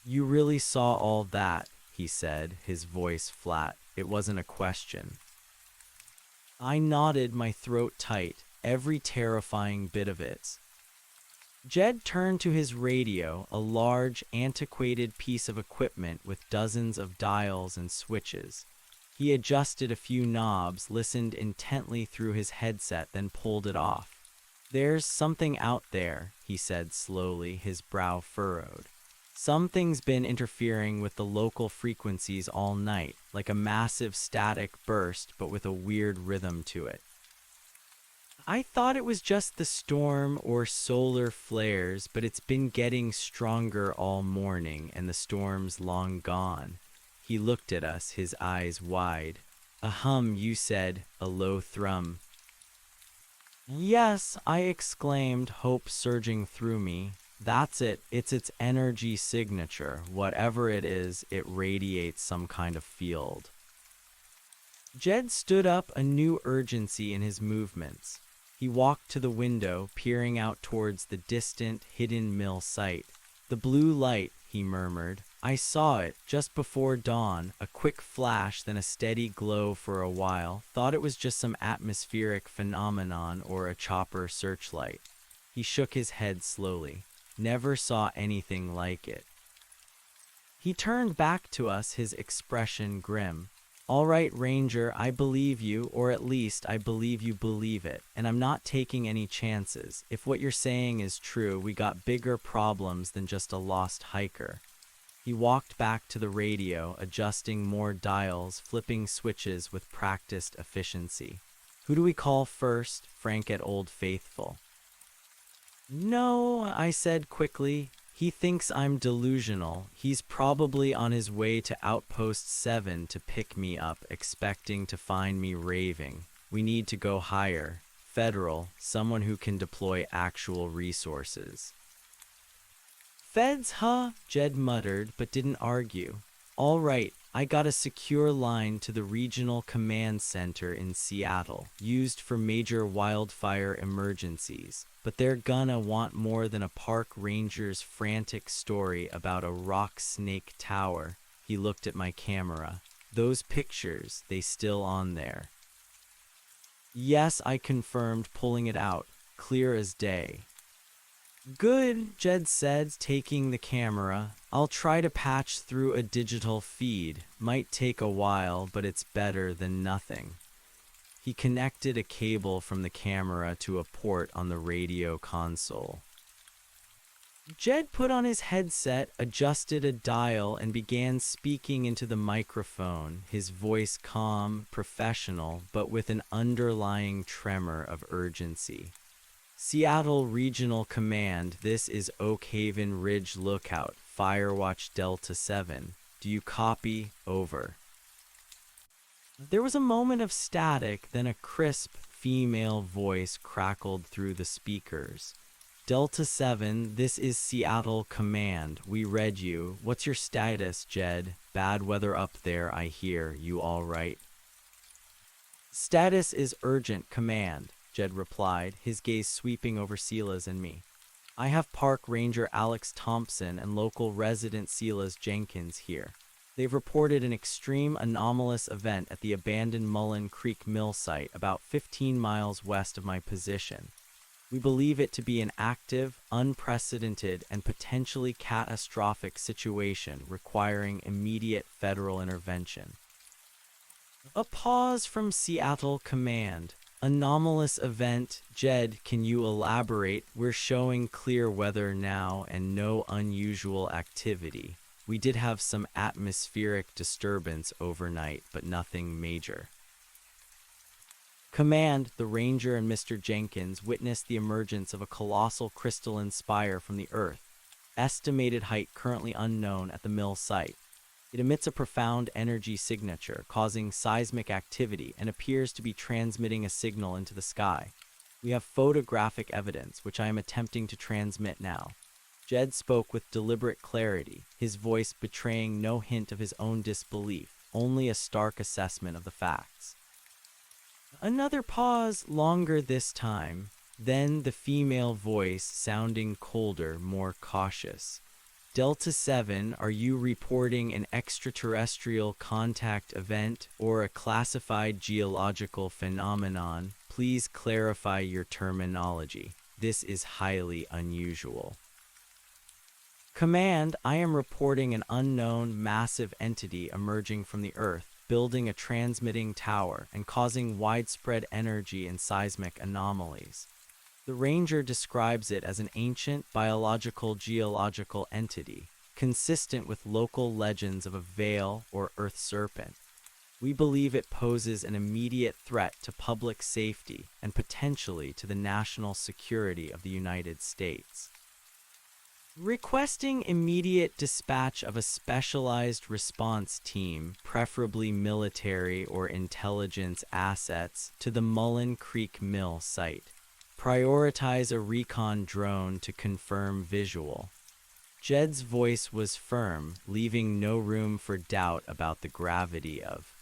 You really saw all that, he said, his voice flat. It wasn't a question. I nodded, my throat tight, every terrifying bit of it. Jed turned to his radio, a large, antiquated piece of equipment with dozens of dials and switches. He adjusted a few knobs, listened intently through his headset, then pulled it off. There's something out there, he said slowly, his brow furrowed. Something's been interfering with the local frequencies all night, like a massive static burst, but with a weird rhythm to it. I thought it was just the storm or solar flares, but it's been getting stronger all morning, and the storm's long gone. He looked at us, his eyes wide. A hum, you said, a low thrum. Yes, I exclaimed, hope surging through me. That's it. It's its energy signature. Whatever it is, it radiates some kind of field. Jed stood up, a new urgency in his movements. He walked to the window, peering out towards the distant, hidden mill site. The blue light, he murmured. I saw it just before dawn, a quick flash, then a steady glow for a while. Thought it was just some atmospheric phenomenon or a chopper searchlight. He shook his head slowly. Never saw anything like it. He turned back to us, his expression grim. All right, Ranger, I believe you, or at least I believe you believe it, and I'm not taking any chances. If what you're saying is true, we got bigger problems than just a lost hiker. He walked back to the radio, adjusting more dials, flipping switches with practiced efficiency. Who do we call first? Frank at Old Faithful. No, I said quickly. He thinks I'm delusional. He's probably on his way to Outpost 7 to pick me up, expecting to find me raving. We need to go higher. federal, someone who can deploy actual resources. Feds, huh? Jed muttered, but didn't argue. All right, I got a secure line to the regional command center in Seattle, used for major wildfire emergencies. But they're gonna want more than a park ranger's frantic story about a rock snake tower. He looked at my camera. Those pictures, they still on there? Yes, I confirmed, pulling it out, clear as day. Good, Jed said, taking the camera. I'll try to patch through a digital feed. Might take a while, but it's better than nothing. He connected a cable from the camera to a port on the radio console. Jed put on his headset, adjusted a dial, and began speaking into the microphone, his voice calm, professional, but with an underlying tremor of urgency. Seattle Regional Command, this is Oak Haven Ridge Lookout, Firewatch Delta 7. Do you copy? Over. There was a moment of static, then a crisp, female voice crackled through the speakers. Delta 7, this is Seattle Command. We read you. What's your status, Jed? Bad weather up there, I hear. You all right? Status is urgent, Command, Jed replied, his gaze sweeping over Silas and me. I have Park Ranger Alex Thompson and local resident Silas Jenkins here. They've reported an extreme anomalous event at the abandoned Mullen Creek Mill site about 15 miles west of my position. We believe it to be an active, unprecedented, and potentially catastrophic situation requiring immediate federal intervention. A pause from Seattle Command. Anomalous event. Jed, can you elaborate? We're showing clear weather now and no unusual activity. We did have some atmospheric disturbance overnight, but nothing major. Command, the Ranger and Mr. Jenkins witnessed the emergence of a colossal crystalline spire from the Earth, estimated height currently unknown at the mill site. It emits a profound energy signature, causing seismic activity, and appears to be transmitting a signal into the sky. We have photographic evidence, which I am attempting to transmit now. Jed spoke with deliberate clarity, his voice betraying no hint of his own disbelief, only a stark assessment of the facts. Another pause, longer this time, then the female voice sounding colder, more cautious. Delta 7, are you reporting an extraterrestrial contact event or a classified geological phenomenon? Please clarify your terminology. This is highly unusual. Command, I am reporting an unknown massive entity emerging from the Earth, building a transmitting tower and causing widespread energy and seismic anomalies. The Ranger describes it as an ancient biological geological entity, consistent with local legends of a Veil or Earth Serpent. We believe it poses an immediate threat to public safety and potentially to the national security of the United States. Requesting immediate dispatch of a specialized response team, preferably military or intelligence assets, to the Mullen Creek Mill site. Prioritize a recon drone to confirm visual. Jed's voice was firm, leaving no room for doubt about the gravity of.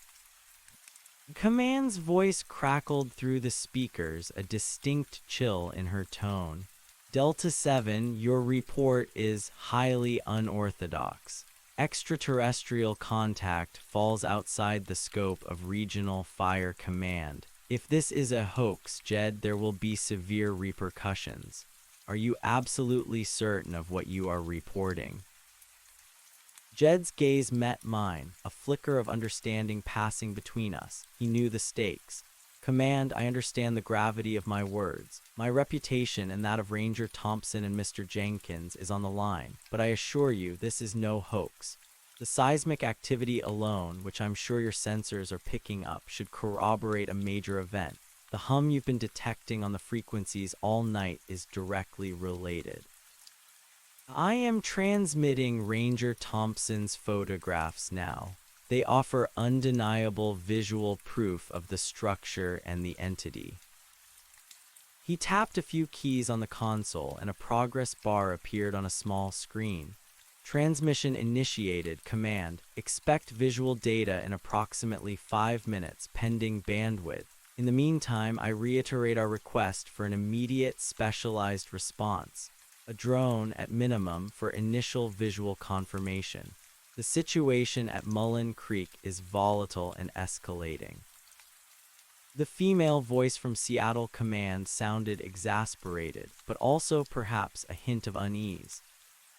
Command's voice crackled through the speakers, a distinct chill in her tone. Delta 7, your report is highly unorthodox. Extraterrestrial contact falls outside the scope of Regional Fire Command. If this is a hoax, Jed, there will be severe repercussions. Are you absolutely certain of what you are reporting? Jed's gaze met mine, a flicker of understanding passing between us. He knew the stakes. Command, I understand the gravity of my words. My reputation and that of Ranger Thompson and Mr. Jenkins is on the line, but I assure you this is no hoax. The seismic activity alone, which I'm sure your sensors are picking up, should corroborate a major event. The hum you've been detecting on the frequencies all night is directly related. I am transmitting Ranger Thompson's photographs now. They offer undeniable visual proof of the structure and the entity. He tapped a few keys on the console, and a progress bar appeared on a small screen. Transmission initiated. Command: expect visual data in approximately 5 minutes, pending bandwidth. In the meantime, I reiterate our request for an immediate specialized response. A drone, at minimum, for initial visual confirmation. The situation at Mullen Creek is volatile and escalating. The female voice from Seattle Command sounded exasperated, but also perhaps a hint of unease.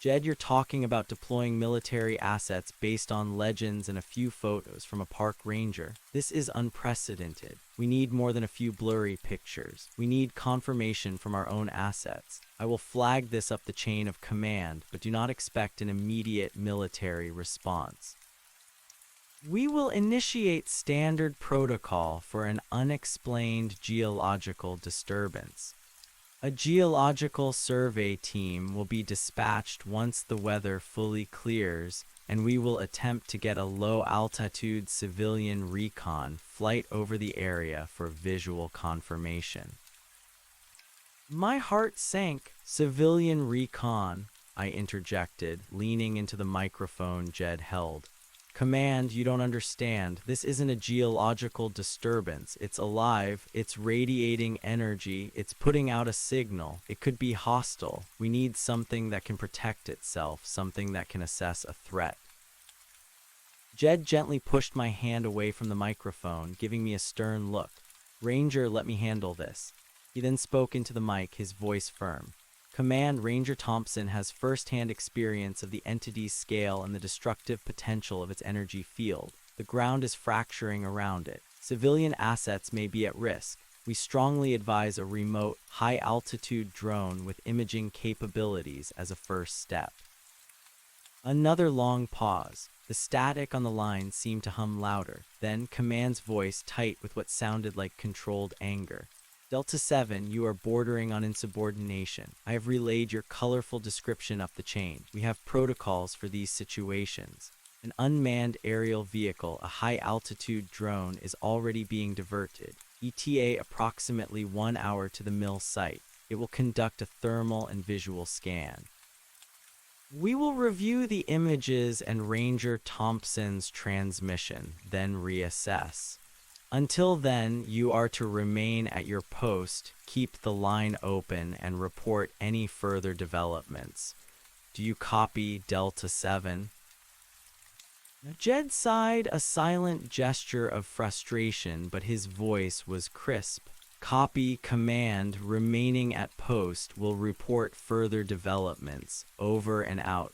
Jed, you're talking about deploying military assets based on legends and a few photos from a park ranger. This is unprecedented. We need more than a few blurry pictures. We need confirmation from our own assets. I will flag this up the chain of command, but do not expect an immediate military response. We will initiate standard protocol for an unexplained geological disturbance. A geological survey team will be dispatched once the weather fully clears, and we will attempt to get a low-altitude civilian recon flight over the area for visual confirmation. My heart sank. Civilian recon, I interjected, leaning into the microphone Jed held. Command, you don't understand. This isn't a geological disturbance. It's alive, it's radiating energy, it's putting out a signal. It could be hostile. We need something that can protect itself, something that can assess a threat. Jed gently pushed my hand away from the microphone, giving me a stern look. Ranger, let me handle this. He then spoke into the mic, his voice firm. Command, Ranger Thompson has first-hand experience of the entity's scale and the destructive potential of its energy field. The ground is fracturing around it. Civilian assets may be at risk. We strongly advise a remote, high-altitude drone with imaging capabilities as a first step. Another long pause. The static on the line seemed to hum louder. Then, Command's voice tight with what sounded like controlled anger. Delta 7, you are bordering on insubordination. I have relayed your colorful description up the chain. We have protocols for these situations. An unmanned aerial vehicle, a high-altitude drone, is already being diverted. ETA approximately 1 hour to the mill site. It will conduct a thermal and visual scan. We will review the images and Ranger Thompson's transmission, then reassess. Until then, you are to remain at your post, keep the line open, and report any further developments. Do you copy, Delta 7? Jed sighed, a silent gesture of frustration, but his voice was crisp. Copy, command, remaining at post, will report further developments. Over and out.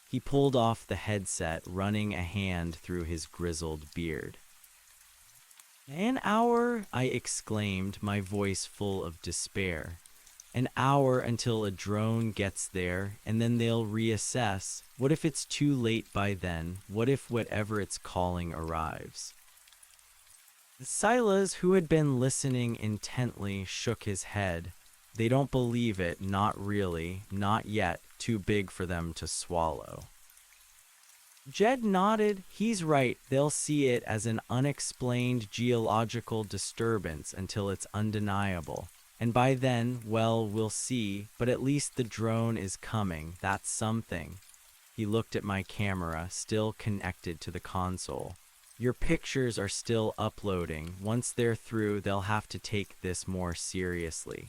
He pulled off the headset, running a hand through his grizzled beard. An hour, I exclaimed, my voice full of despair. An hour until a drone gets there, and then they'll reassess. What if it's too late by then? What if whatever it's calling arrives? Silas, who had been listening intently, shook his head. They don't believe it, not really, not yet, too big for them to swallow. Jed nodded. He's right, they'll see it as an unexplained geological disturbance until it's undeniable. And by then, well, we'll see, but at least the drone is coming, that's something. He looked at my camera, still connected to the console. Your pictures are still uploading. Once they're through, they'll have to take this more seriously.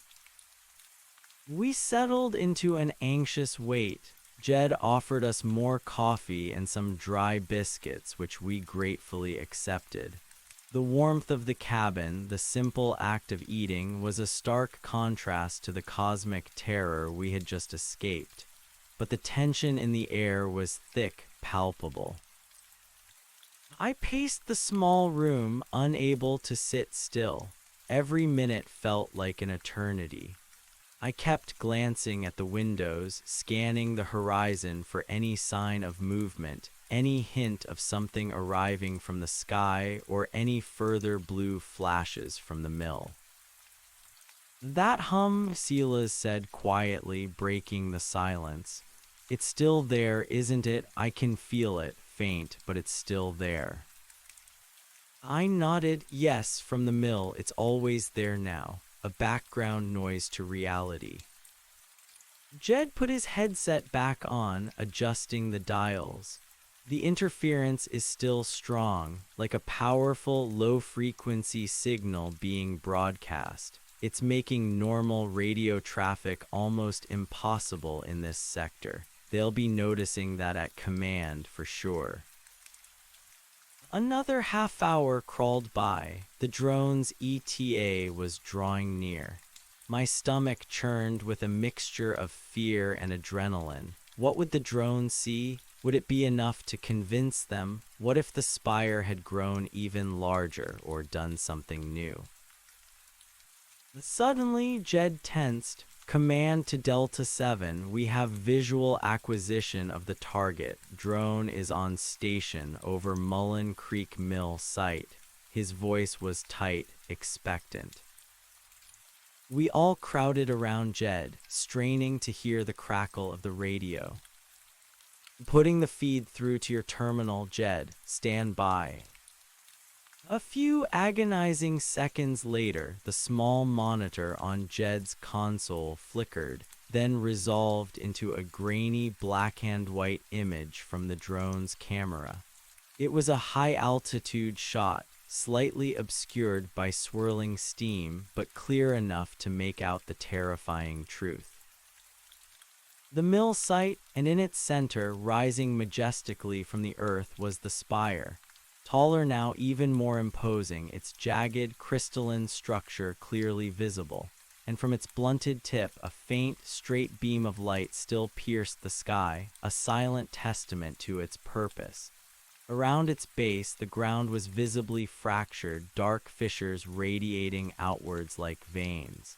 We settled into an anxious wait. Jed offered us more coffee and some dry biscuits, which we gratefully accepted. The warmth of the cabin, the simple act of eating, was a stark contrast to the cosmic terror we had just escaped. But the tension in the air was thick, palpable. I paced the small room, unable to sit still. Every minute felt like an eternity. I kept glancing at the windows, scanning the horizon for any sign of movement, any hint of something arriving from the sky, or any further blue flashes from the mill. That hum, Silas said quietly, breaking the silence. It's still there, isn't it? I can feel it, faint, but it's still there. I nodded. Yes, from the mill, it's always there now. a background noise to reality. Jed put his headset back on, adjusting the dials. The interference is still strong, like a powerful low-frequency signal being broadcast. It's making normal radio traffic almost impossible in this sector. They'll be noticing that at command for sure. Another half hour crawled by. The drone's ETA was drawing near. My stomach churned with a mixture of fear and adrenaline. What would the drone see? Would it be enough to convince them? What if the spire had grown even larger or done something new? Suddenly, Jed tensed. Command to Delta 7, we have visual acquisition of the target. Drone is on station over Mullen Creek Mill site. His voice was tight, expectant. We all crowded around Jed, straining to hear the crackle of the radio. Putting the feed through to your terminal, Jed. Stand by. A few agonizing seconds later, the small monitor on Jed's console flickered, then resolved into a grainy black-and-white image from the drone's camera. It was a high-altitude shot, slightly obscured by swirling steam, but clear enough to make out the terrifying truth. The mill site, and in its center, rising majestically from the earth, was the spire. Taller now, even more imposing, its jagged, crystalline structure clearly visible, and from its blunted tip, a faint, straight beam of light still pierced the sky, a silent testament to its purpose. Around its base, the ground was visibly fractured, dark fissures radiating outwards like veins.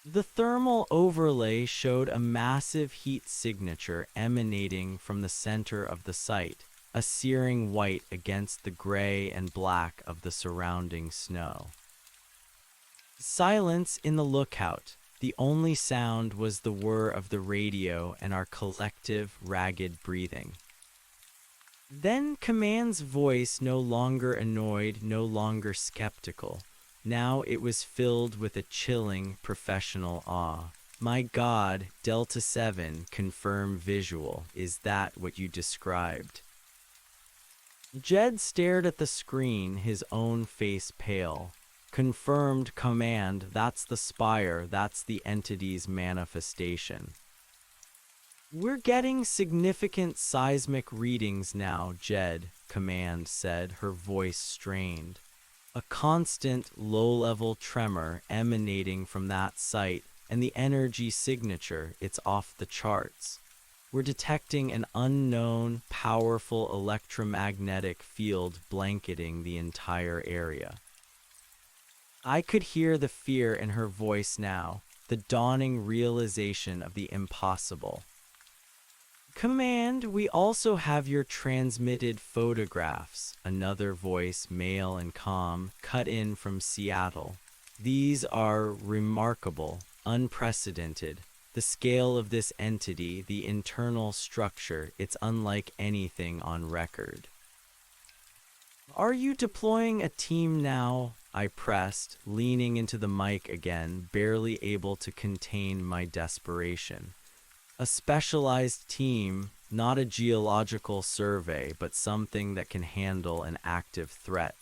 The thermal overlay showed a massive heat signature emanating from the center of the site, a searing white against the gray and black of the surrounding snow. Silence in the lookout. The only sound was the whir of the radio and our collective, ragged breathing. Then Command's voice, no longer annoyed, no longer skeptical. Now it was filled with a chilling, professional awe. My God, Delta 7, confirm visual. Is that what you described? Jed stared at the screen, his own face pale. Confirmed, Command. That's the spire. That's the entity's manifestation. We're getting significant seismic readings now, Jed, Command said, her voice strained. A constant, low-level tremor emanating from that site, and the energy signature, it's off the charts. We're detecting an unknown, powerful electromagnetic field blanketing the entire area. I could hear the fear in her voice now, the dawning realization of the impossible. Command, we also have your transmitted photographs, another voice, male and calm, cut in from Seattle. These are remarkable, unprecedented. The scale of this entity, the internal structure, it's unlike anything on record. Are you deploying a team now? I pressed, leaning into the mic again, barely able to contain my desperation. A specialized team, not a geological survey, but something that can handle an active threat.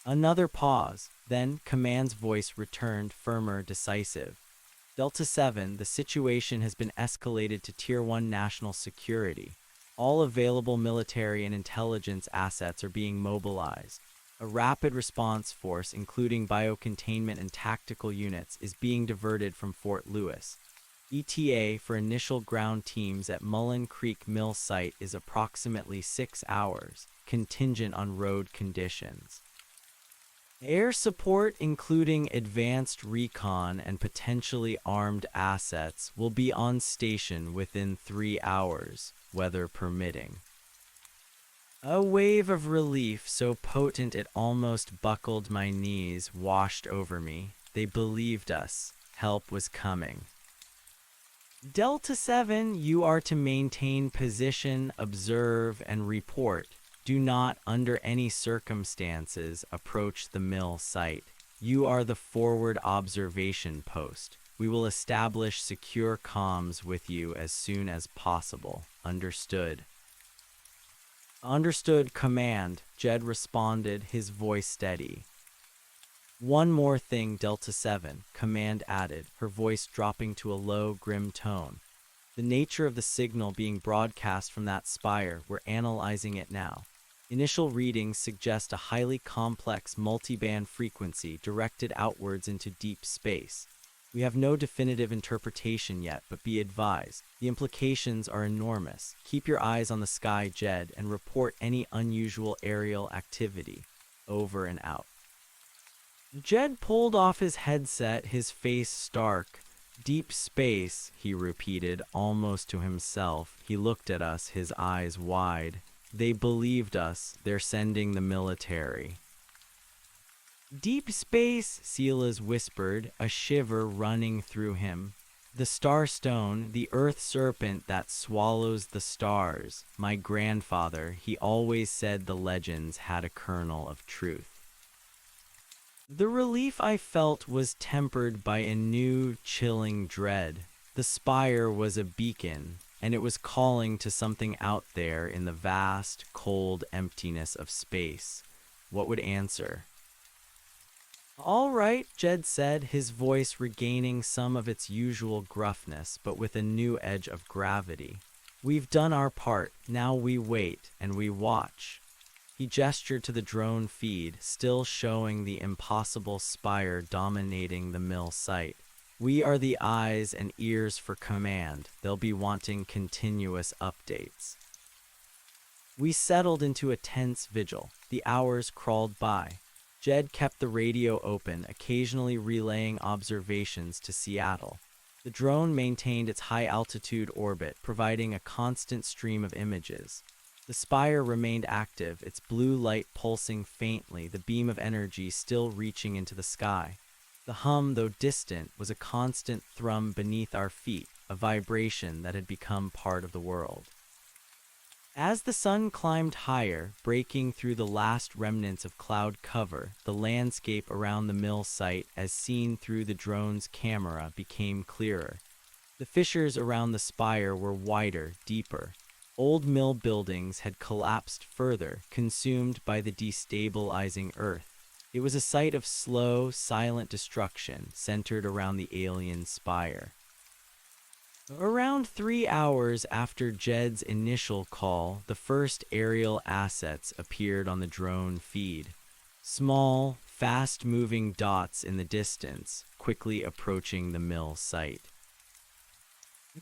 Another pause, then Command's voice returned, firmer, decisive. Delta 7, the situation has been escalated to Tier 1 national security. All available military and intelligence assets are being mobilized. A rapid response force, including biocontainment and tactical units, is being diverted from Fort Lewis. ETA for initial ground teams at Mullen Creek Mill site is approximately 6 hours, contingent on road conditions. Air support, including advanced recon and potentially armed assets, will be on station within 3 hours, weather permitting. A wave of relief so potent it almost buckled my knees washed over me. They believed us. Help was coming. Delta 7, you are to maintain position, observe, and report. Do not, under any circumstances, approach the mill site. You are the forward observation post. We will establish secure comms with you as soon as possible. Understood. Understood, command, Jed responded, his voice steady. One more thing, Delta 7, command added, her voice dropping to a low, grim tone. The nature of the signal being broadcast from that spire, we're analyzing it now. Initial readings suggest a highly complex multiband frequency directed outwards into deep space. We have no definitive interpretation yet, but be advised, the implications are enormous. Keep your eyes on the sky, Jed, and report any unusual aerial activity. Over and out. Jed pulled off his headset, his face stark. Deep space, he repeated, almost to himself. He looked at us, his eyes wide. They believed us. They're sending the military. Deep space, Silas whispered, a shiver running through him. The starstone, the earth serpent that swallows the stars. My grandfather, he always said the legends had a kernel of truth. The relief I felt was tempered by a new, chilling dread. The spire was a beacon, and it was calling to something out there in the vast, cold emptiness of space. What would answer? All right, Jed said, his voice regaining some of its usual gruffness, but with a new edge of gravity. We've done our part, now we wait, and we watch. He gestured to the drone feed, still showing the impossible spire dominating the mill site. We are the eyes and ears for command. They'll be wanting continuous updates. We settled into a tense vigil. The hours crawled by. Jed kept the radio open, occasionally relaying observations to Seattle. The drone maintained its high-altitude orbit, providing a constant stream of images. The spire remained active, its blue light pulsing faintly, the beam of energy still reaching into the sky. The hum, though distant, was a constant thrum beneath our feet, a vibration that had become part of the world. As the sun climbed higher, breaking through the last remnants of cloud cover, the landscape around the mill site, as seen through the drone's camera, became clearer. The fissures around the spire were wider, deeper. Old mill buildings had collapsed further, consumed by the destabilizing earth. It was a site of slow, silent destruction, centered around the alien spire. Around 3 hours after Jed's initial call, the first aerial assets appeared on the drone feed. Small, fast-moving dots in the distance, quickly approaching the mill site.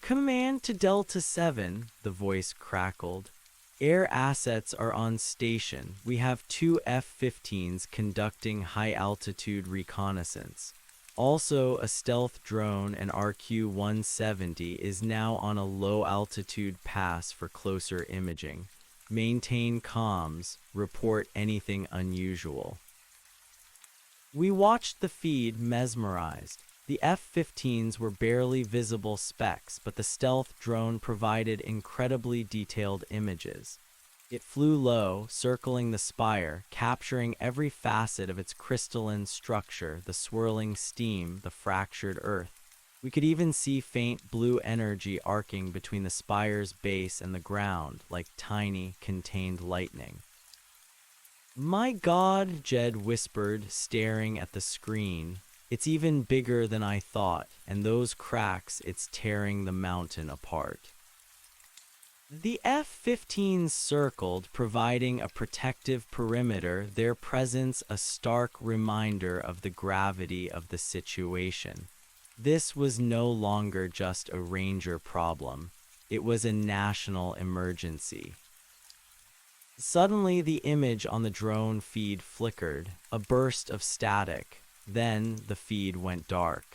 Command to Delta 7, the voice crackled. Air assets are on station. We have 2 F-15s conducting high-altitude reconnaissance. Also, a stealth drone, an RQ-170, is now on a low-altitude pass for closer imaging. Maintain comms. Report anything unusual. We watched the feed, mesmerized. The F-15s were barely visible specks, but the stealth drone provided incredibly detailed images. It flew low, circling the spire, capturing every facet of its crystalline structure, the swirling steam, the fractured earth. We could even see faint blue energy arcing between the spire's base and the ground, like tiny, contained lightning. My God, Jed whispered, staring at the screen. It's even bigger than I thought, and those cracks, it's tearing the mountain apart. The F-15s circled, providing a protective perimeter, their presence a stark reminder of the gravity of the situation. This was no longer just a Ranger problem. It was a national emergency. Suddenly, the image on the drone feed flickered, a burst of static. Then the feed went dark.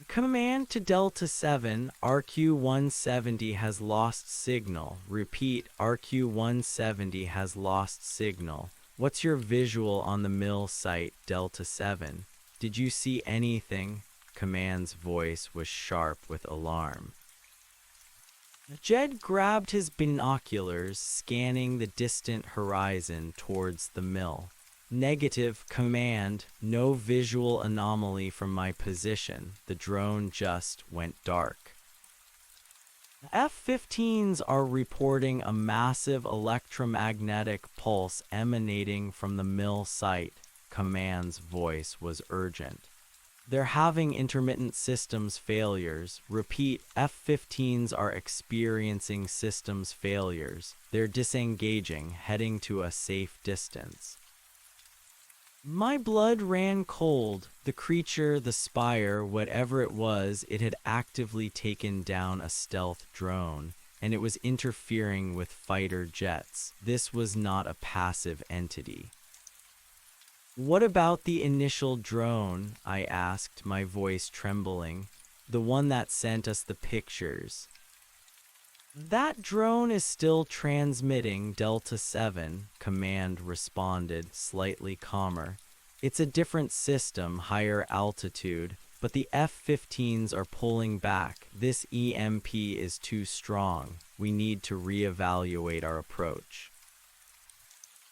Command to Delta 7, RQ-170 has lost signal. Repeat, RQ-170 has lost signal. What's your visual on the mill site, Delta 7? Did you see anything? Command's voice was sharp with alarm. Jed grabbed his binoculars, scanning the distant horizon towards the mill. Negative command, no visual anomaly from my position. The drone just went dark. F-15s are reporting a massive electromagnetic pulse emanating from the mill site. Command's voice was urgent. They're having intermittent systems failures. Repeat, F-15s are experiencing systems failures. They're disengaging, heading to a safe distance. My blood ran cold. The creature, the spire, whatever it was, it had actively taken down a stealth drone, and it was interfering with fighter jets. This was not a passive entity. What about the initial drone? I asked, my voice trembling. The one that sent us the pictures. That drone is still transmitting, Delta 7, Command responded, slightly calmer. It's a different system, higher altitude, but the F-15s are pulling back. This EMP is too strong. We need to reevaluate our approach.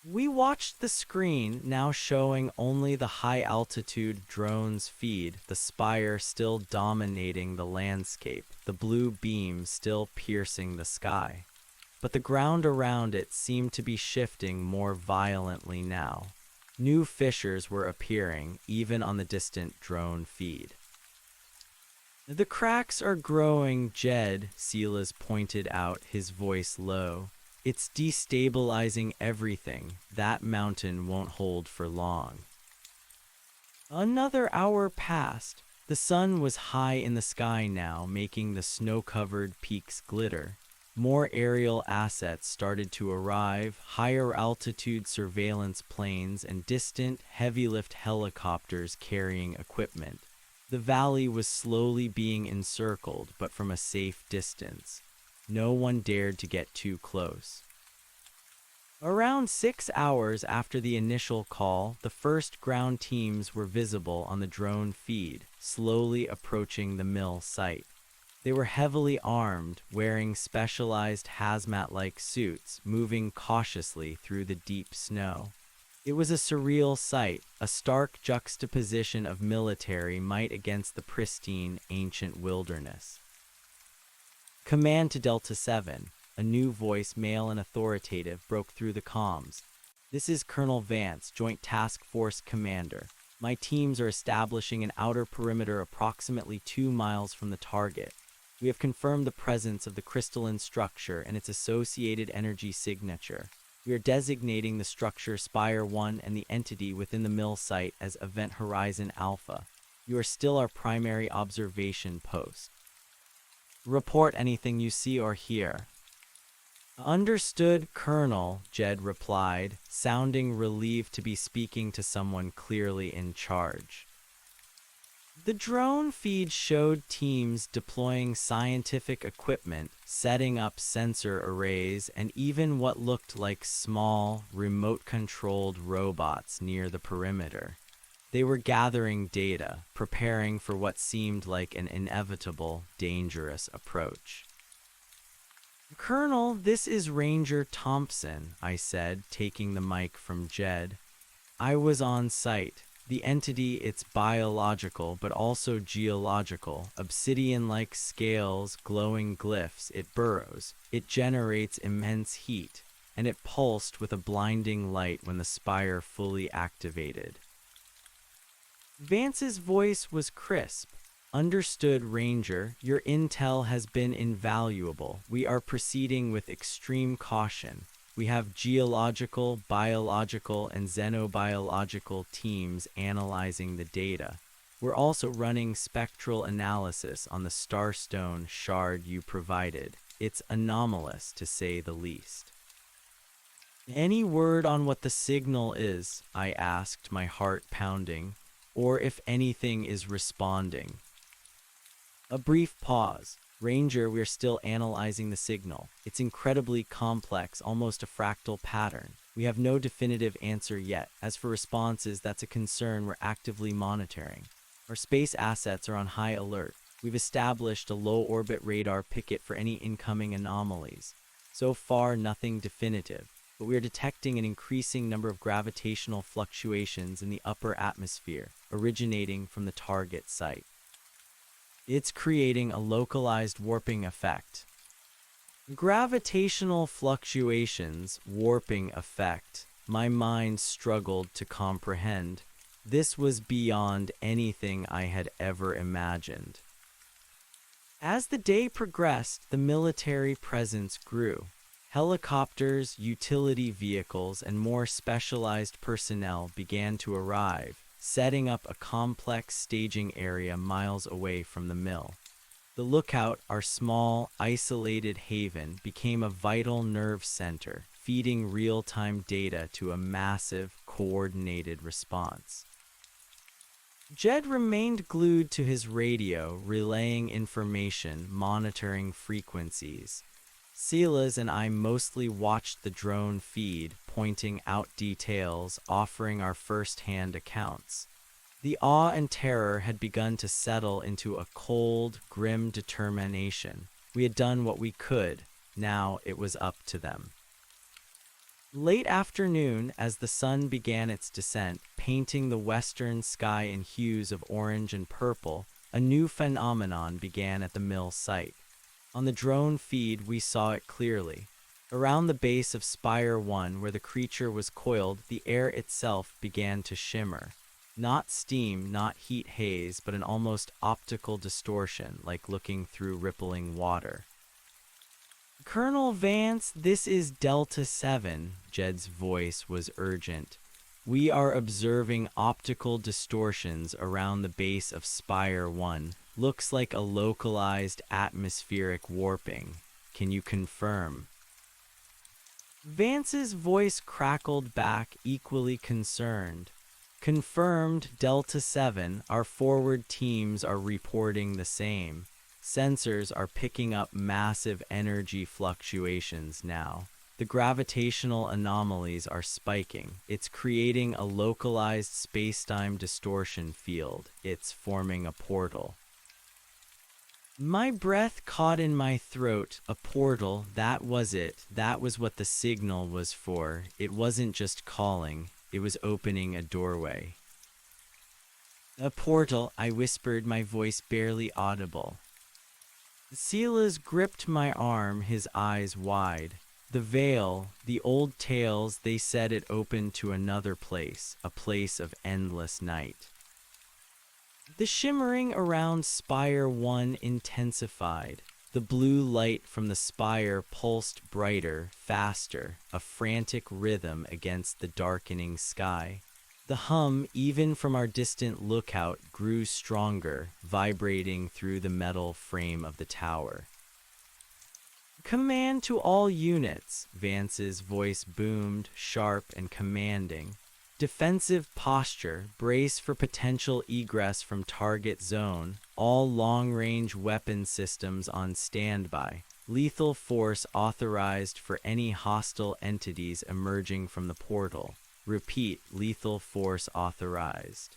We watched the screen, now showing only the high-altitude drone's feed, the spire still dominating the landscape, the blue beam still piercing the sky. But the ground around it seemed to be shifting more violently now. New fissures were appearing, even on the distant drone feed. The cracks are growing, Jed, Silas pointed out, his voice low. It's destabilizing everything. That mountain won't hold for long. Another hour passed. The sun was high in the sky now, making the snow-covered peaks glitter. More aerial assets started to arrive, higher altitude surveillance planes and distant, heavy-lift helicopters carrying equipment. The valley was slowly being encircled, but from a safe distance. No one dared to get too close. Around 6 hours after the initial call, the first ground teams were visible on the drone feed, slowly approaching the mill site. They were heavily armed, wearing specialized hazmat-like suits, moving cautiously through the deep snow. It was a surreal sight, a stark juxtaposition of military might against the pristine, ancient wilderness. Command to Delta 7, a new voice, male and authoritative, broke through the comms. This is Colonel Vance, Joint Task Force Commander. My teams are establishing an outer perimeter approximately 2 miles from the target. We have confirmed the presence of the crystalline structure and its associated energy signature. We are designating the structure Spire 1 and the entity within the mill site as Event Horizon Alpha. You are still our primary observation post. Report anything you see or hear. Understood, Colonel, Jed replied, sounding relieved to be speaking to someone clearly in charge. The drone feed showed teams deploying scientific equipment, setting up sensor arrays, and even what looked like small, remote-controlled robots near the perimeter. They were gathering data, preparing for what seemed like an inevitable, dangerous approach. Colonel, this is Ranger Thompson, I said, taking the mic from Jed. I was on site. The entity, it's biological but also geological, obsidian-like scales, glowing glyphs, it burrows, it generates immense heat, and it pulsed with a blinding light when the spire fully activated. Vance's voice was crisp. Understood, Ranger. Your intel has been invaluable. We are proceeding with extreme caution. We have geological, biological, and xenobiological teams analyzing the data. We're also running spectral analysis on the starstone shard you provided. It's anomalous, to say the least. Any word on what the signal is? I asked, my heart pounding. Or if anything is responding. A brief pause. Ranger, we're still analyzing the signal. It's incredibly complex, almost a fractal pattern. We have no definitive answer yet. As for responses, that's a concern we're actively monitoring. Our space assets are on high alert. We've established a low-orbit radar picket for any incoming anomalies. So far, nothing definitive, but we are detecting an increasing number of gravitational fluctuations in the upper atmosphere, originating from the target site. It's creating a localized warping effect. Gravitational fluctuations, warping effect. My mind struggled to comprehend. This was beyond anything I had ever imagined. As the day progressed, the military presence grew. Helicopters, utility vehicles, and more specialized personnel began to arrive, setting up a complex staging area miles away from the mill. The lookout, our small, isolated haven, became a vital nerve center, feeding real-time data to a massive, coordinated response. Jed remained glued to his radio, relaying information, monitoring frequencies. Silas and I mostly watched the drone feed, pointing out details, offering our first-hand accounts. The awe and terror had begun to settle into a cold, grim determination. We had done what we could. Now it was up to them. Late afternoon, as the sun began its descent, painting the western sky in hues of orange and purple, a new phenomenon began at the mill site. On the drone feed, we saw it clearly. Around the base of Spire 1, where the creature was coiled, the air itself began to shimmer. Not steam, not heat haze, but an almost optical distortion, like looking through rippling water. Colonel Vance, this is Delta 7, Jed's voice was urgent. We are observing optical distortions around the base of Spire 1. Looks like a localized atmospheric warping. Can you confirm? Vance's voice crackled back, equally concerned. Confirmed, Delta 7, our forward teams are reporting the same. Sensors are picking up massive energy fluctuations now. The gravitational anomalies are spiking. It's creating a localized spacetime distortion field. It's forming a portal. My breath caught in my throat. A portal, that was it. That was what the signal was for. It wasn't just calling. It was opening a doorway. A portal, I whispered, my voice barely audible. Silas gripped my arm, his eyes wide. The veil, the old tales, they said it opened to another place, a place of endless night. The shimmering around Spire 1 intensified. The blue light from the spire pulsed brighter, faster, a frantic rhythm against the darkening sky. The hum, even from our distant lookout, grew stronger, vibrating through the metal frame of the tower. Command to all units, Vance's voice boomed, sharp and commanding. Defensive posture, brace for potential egress from target zone, all long-range weapon systems on standby. Lethal force authorized for any hostile entities emerging from the portal. Repeat, lethal force authorized.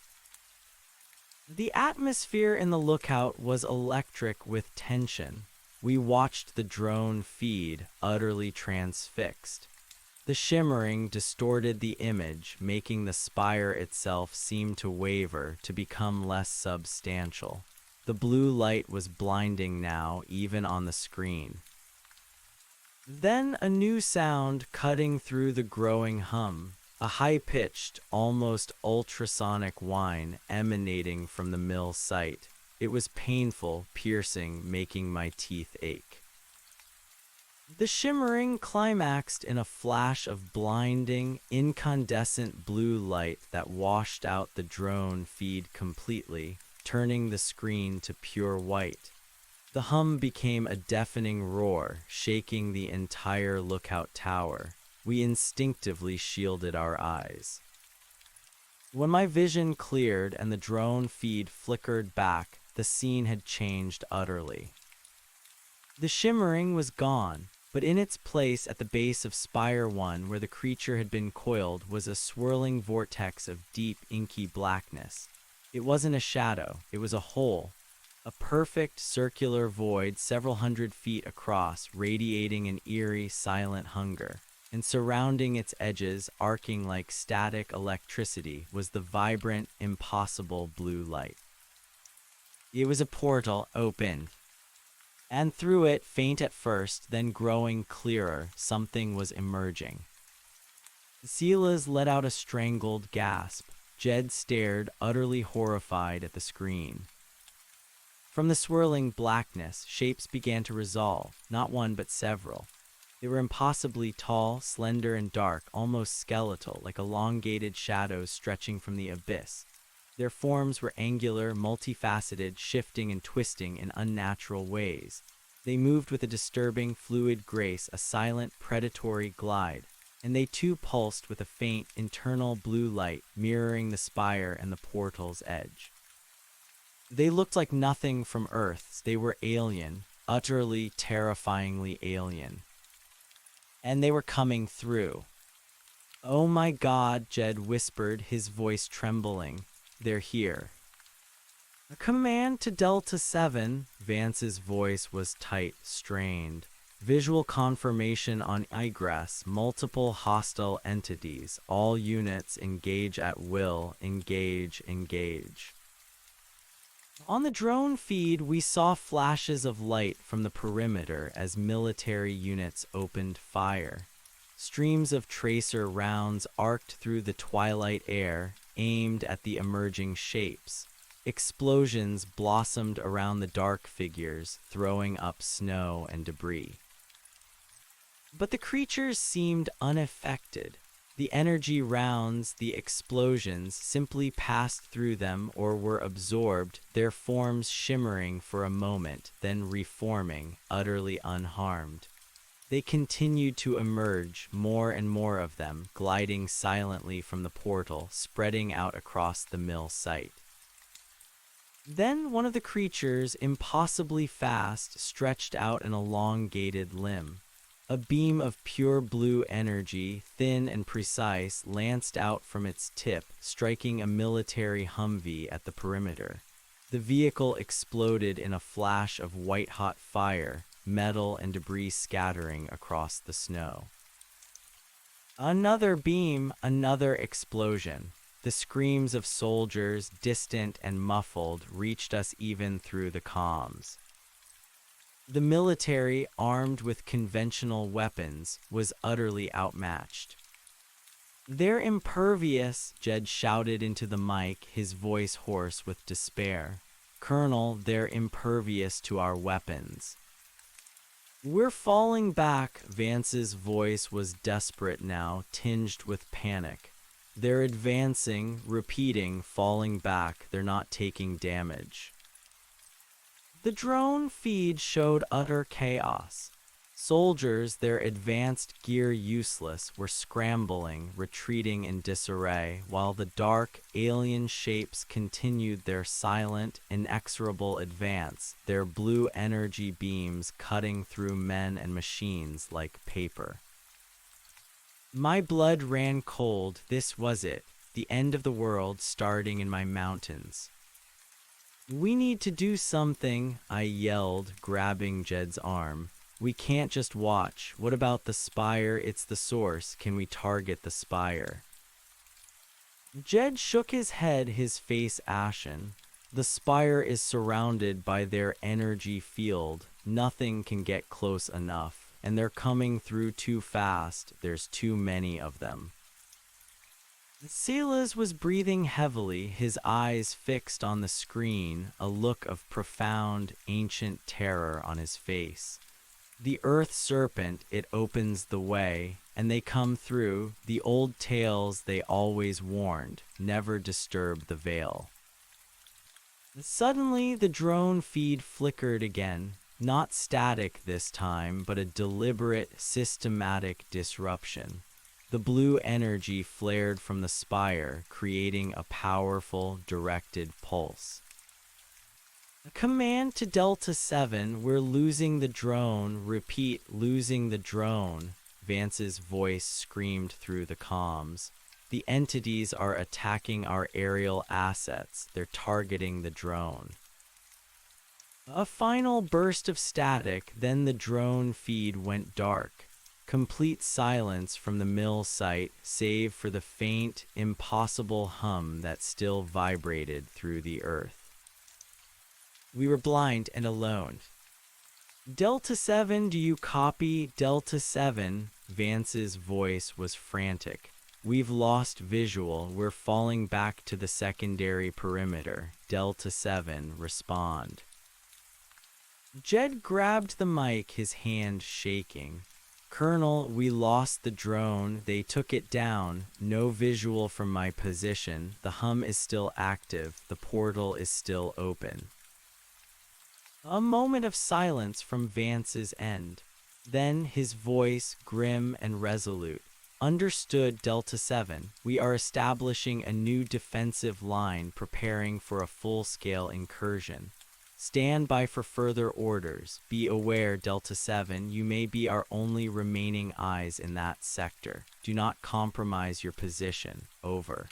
The atmosphere in the lookout was electric with tension. We watched the drone feed, utterly transfixed. The shimmering distorted the image, making the spire itself seem to waver, to become less substantial. The blue light was blinding now, even on the screen. Then a new sound cutting through the growing hum. A high-pitched, almost ultrasonic whine emanating from the mill site. It was painful, piercing, making my teeth ache. The shimmering climaxed in a flash of blinding, incandescent blue light that washed out the drone feed completely, turning the screen to pure white. The hum became a deafening roar, shaking the entire lookout tower. We instinctively shielded our eyes. When my vision cleared and the drone feed flickered back, the scene had changed utterly. The shimmering was gone, but in its place at the base of Spire 1, where the creature had been coiled, was a swirling vortex of deep, inky blackness. It wasn't a shadow, it was a hole. A perfect circular void several hundred feet across, radiating an eerie, silent hunger. and surrounding its edges, arcing like static electricity, was the vibrant, impossible blue light. It was a portal opened, and through it, faint at first, then growing clearer, something was emerging. Silas let out a strangled gasp. Jed stared, utterly horrified at the screen. From the swirling blackness, shapes began to resolve, not one but several. They were impossibly tall, slender, and dark, almost skeletal, like elongated shadows stretching from the abyss. Their forms were angular, multifaceted, shifting and twisting in unnatural ways. They moved with a disturbing, fluid grace, a silent, predatory glide, and they too pulsed with a faint, internal blue light, mirroring the spire and the portal's edge. They looked like nothing from Earth. They were alien, utterly, terrifyingly alien. And they were coming through. "Oh my God," Jed whispered, his voice trembling. "They're here." "A command to Delta 7, Vance's voice was tight, strained. "Visual confirmation on egress, multiple hostile entities. All units engage at will, engage. On the drone feed, we saw flashes of light from the perimeter as military units opened fire. Streams of tracer rounds arced through the twilight air, aimed at the emerging shapes. Explosions blossomed around the dark figures, throwing up snow and debris. But the creatures seemed unaffected. The energy rounds, the explosions, simply passed through them or were absorbed, their forms shimmering for a moment, then reforming, utterly unharmed. They continued to emerge, more and more of them, gliding silently from the portal, spreading out across the mill site. Then one of the creatures, impossibly fast, stretched out an elongated limb. A beam of pure blue energy, thin and precise, lanced out from its tip, striking a military Humvee at the perimeter. The vehicle exploded in a flash of white-hot fire, metal and debris scattering across the snow. Another beam, another explosion. The screams of soldiers, distant and muffled, reached us even through the comms. The military, armed with conventional weapons, was utterly outmatched. "They're impervious," Jed shouted into the mic, his voice hoarse with despair. "Colonel, they're impervious to our weapons." "We're falling back," Vance's voice was desperate now, tinged with panic. "They're advancing, repeating, falling back. They're not taking damage." The drone feed showed utter chaos. Soldiers, their advanced gear useless, were scrambling, retreating in disarray, while the dark, alien shapes continued their silent, inexorable advance, their blue energy beams cutting through men and machines like paper. My blood ran cold. This was it, the end of the world starting in my mountains. "We need to do something," I yelled, grabbing Jed's arm. "We can't just watch. What about the spire? It's the source. Can we target the spire?" Jed shook his head, his face ashen. "The spire is surrounded by their energy field. Nothing can get close enough, and they're coming through too fast. There's too many of them." Silas was breathing heavily, his eyes fixed on the screen, a look of profound, ancient terror on his face. "The Earth Serpent, it opens the way, and they come through, the old tales they always warned, never disturb the veil." Suddenly, the drone feed flickered again, not static this time, but a deliberate, systematic disruption. The blue energy flared from the spire, creating a powerful, directed pulse. "A command to Delta 7, we're losing the drone. Repeat, losing the drone," Vance's voice screamed through the comms. "The entities are attacking our aerial assets. They're targeting the drone." A final burst of static, then the drone feed went dark. Complete silence from the mill site, save for the faint, impossible hum that still vibrated through the earth. We were blind and alone. Delta 7, do you copy? Delta 7, Vance's voice was frantic. We've lost visual. We're falling back to the secondary perimeter. Delta 7, respond. Jed grabbed the mic, his hand shaking. Colonel, we lost the drone. They took it down. No visual from my position. The hum is still active. The portal is still open. A moment of silence from Vance's end. Then his voice, grim and resolute. Understood, Delta 7. We are establishing a new defensive line, preparing for a full-scale incursion. Stand by for further orders. Be aware, Delta 7, you may be our only remaining eyes in that sector. Do not compromise your position. Over.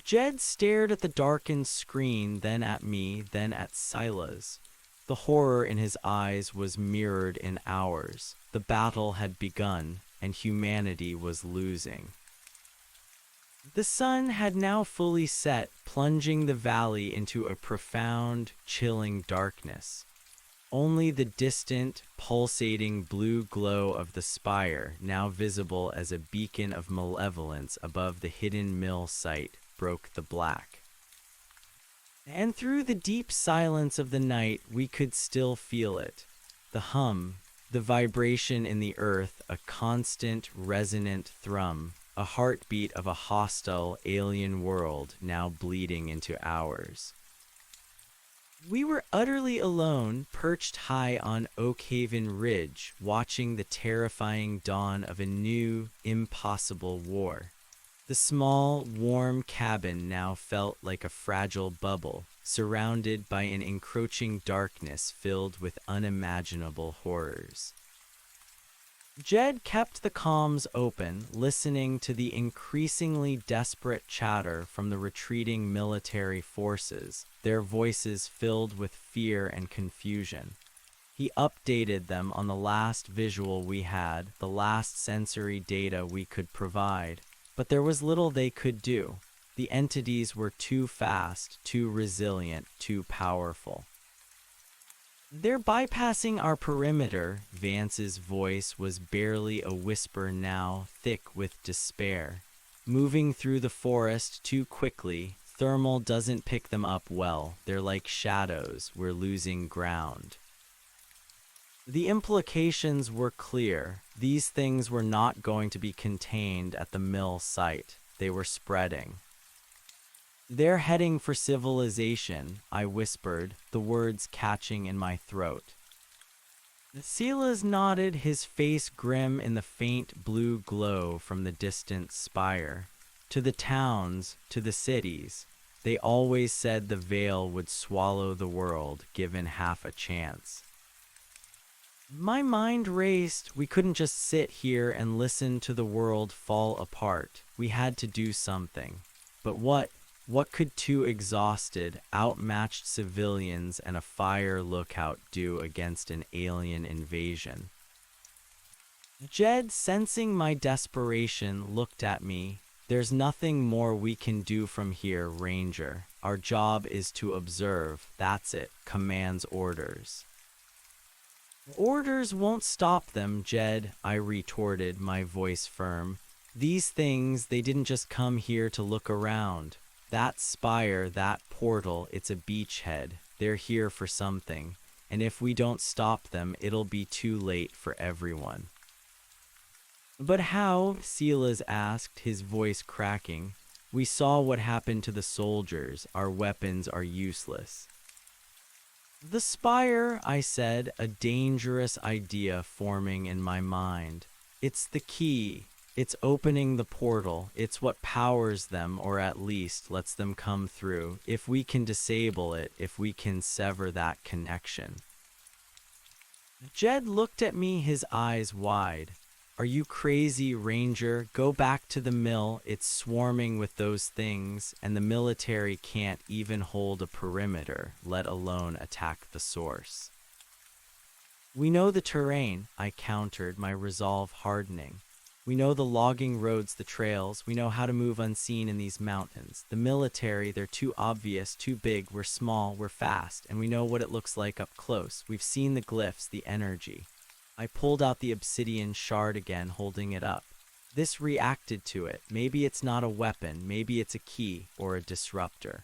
Jed stared at the darkened screen, then at me, then at Silas. The horror in his eyes was mirrored in ours. The battle had begun, and humanity was losing. The sun had now fully set, plunging the valley into a profound, chilling darkness. Only the distant, pulsating blue glow of the spire, now visible as a beacon of malevolence above the hidden mill site, broke the black. And through the deep silence of the night, we could still feel it. The hum, the vibration in the earth, a constant, resonant thrum, a heartbeat of a hostile, alien world now bleeding into ours. We were utterly alone, perched high on Oakhaven Ridge, watching the terrifying dawn of a new, impossible war. The small, warm cabin now felt like a fragile bubble, surrounded by an encroaching darkness filled with unimaginable horrors. Jed kept the comms open, listening to the increasingly desperate chatter from the retreating military forces, their voices filled with fear and confusion. He updated them on the last visual we had, the last sensory data we could provide. But there was little they could do. The entities were too fast, too resilient, too powerful. They're bypassing our perimeter. Vance's voice was barely a whisper now, thick with despair. Moving through the forest too quickly. Thermal doesn't pick them up well. They're like shadows. We're losing ground. The implications were clear. These things were not going to be contained at the mill site. They were spreading. They're heading for civilization, I whispered, the words catching in my throat. Silas nodded, his face grim in the faint blue glow from the distant spire. To the towns, to the cities. They always said the veil would swallow the world, given half a chance. My mind raced. We couldn't just sit here and listen to the world fall apart. We had to do something. But what? What could two exhausted, outmatched civilians and a fire lookout do against an alien invasion? Jed, sensing my desperation, looked at me. There's nothing more we can do from here, Ranger. Our job is to observe. That's it. Commands orders. Orders won't stop them, Jed, I retorted, my voice firm. These things, they didn't just come here to look around. That spire, that portal, it's a beachhead. They're here for something. And if we don't stop them, it'll be too late for everyone. But how? Silas asked, his voice cracking. We saw what happened to the soldiers. Our weapons are useless. The spire, I said, a dangerous idea forming in my mind. It's the key. It's opening the portal. It's what powers them, or at least lets them come through. If we can disable it, if we can sever that connection. Jed looked at me, his eyes wide. Are you crazy, Ranger? Go back to the mill. It's swarming with those things, and the military can't even hold a perimeter, let alone attack the source. We know the terrain, I countered, my resolve hardening. We know the logging roads, the trails. We know how to move unseen in these mountains. The military, they're too obvious, too big. We're small, we're fast, and we know what it looks like up close. We've seen the glyphs, the energy. I pulled out the obsidian shard again, holding it up. This reacted to it. Maybe it's not a weapon, maybe it's a key or a disruptor.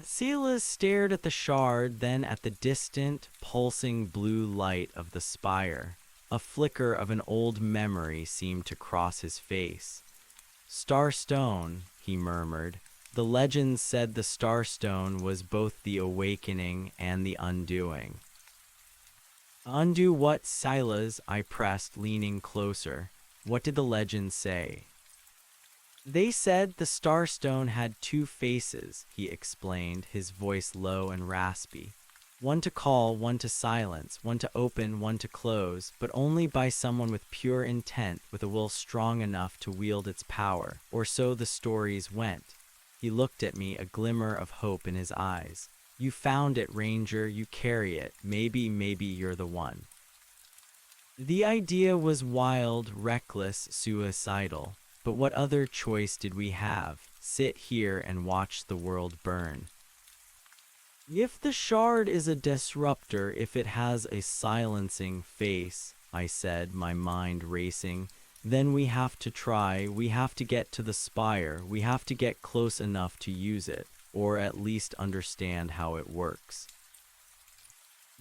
Silas stared at the shard, then at the distant, pulsing blue light of the spire. A flicker of an old memory seemed to cross his face. "Starstone," he murmured. "The legends said the Starstone was both the awakening and the undoing." "Undo what, Silas?" I pressed, leaning closer. "What did the legends say?" "They said the Starstone had two faces," he explained, his voice low and raspy. "One to call, one to silence, one to open, one to close, but only by someone with pure intent, with a will strong enough to wield its power, or so the stories went." He looked at me, a glimmer of hope in his eyes. "You found it, Ranger, you carry it. Maybe you're the one." The idea was wild, reckless, suicidal. But what other choice did we have? Sit here and watch the world burn. "If the shard is a disruptor, if it has a silencing face," I said, my mind racing, "then we have to try. We have to get to the spire. We have to get close enough to use it, or at least understand how it works."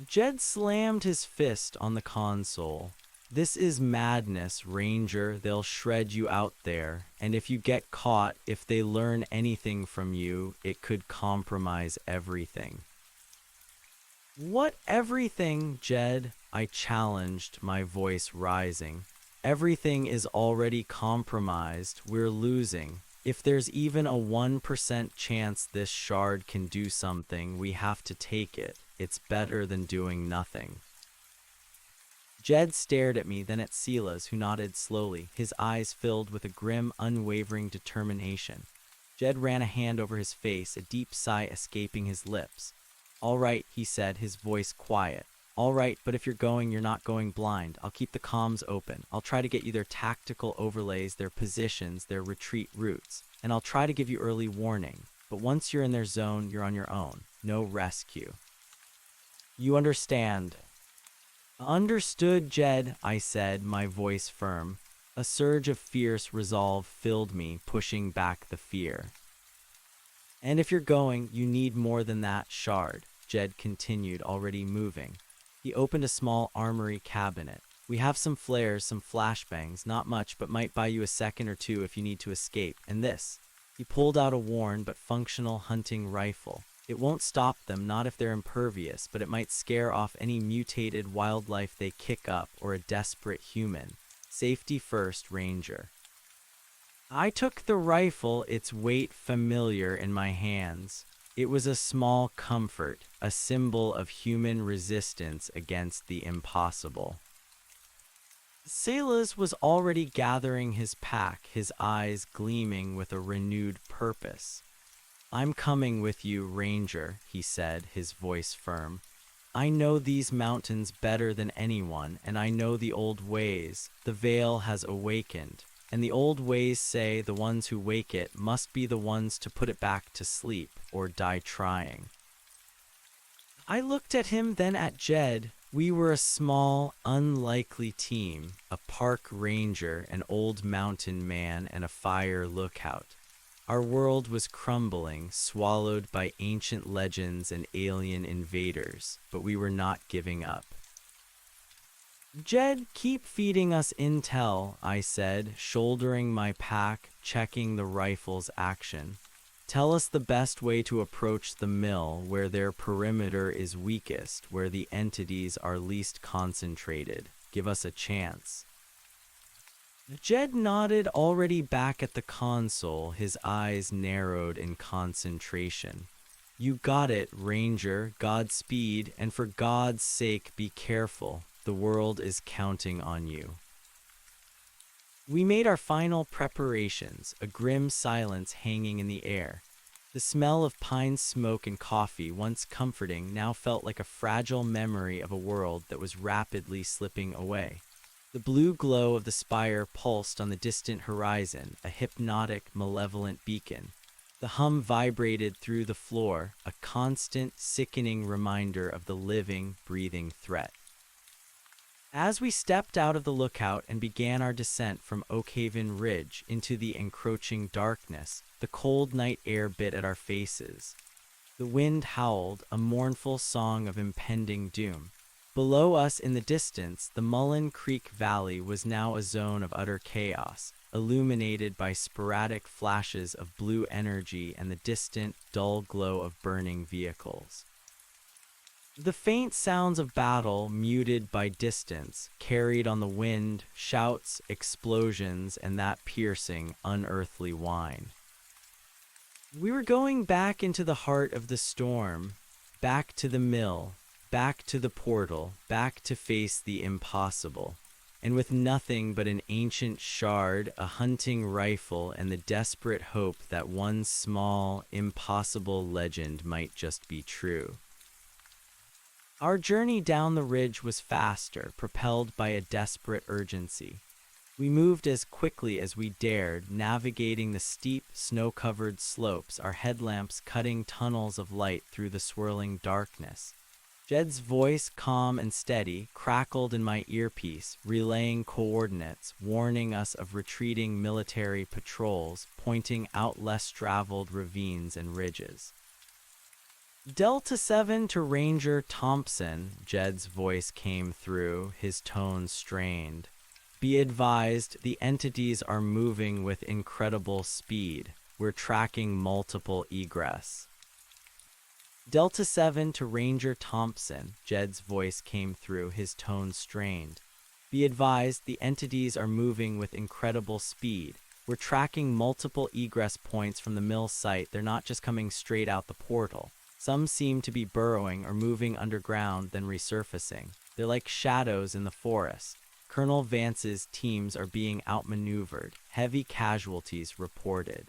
Jed slammed his fist on the console. "This is madness, Ranger. They'll shred you out there. And if you get caught, if they learn anything from you, it could compromise everything." "What everything, Jed?" I challenged, my voice rising. "Everything is already compromised. We're losing. If there's even a 1% chance this shard can do something, we have to take it. It's better than doing nothing." Jed stared at me, then at Silas, who nodded slowly, his eyes filled with a grim, unwavering determination. Jed ran a hand over his face, a deep sigh escaping his lips. "All right," he said, his voice quiet. "All right, but if you're going, you're not going blind. I'll keep the comms open. I'll try to get you their tactical overlays, their positions, their retreat routes. And I'll try to give you early warning. But once you're in their zone, you're on your own. No rescue. You understand?" "Understood, Jed," I said, my voice firm. A surge of fierce resolve filled me, pushing back the fear. "And if you're going, you need more than that shard," Jed continued, already moving. He opened a small armory cabinet. "We have some flares, some flashbangs, not much, but might buy you a second or two if you need to escape. And this." He pulled out a worn but functional hunting rifle. "It won't stop them, not if they're impervious, but it might scare off any mutated wildlife they kick up or a desperate human. Safety first, Ranger." I took the rifle, its weight familiar in my hands. It was a small comfort, a symbol of human resistance against the impossible. Silas was already gathering his pack, his eyes gleaming with a renewed purpose. "I'm coming with you, Ranger," he said, his voice firm. "I know these mountains better than anyone, and I know the old ways. The veil has awakened, and the old ways say the ones who wake it must be the ones to put it back to sleep or die trying." I looked at him, then at Jed. We were a small, unlikely team, a park ranger, an old mountain man, and a fire lookout. Our world was crumbling, swallowed by ancient legends and alien invaders, but we were not giving up. "Jed, keep feeding us intel," I said, shouldering my pack, checking the rifle's action. "Tell us the best way to approach the mill, where their perimeter is weakest, where the entities are least concentrated. Give us a chance." Jed nodded, already back at the console, his eyes narrowed in concentration. "You got it, Ranger. Godspeed, and for God's sake, be careful. The world is counting on you." We made our final preparations, a grim silence hanging in the air. The smell of pine smoke and coffee, once comforting, now felt like a fragile memory of a world that was rapidly slipping away. The blue glow of the spire pulsed on the distant horizon, a hypnotic, malevolent beacon. The hum vibrated through the floor, a constant, sickening reminder of the living, breathing threat. As we stepped out of the lookout and began our descent from Oakhaven Ridge into the encroaching darkness, the cold night air bit at our faces. The wind howled, a mournful song of impending doom. Below us in the distance, the Mullen Creek Valley was now a zone of utter chaos, illuminated by sporadic flashes of blue energy and the distant, dull glow of burning vehicles. The faint sounds of battle, muted by distance, carried on the wind, shouts, explosions, and that piercing, unearthly whine. We were going back into the heart of the storm, back to the mill, back to the portal, back to face the impossible. And with nothing but an ancient shard, a hunting rifle, and the desperate hope that one small, impossible legend might just be true. Our journey down the ridge was faster, propelled by a desperate urgency. We moved as quickly as we dared, navigating the steep, snow-covered slopes, our headlamps cutting tunnels of light through the swirling darkness. Jed's voice, calm and steady, crackled in my earpiece, relaying coordinates, warning us of retreating military patrols, pointing out less traveled ravines and ridges. Delta 7 to Ranger Thompson, Jed's voice came through, his tone strained. Be advised, the entities are moving with incredible speed. We're tracking multiple egress. Delta 7 to Ranger Thompson, Jed's voice came through, his tone strained. Be advised, the entities are moving with incredible speed. We're tracking multiple egress points from the mill site. They're not just coming straight out the portal. Some seem to be burrowing or moving underground, then resurfacing. They're like shadows in the forest. Colonel Vance's teams are being outmaneuvered. Heavy casualties reported.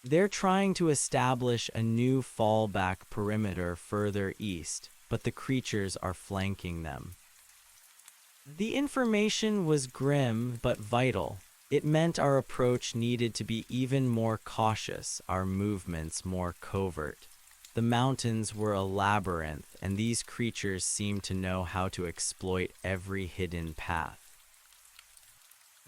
They're trying to establish a new fallback perimeter further east, but the creatures are flanking them. The information was grim but vital. It meant our approach needed to be even more cautious, our movements more covert. The mountains were a labyrinth, and these creatures seemed to know how to exploit every hidden path.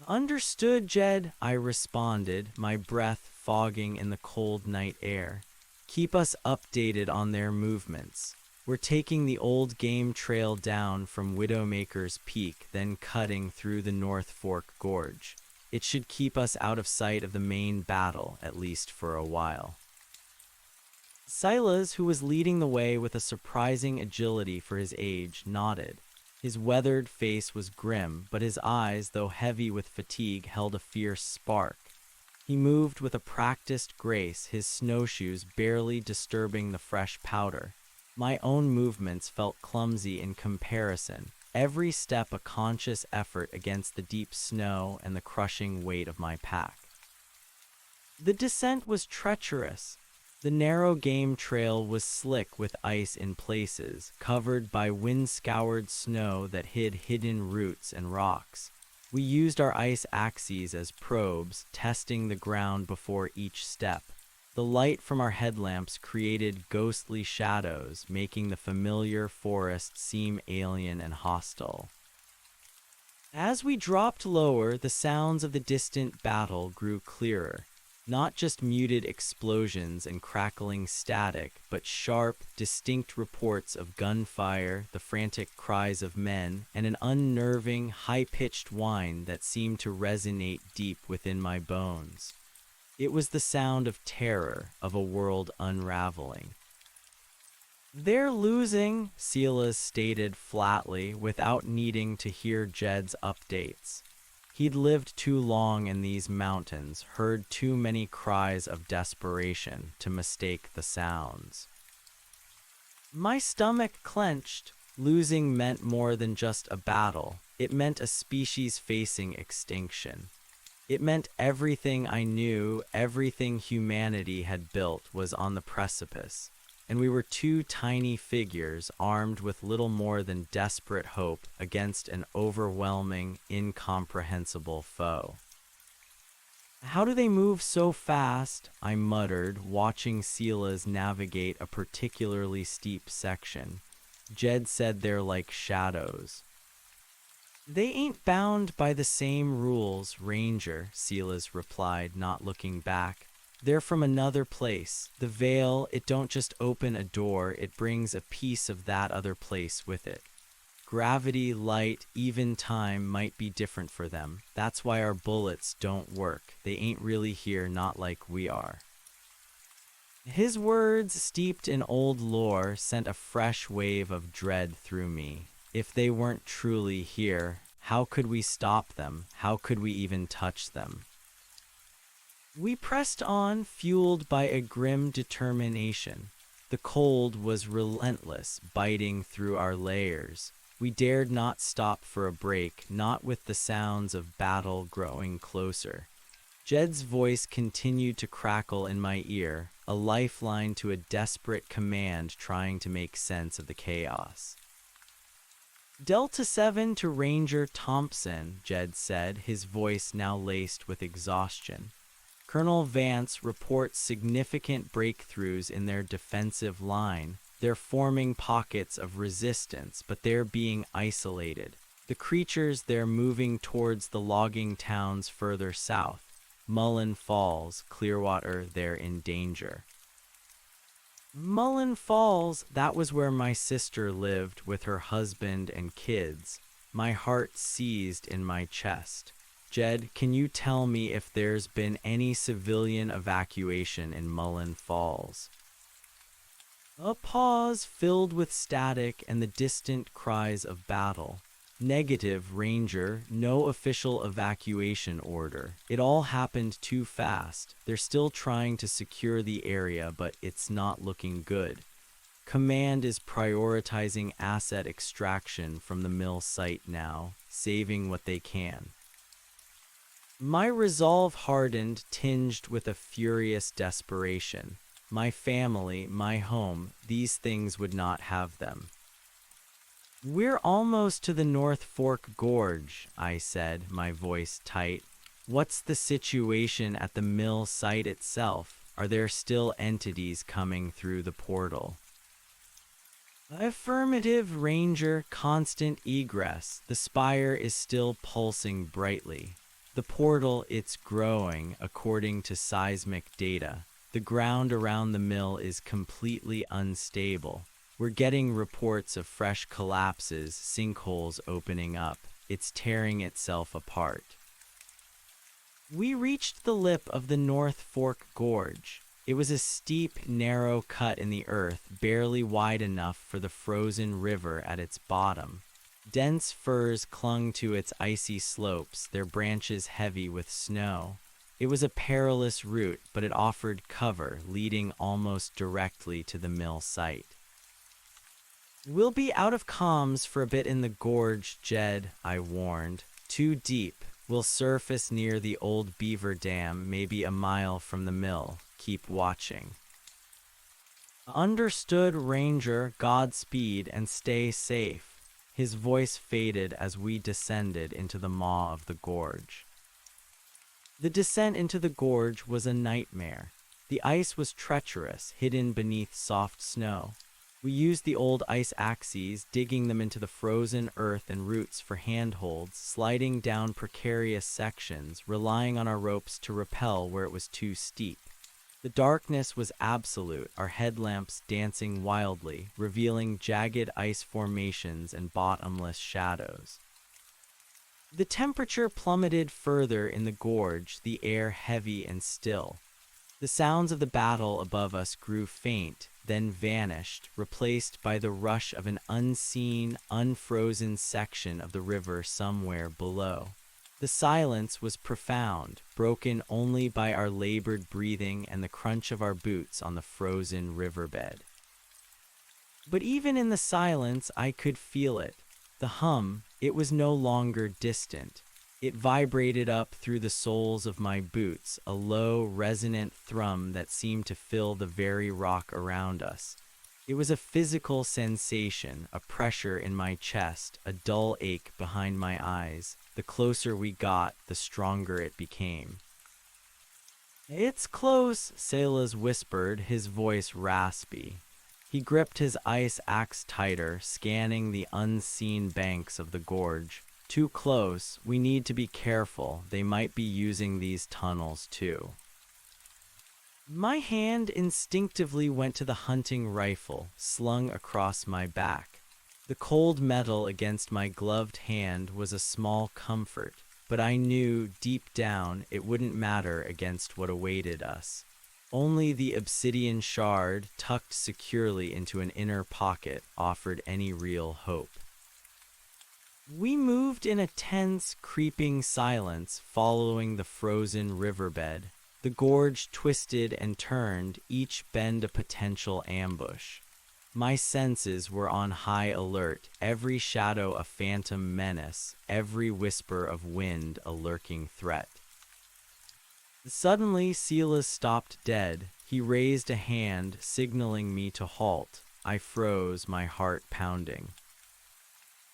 Understood, Jed, I responded, my breath fogging in the cold night air. Keep us updated on their movements. We're taking the old game trail down from Widowmaker's Peak, then cutting through the North Fork Gorge. It should keep us out of sight of the main battle, at least for a while. Silas, who was leading the way with a surprising agility for his age, nodded. His weathered face was grim, but his eyes, though heavy with fatigue, held a fierce spark. He moved with a practiced grace, his snowshoes barely disturbing the fresh powder. My own movements felt clumsy in comparison, every step a conscious effort against the deep snow and the crushing weight of my pack. The descent was treacherous. The narrow game trail was slick with ice in places, covered by wind-scoured snow that hid hidden roots and rocks. We used our ice axes as probes, testing the ground before each step. The light from our headlamps created ghostly shadows, making the familiar forest seem alien and hostile. As we dropped lower, the sounds of the distant battle grew clearer. Not just muted explosions and crackling static, but sharp, distinct reports of gunfire, the frantic cries of men, and an unnerving, high-pitched whine that seemed to resonate deep within my bones. It was the sound of terror, of a world unraveling. They're losing, Silas stated flatly, without needing to hear Jed's updates. He'd lived too long in these mountains, heard too many cries of desperation to mistake the sounds. My stomach clenched. Losing meant more than just a battle. It meant a species facing extinction. It meant everything I knew, everything humanity had built was on the precipice, and we were two tiny figures armed with little more than desperate hope against an overwhelming, incomprehensible foe. "How do they move so fast?" I muttered, watching Sela's navigate a particularly steep section. Jed said they're like shadows. "They ain't bound by the same rules, Ranger," Silas replied, not looking back. "They're from another place. The veil, it don't just open a door, it brings a piece of that other place with it. Gravity, light, even time might be different for them. That's why our bullets don't work. They ain't really here, not like we are." His words, steeped in old lore, sent a fresh wave of dread through me. If they weren't truly here, how could we stop them? How could we even touch them? We pressed on, fueled by a grim determination. The cold was relentless, biting through our layers. We dared not stop for a break, not with the sounds of battle growing closer. Jed's voice continued to crackle in my ear, a lifeline to a desperate command trying to make sense of the chaos. "Delta 7 to Ranger Thompson," Jed said, his voice now laced with exhaustion. "Colonel Vance reports significant breakthroughs in their defensive line. They're forming pockets of resistance, but they're being isolated. The creatures they're moving towards the logging towns further south. Mullen Falls, Clearwater, they're in danger." Mullen Falls, that was where my sister lived with her husband and kids. My heart seized in my chest. "Jed, can you tell me if there's been any civilian evacuation in Mullen Falls?" A pause filled with static and the distant cries of battle. "Negative, Ranger. No official evacuation order. It all happened too fast. They're still trying to secure the area, but it's not looking good. Command is prioritizing asset extraction from the mill site now, saving what they can." My resolve hardened, tinged with a furious desperation. My family, my home, these things would not have them. "We're almost to the North Fork Gorge," I said, my voice tight. "What's the situation at the mill site itself? Are there still entities coming through the portal?" "Affirmative, Ranger. Constant egress. The spire is still pulsing brightly. The portal, it's growing, according to seismic data. The ground around the mill is completely unstable. We're getting reports of fresh collapses, sinkholes opening up. It's tearing itself apart." We reached the lip of the North Fork Gorge. It was a steep, narrow cut in the earth, barely wide enough for the frozen river at its bottom. Dense firs clung to its icy slopes, their branches heavy with snow. It was a perilous route, but it offered cover, leading almost directly to the mill site. "We'll be out of comms for a bit in the gorge, Jed," I warned. "Too deep. We'll surface near the old beaver dam, maybe a mile from the mill. Keep watching." "Understood, Ranger. Godspeed and stay safe." His voice faded as we descended into the maw of the gorge. The descent into the gorge was a nightmare. The ice was treacherous, hidden beneath soft snow. We used the old ice axes, digging them into the frozen earth and roots for handholds, sliding down precarious sections, relying on our ropes to rappel where it was too steep. The darkness was absolute, our headlamps dancing wildly, revealing jagged ice formations and bottomless shadows. The temperature plummeted further in the gorge, the air heavy and still. The sounds of the battle above us grew faint, then vanished, replaced by the rush of an unseen, unfrozen section of the river somewhere below. The silence was profound, broken only by our labored breathing and the crunch of our boots on the frozen riverbed. But even in the silence, I could feel it. The hum, it was no longer distant. It vibrated up through the soles of my boots, a low, resonant thrum that seemed to fill the very rock around us. It was a physical sensation, a pressure in my chest, a dull ache behind my eyes. The closer we got, the stronger it became. "It's close," Selas whispered, his voice raspy. He gripped his ice axe tighter, scanning the unseen banks of the gorge. "Too close. We need to be careful. They might be using these tunnels too." My hand instinctively went to the hunting rifle, slung across my back. The cold metal against my gloved hand was a small comfort, but I knew deep down it wouldn't matter against what awaited us. Only the obsidian shard, tucked securely into an inner pocket, offered any real hope. We moved in a tense, creeping silence, following the frozen riverbed. The gorge twisted and turned, each bend a potential ambush. My senses were on high alert, every shadow a phantom menace, every whisper of wind a lurking threat. Suddenly, Silas stopped dead. He raised a hand, signaling me to halt. I froze, my heart pounding.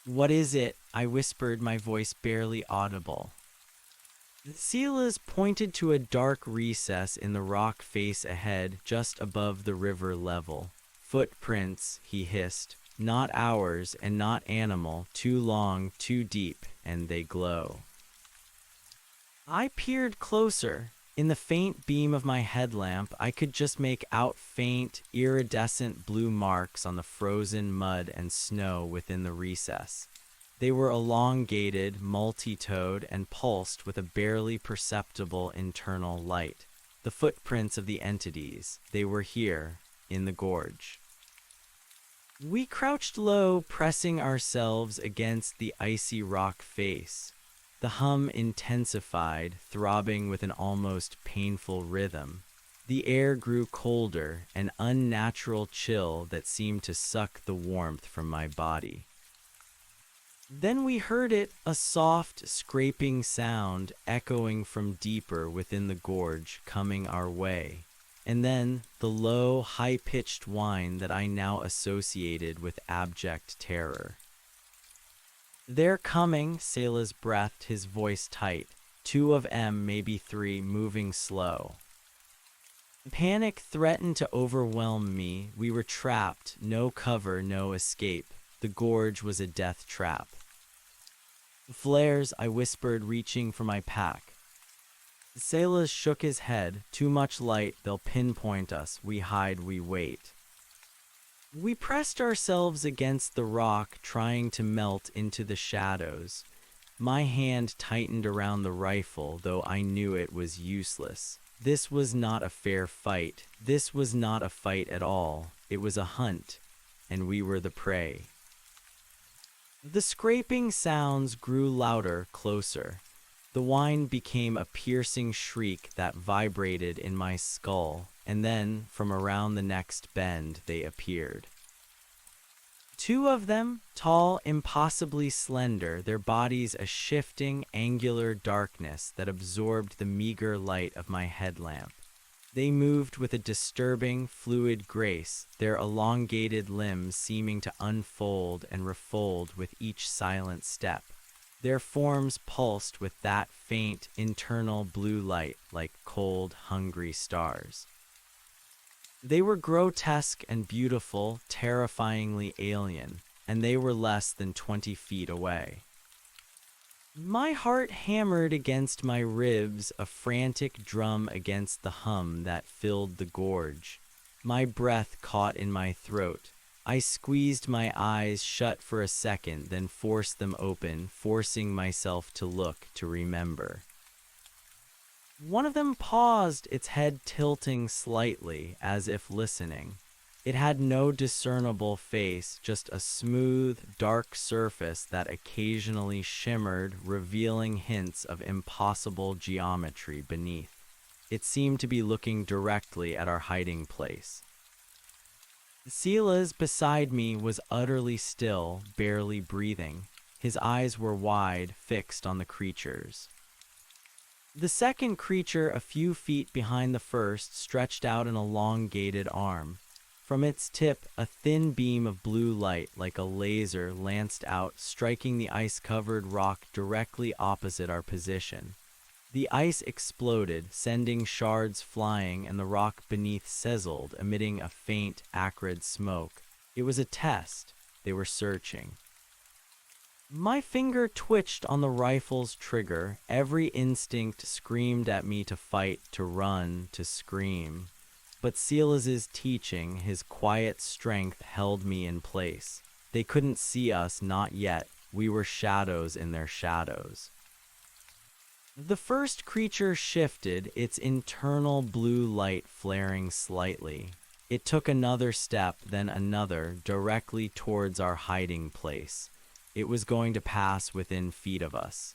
"What is it?" I whispered, my voice barely audible. Silas pointed to a dark recess in the rock face ahead, just above the river level. "Footprints," he hissed. "Not ours and not animal, too long, too deep, and they glow." I peered closer. In the faint beam of my headlamp, I could just make out faint, iridescent blue marks on the frozen mud and snow within the recess. They were elongated, multi-toed, and pulsed with a barely perceptible internal light. The footprints of the entities. They were here, in the gorge. We crouched low, pressing ourselves against the icy rock face. The hum intensified, throbbing with an almost painful rhythm. The air grew colder, an unnatural chill that seemed to suck the warmth from my body. Then we heard it, a soft, scraping sound echoing from deeper within the gorge, coming our way. And then the low, high-pitched whine that I now associated with abject terror. "They're coming," Selas breathed, his voice tight. "Two of 'em, maybe three, moving slow." Panic threatened to overwhelm me. We were trapped, no cover, no escape. The gorge was a death trap. "Flares," I whispered, reaching for my pack. Selas shook his head. "Too much light, they'll pinpoint us. We hide, we wait." We pressed ourselves against the rock, trying to melt into the shadows. My hand tightened around the rifle, though I knew it was useless. This was not a fair fight. This was not a fight at all. It was a hunt, and we were the prey. The scraping sounds grew louder, closer. The whine became a piercing shriek that vibrated in my skull, and then, from around the next bend, they appeared. Two of them, tall, impossibly slender, their bodies a shifting, angular darkness that absorbed the meager light of my headlamp. They moved with a disturbing, fluid grace, their elongated limbs seeming to unfold and refold with each silent step. Their forms pulsed with that faint, internal blue light like cold, hungry stars. They were grotesque and beautiful, terrifyingly alien, and they were less than 20 feet away. My heart hammered against my ribs, a frantic drum against the hum that filled the gorge. My breath caught in my throat. I squeezed my eyes shut for a second, then forced them open, forcing myself to look, to remember. One of them paused, its head tilting slightly, as if listening. It had no discernible face, just a smooth, dark surface that occasionally shimmered, revealing hints of impossible geometry beneath. It seemed to be looking directly at our hiding place. Silas beside me was utterly still, barely breathing. His eyes were wide, fixed on the creatures. The second creature, a few feet behind the first, stretched out an elongated arm. From its tip, a thin beam of blue light, like a laser, lanced out, striking the ice-covered rock directly opposite our position. The ice exploded, sending shards flying, and the rock beneath sizzled, emitting a faint, acrid smoke. It was a test. They were searching. My finger twitched on the rifle's trigger. Every instinct screamed at me to fight, to run, to scream. But Silas's teaching, his quiet strength, held me in place. They couldn't see us, not yet. We were shadows in their shadows. The first creature shifted, its internal blue light flaring slightly. It took another step, then another, directly towards our hiding place. It was going to pass within feet of us.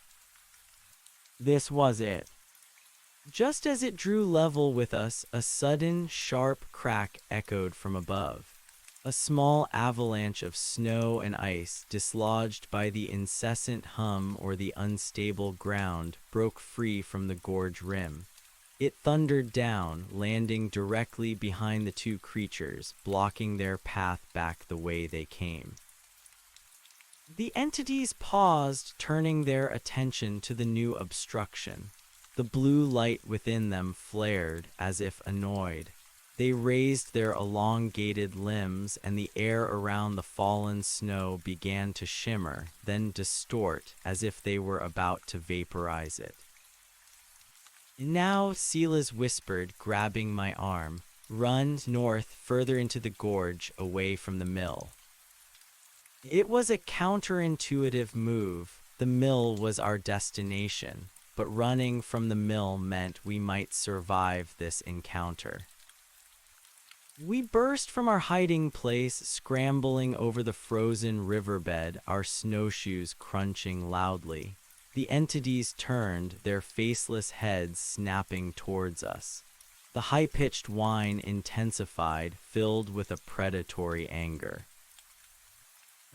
This was it. Just as it drew level with us, a sudden, sharp crack echoed from above. A small avalanche of snow and ice, dislodged by the incessant hum or the unstable ground, broke free from the gorge rim. It thundered down, landing directly behind the two creatures, blocking their path back the way they came. The entities paused, turning their attention to the new obstruction. The blue light within them flared, as if annoyed. They raised their elongated limbs, and the air around the fallen snow began to shimmer, then distort, as if they were about to vaporize it. "Now," Silas whispered, grabbing my arm, "run north, further into the gorge, away from the mill." It was a counterintuitive move. The mill was our destination, but running from the mill meant we might survive this encounter. We burst from our hiding place, scrambling over the frozen riverbed, our snowshoes crunching loudly. The entities turned, their faceless heads snapping towards us. The high-pitched whine intensified, filled with a predatory anger.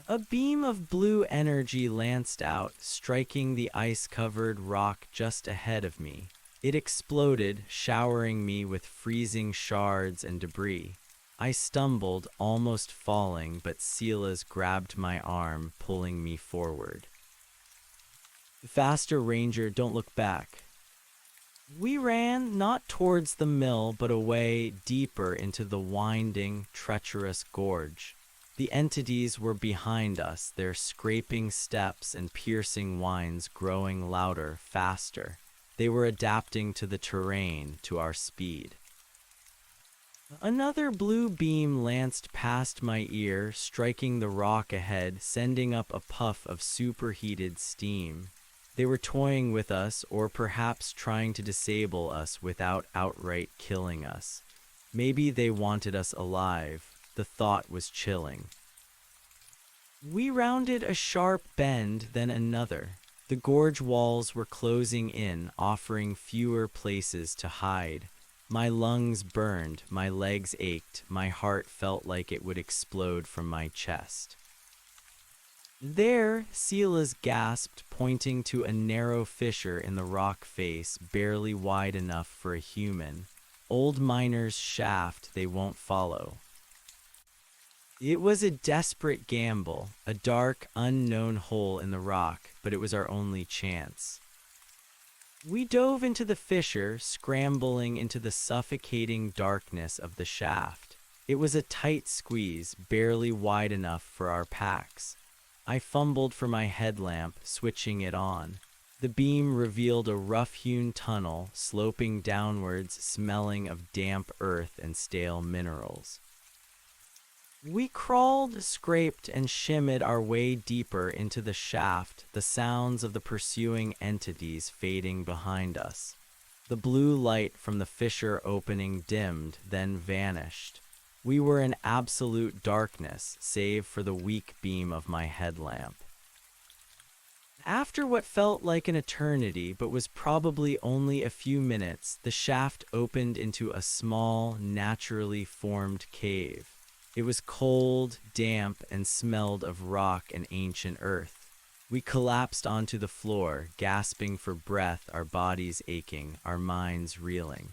A beam of blue energy lanced out, striking the ice-covered rock just ahead of me. It exploded, showering me with freezing shards and debris. I stumbled, almost falling, but Silas grabbed my arm, pulling me forward. "Faster, Ranger, don't look back." We ran, not towards the mill, but away, deeper into the winding, treacherous gorge. The entities were behind us, their scraping steps and piercing whines growing louder, faster. They were adapting to the terrain, to our speed. Another blue beam lanced past my ear, striking the rock ahead, sending up a puff of superheated steam. They were toying with us, or perhaps trying to disable us without outright killing us. Maybe they wanted us alive. The thought was chilling. We rounded a sharp bend, then another. The gorge walls were closing in, offering fewer places to hide. My lungs burned, my legs ached, my heart felt like it would explode from my chest. "There," Silas gasped, pointing to a narrow fissure in the rock face, barely wide enough for a human. "Old miner's shaft they won't follow." It was a desperate gamble, a dark, unknown hole in the rock, but it was our only chance. We dove into the fissure, scrambling into the suffocating darkness of the shaft. It was a tight squeeze, barely wide enough for our packs. I fumbled for my headlamp, switching it on. The beam revealed a rough-hewn tunnel, sloping downwards, smelling of damp earth and stale minerals. We crawled, scraped, and shimmied our way deeper into the shaft, the sounds of the pursuing entities fading behind us. The blue light from the fissure opening dimmed, then vanished. We were in absolute darkness, save for the weak beam of my headlamp. After what felt like an eternity, but was probably only a few minutes, the shaft opened into a small, naturally formed cave. It was cold, damp, and smelled of rock and ancient earth. We collapsed onto the floor, gasping for breath, our bodies aching, our minds reeling.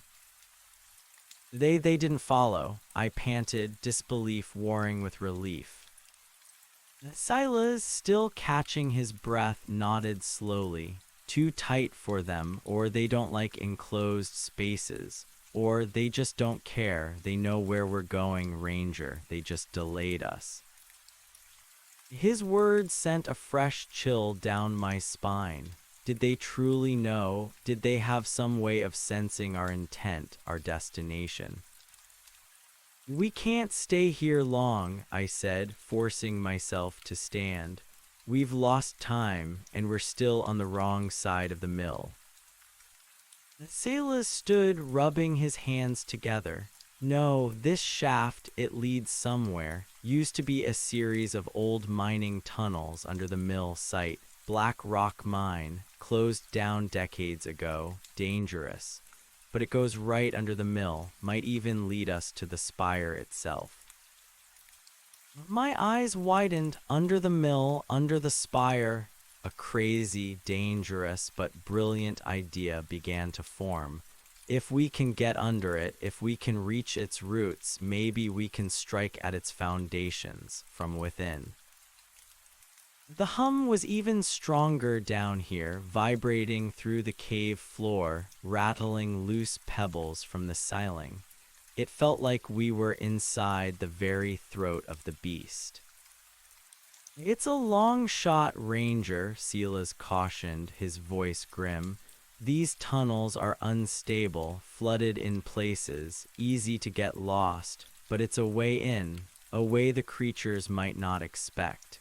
They didn't follow. I panted, disbelief warring with relief. Silas, still catching his breath, nodded slowly. Too tight for them, or they don't like enclosed spaces, or they just don't care. They know where we're going, Ranger. They just delayed us. His words sent a fresh chill down my spine. Did they truly know? Did they have some way of sensing our intent, our destination? We can't stay here long, I said, forcing myself to stand. We've lost time, and we're still on the wrong side of the mill. Silas stood, rubbing his hands together. No, this shaft, it leads somewhere. Used to be a series of old mining tunnels under the mill site. Black rock mine, closed down decades ago. Dangerous. But it goes right under the mill, might even lead us to the spire itself. My eyes widened. Under the mill, under the spire. A crazy, dangerous, but brilliant idea began to form. If we can get under it, if we can reach its roots, maybe we can strike at its foundations from within. The hum was even stronger down here, vibrating through the cave floor, rattling loose pebbles from the ceiling. It felt like we were inside the very throat of the beast. It's a long shot, Ranger, Silas cautioned, his voice grim. These tunnels are unstable, flooded in places, easy to get lost, but it's a way in, a way the creatures might not expect.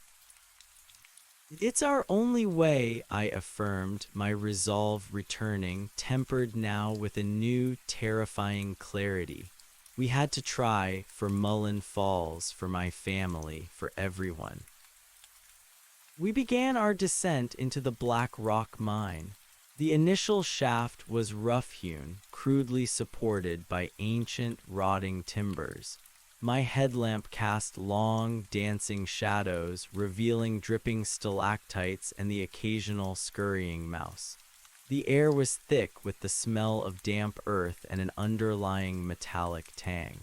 It's our only way, I affirmed, my resolve returning, tempered now with a new, terrifying clarity. We had to try, for Mullen Falls, for my family, for everyone. We began our descent into the Black Rock mine. The initial shaft was rough-hewn, crudely supported by ancient, rotting timbers. My headlamp cast long, dancing shadows, revealing dripping stalactites and the occasional scurrying mouse. The air was thick with the smell of damp earth and an underlying metallic tang.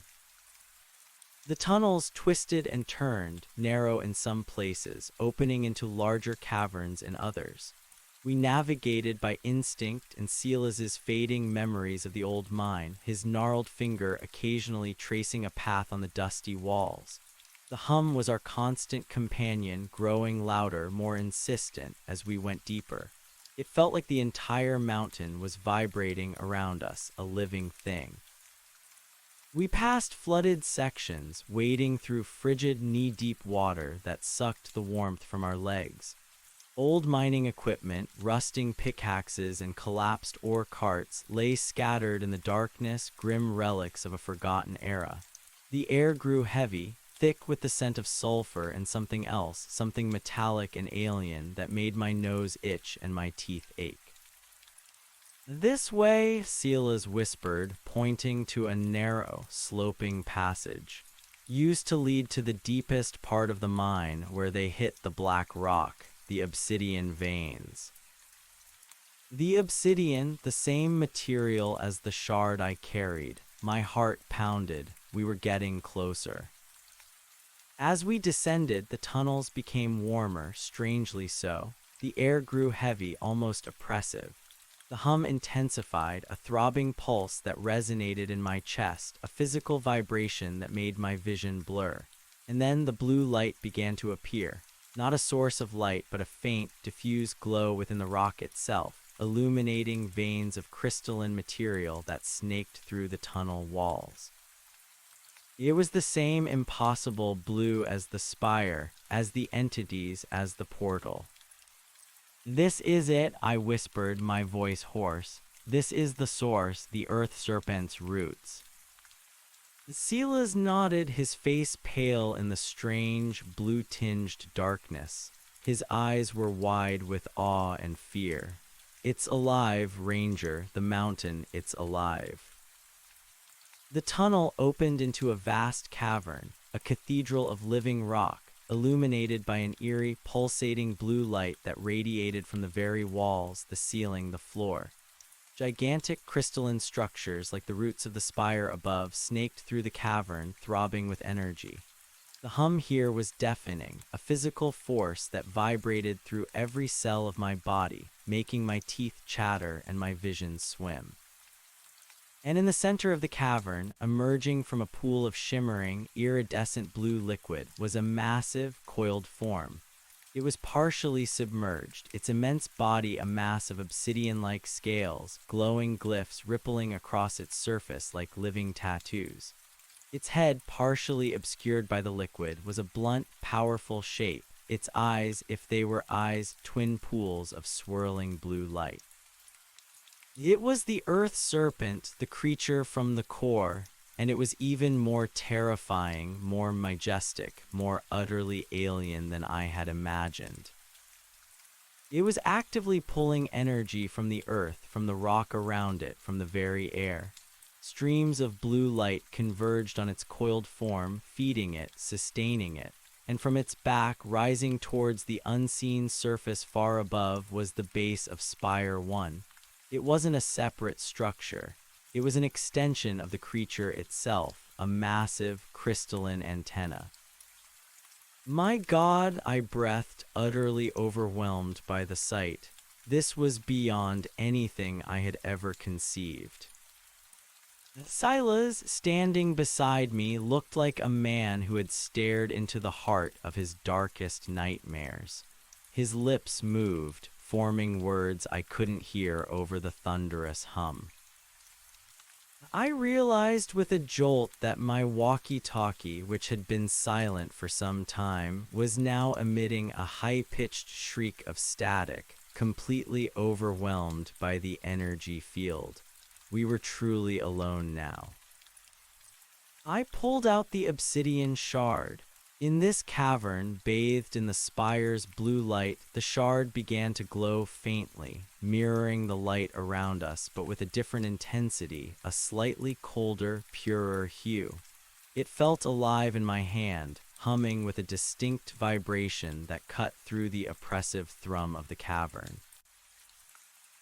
The tunnels twisted and turned, narrow in some places, opening into larger caverns in others. We navigated by instinct and Silas's fading memories of the old mine, his gnarled finger occasionally tracing a path on the dusty walls. The hum was our constant companion, growing louder, more insistent as we went deeper. It felt like the entire mountain was vibrating around us, a living thing. We passed flooded sections, wading through frigid knee-deep water that sucked the warmth from our legs. Old mining equipment, rusting pickaxes, and collapsed ore carts lay scattered in the darkness, grim relics of a forgotten era. The air grew heavy, thick with the scent of sulfur and something else, something metallic and alien that made my nose itch and my teeth ache. This way, Silas whispered, pointing to a narrow, sloping passage, used to lead to the deepest part of the mine where they hit the black rock, the obsidian veins. The obsidian, the same material as the shard I carried. My heart pounded. We were getting closer. As we descended, the tunnels became warmer, strangely so. The air grew heavy, almost oppressive. The hum intensified, a throbbing pulse that resonated in my chest, a physical vibration that made my vision blur. And then the blue light began to appear. Not a source of light, but a faint, diffuse glow within the rock itself, illuminating veins of crystalline material that snaked through the tunnel walls. It was the same impossible blue as the spire, as the entities, as the portal. "This is it," I whispered, my voice hoarse. "This is the source, the earth serpent's roots." Silas nodded, his face pale in the strange, blue-tinged darkness. His eyes were wide with awe and fear. "It's alive, Ranger, the mountain, it's alive." The tunnel opened into a vast cavern, a cathedral of living rock, illuminated by an eerie, pulsating blue light that radiated from the very walls, the ceiling, the floor. Gigantic crystalline structures, like the roots of the spire above, snaked through the cavern, throbbing with energy. The hum here was deafening, a physical force that vibrated through every cell of my body, making my teeth chatter and my vision swim. And in the center of the cavern, emerging from a pool of shimmering, iridescent blue liquid, was a massive, coiled form. It was partially submerged, its immense body a mass of obsidian-like scales, glowing glyphs rippling across its surface like living tattoos. Its head, partially obscured by the liquid, was a blunt, powerful shape, its eyes, if they were eyes, twin pools of swirling blue light. It was the earth serpent, the creature from the core, and it was even more terrifying, more majestic, more utterly alien than I had imagined. It was actively pulling energy from the earth, from the rock around it, from the very air. Streams of blue light converged on its coiled form, feeding it, sustaining it, and from its back, rising towards the unseen surface far above, was the base of Spire 1. It wasn't a separate structure. It was an extension of the creature itself, a massive, crystalline antenna. My God, I breathed, utterly overwhelmed by the sight. This was beyond anything I had ever conceived. Silas, standing beside me, looked like a man who had stared into the heart of his darkest nightmares. His lips moved, forming words I couldn't hear over the thunderous hum. I realized with a jolt that my walkie-talkie, which had been silent for some time, was now emitting a high-pitched shriek of static, completely overwhelmed by the energy field. We were truly alone now. I pulled out the obsidian shard. In this cavern, bathed in the spire's blue light, the shard began to glow faintly, mirroring the light around us, but with a different intensity, a slightly colder, purer hue. It felt alive in my hand, humming with a distinct vibration that cut through the oppressive thrum of the cavern.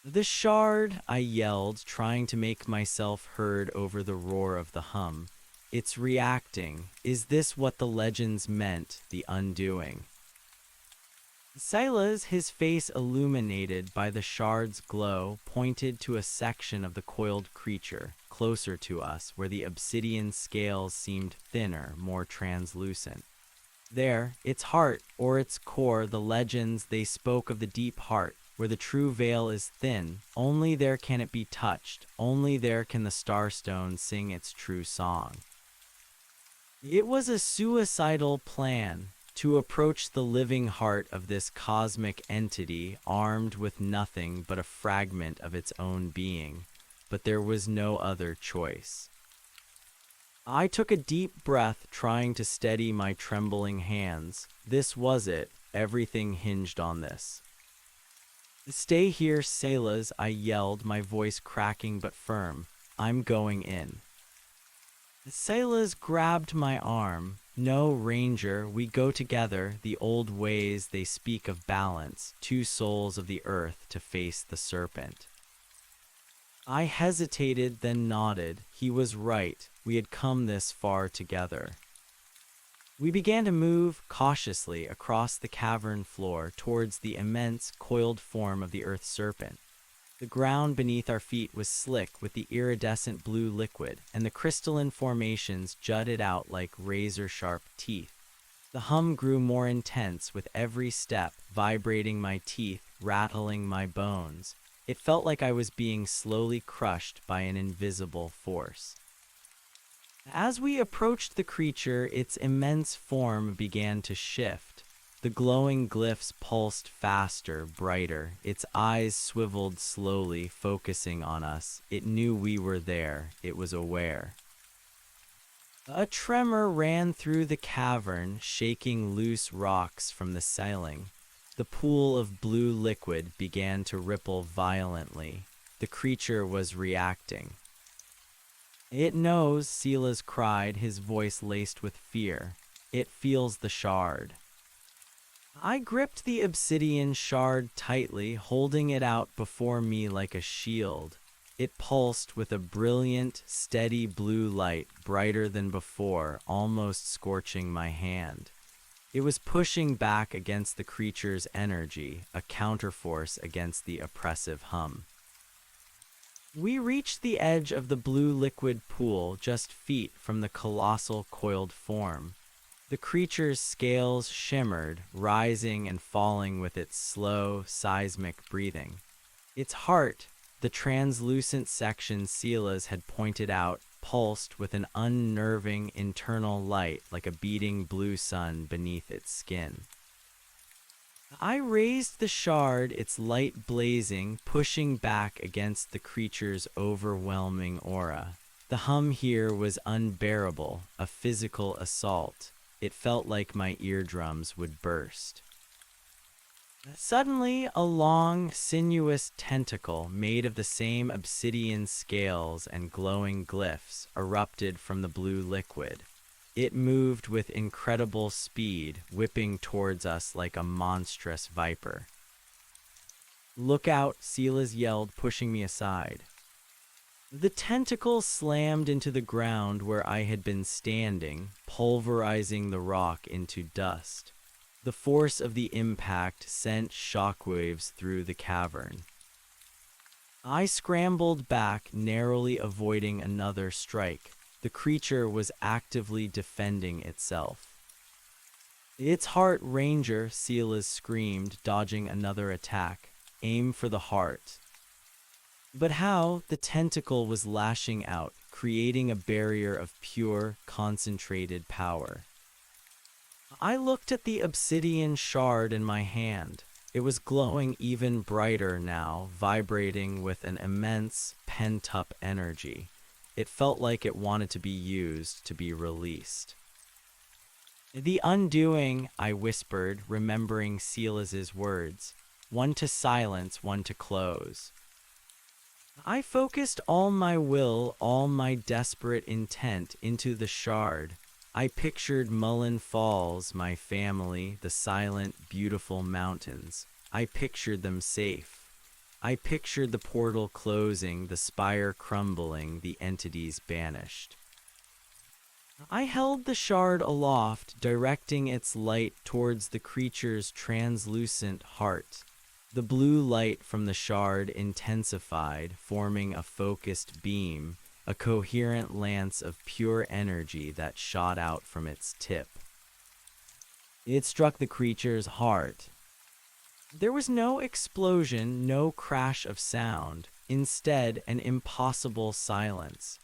"The shard," I yelled, trying to make myself heard over the roar of the hum. "It's reacting. Is this what the legends meant, the undoing?" Silas, his face illuminated by the shard's glow, pointed to a section of the coiled creature, closer to us, where the obsidian scales seemed thinner, more translucent. There, its heart, or its core, the legends, they spoke of the deep heart, where the true veil is thin. Only there can it be touched. Only there can the starstone sing its true song. It was a suicidal plan to approach the living heart of this cosmic entity armed with nothing but a fragment of its own being, but there was no other choice. I took a deep breath, trying to steady my trembling hands. This was it. Everything hinged on this. "Stay here, Silas," I yelled, my voice cracking but firm. "I'm going in." Silas grabbed my arm. "No, Ranger, we go together. The old ways, they speak of balance, two souls of the earth to face the serpent." I hesitated, then nodded. He was right. We had come this far together. We began to move cautiously across the cavern floor towards the immense, coiled form of the earth serpent. The ground beneath our feet was slick with the iridescent blue liquid, and the crystalline formations jutted out like razor-sharp teeth. The hum grew more intense with every step, vibrating my teeth, rattling my bones. It felt like I was being slowly crushed by an invisible force. As we approached the creature, its immense form began to shift. The glowing glyphs pulsed faster, brighter. Its eyes swiveled slowly, focusing on us. It knew we were there. It was aware. A tremor ran through the cavern, shaking loose rocks from the ceiling. The pool of blue liquid began to ripple violently. The creature was reacting. "It knows," Silas cried, his voice laced with fear. "It feels the shard." I gripped the obsidian shard tightly, holding it out before me like a shield. It pulsed with a brilliant, steady blue light, brighter than before, almost scorching my hand. It was pushing back against the creature's energy, a counterforce against the oppressive hum. We reached the edge of the blue liquid pool just feet from the colossal coiled form. The creature's scales shimmered, rising and falling with its slow, seismic breathing. Its heart, the translucent section Silas had pointed out, pulsed with an unnerving internal light like a beating blue sun beneath its skin. I raised the shard, its light blazing, pushing back against the creature's overwhelming aura. The hum here was unbearable, a physical assault. It felt like my eardrums would burst. Suddenly, a long, sinuous tentacle made of the same obsidian scales and glowing glyphs erupted from the blue liquid. It moved with incredible speed, whipping towards us like a monstrous viper. "Look out," Silas yelled, pushing me aside. The tentacle slammed into the ground where I had been standing, pulverizing the rock into dust. The force of the impact sent shockwaves through the cavern. I scrambled back, narrowly avoiding another strike. The creature was actively defending itself. "It's heart, Ranger," Silas screamed, dodging another attack. "Aim for the heart." But how? The tentacle was lashing out, creating a barrier of pure, concentrated power. I looked at the obsidian shard in my hand. It was glowing even brighter now, vibrating with an immense, pent-up energy. It felt like it wanted to be used, to be released. "The undoing," I whispered, remembering Silas's words. "One to silence, one to close." I focused all my will, all my desperate intent into the shard. I pictured Mullen Falls, my family, the silent, beautiful mountains. I pictured them safe. I pictured the portal closing, the spire crumbling, the entities banished. I held the shard aloft, directing its light towards the creature's translucent heart. The blue light from the shard intensified, forming a focused beam, a coherent lance of pure energy that shot out from its tip. It struck the creature's heart. There was no explosion, no crash of sound, instead an impossible silence.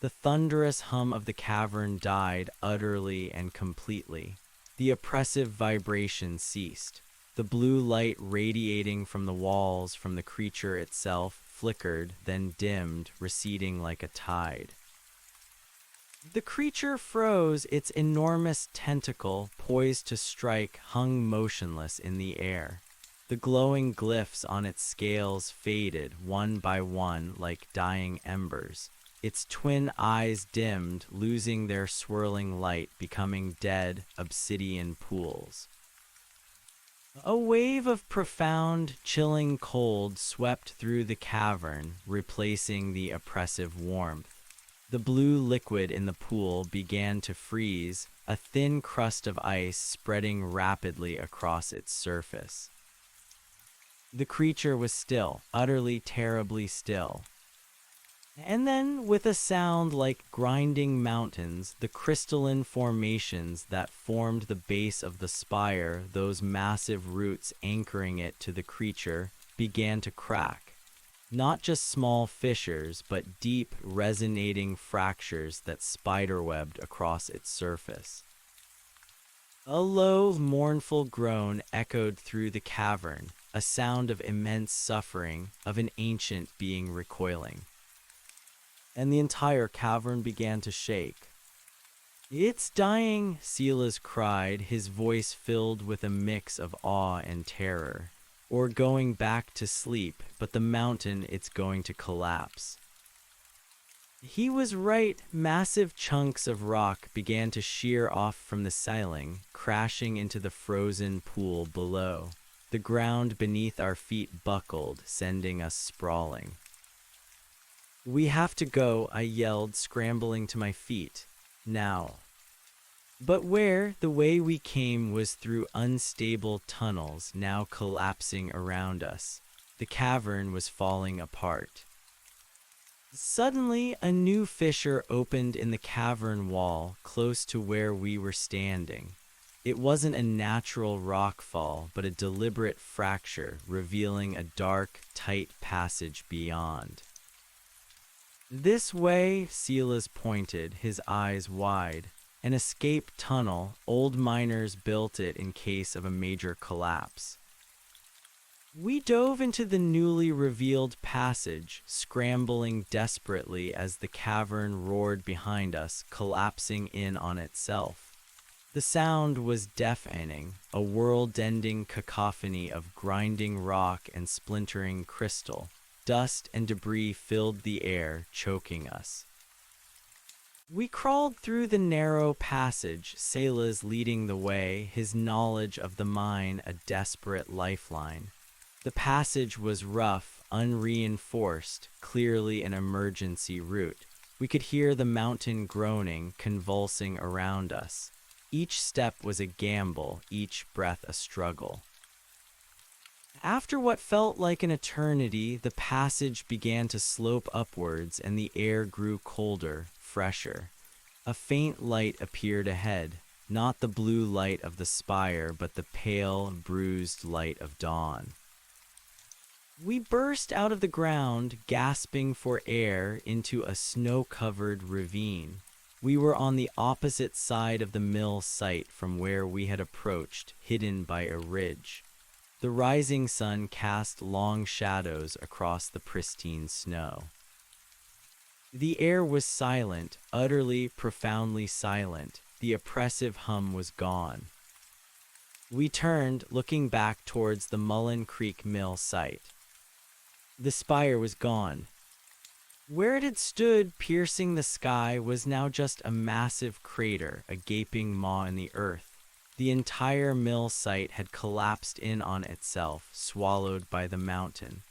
The thunderous hum of the cavern died utterly and completely. The oppressive vibration ceased. The blue light radiating from the walls, from the creature itself, flickered, then dimmed, receding like a tide. The creature froze, its enormous tentacle, poised to strike, hung motionless in the air. The glowing glyphs on its scales faded, one by one, like dying embers. Its twin eyes dimmed, losing their swirling light, becoming dead, obsidian pools. A wave of profound, chilling cold swept through the cavern, replacing the oppressive warmth. The blue liquid in the pool began to freeze, a thin crust of ice spreading rapidly across its surface. The creature was still, utterly terribly still. And then, with a sound like grinding mountains, the crystalline formations that formed the base of the spire, those massive roots anchoring it to the creature, began to crack. Not just small fissures, but deep, resonating fractures that spiderwebbed across its surface. A low, mournful groan echoed through the cavern, a sound of immense suffering, of an ancient being recoiling. And the entire cavern began to shake. "It's dying," Silas cried, his voice filled with a mix of awe and terror. "Or going back to sleep, but the mountain, it's going to collapse." He was right. Massive chunks of rock began to shear off from the ceiling, crashing into the frozen pool below. The ground beneath our feet buckled, sending us sprawling. "We have to go," I yelled, scrambling to my feet. "Now." But where? The way we came was through unstable tunnels, now collapsing around us. The cavern was falling apart. Suddenly, a new fissure opened in the cavern wall, close to where we were standing. It wasn't a natural rock fall, but a deliberate fracture, revealing a dark, tight passage beyond. "This way," Silas pointed, his eyes wide. "An escape tunnel. Old miners built it in case of a major collapse." We dove into the newly revealed passage, scrambling desperately as the cavern roared behind us, collapsing in on itself. The sound was deafening, a world-ending cacophony of grinding rock and splintering crystal. Dust and debris filled the air, choking us. We crawled through the narrow passage, Silas leading the way, his knowledge of the mine a desperate lifeline. The passage was rough, unreinforced, clearly an emergency route. We could hear the mountain groaning, convulsing around us. Each step was a gamble, each breath a struggle. After what felt like an eternity, the passage began to slope upwards and the air grew colder, fresher. A faint light appeared ahead, not the blue light of the spire, but the pale, bruised light of dawn. We burst out of the ground, gasping for air, into a snow-covered ravine. We were on the opposite side of the mill site from where we had approached, hidden by a ridge. The rising sun cast long shadows across the pristine snow. The air was silent, utterly, profoundly silent. The oppressive hum was gone. We turned, looking back towards the Mullen Creek mill site. The spire was gone. Where it had stood, piercing the sky, was now just a massive crater, a gaping maw in the earth. The entire mill site had collapsed in on itself, swallowed by the mountain.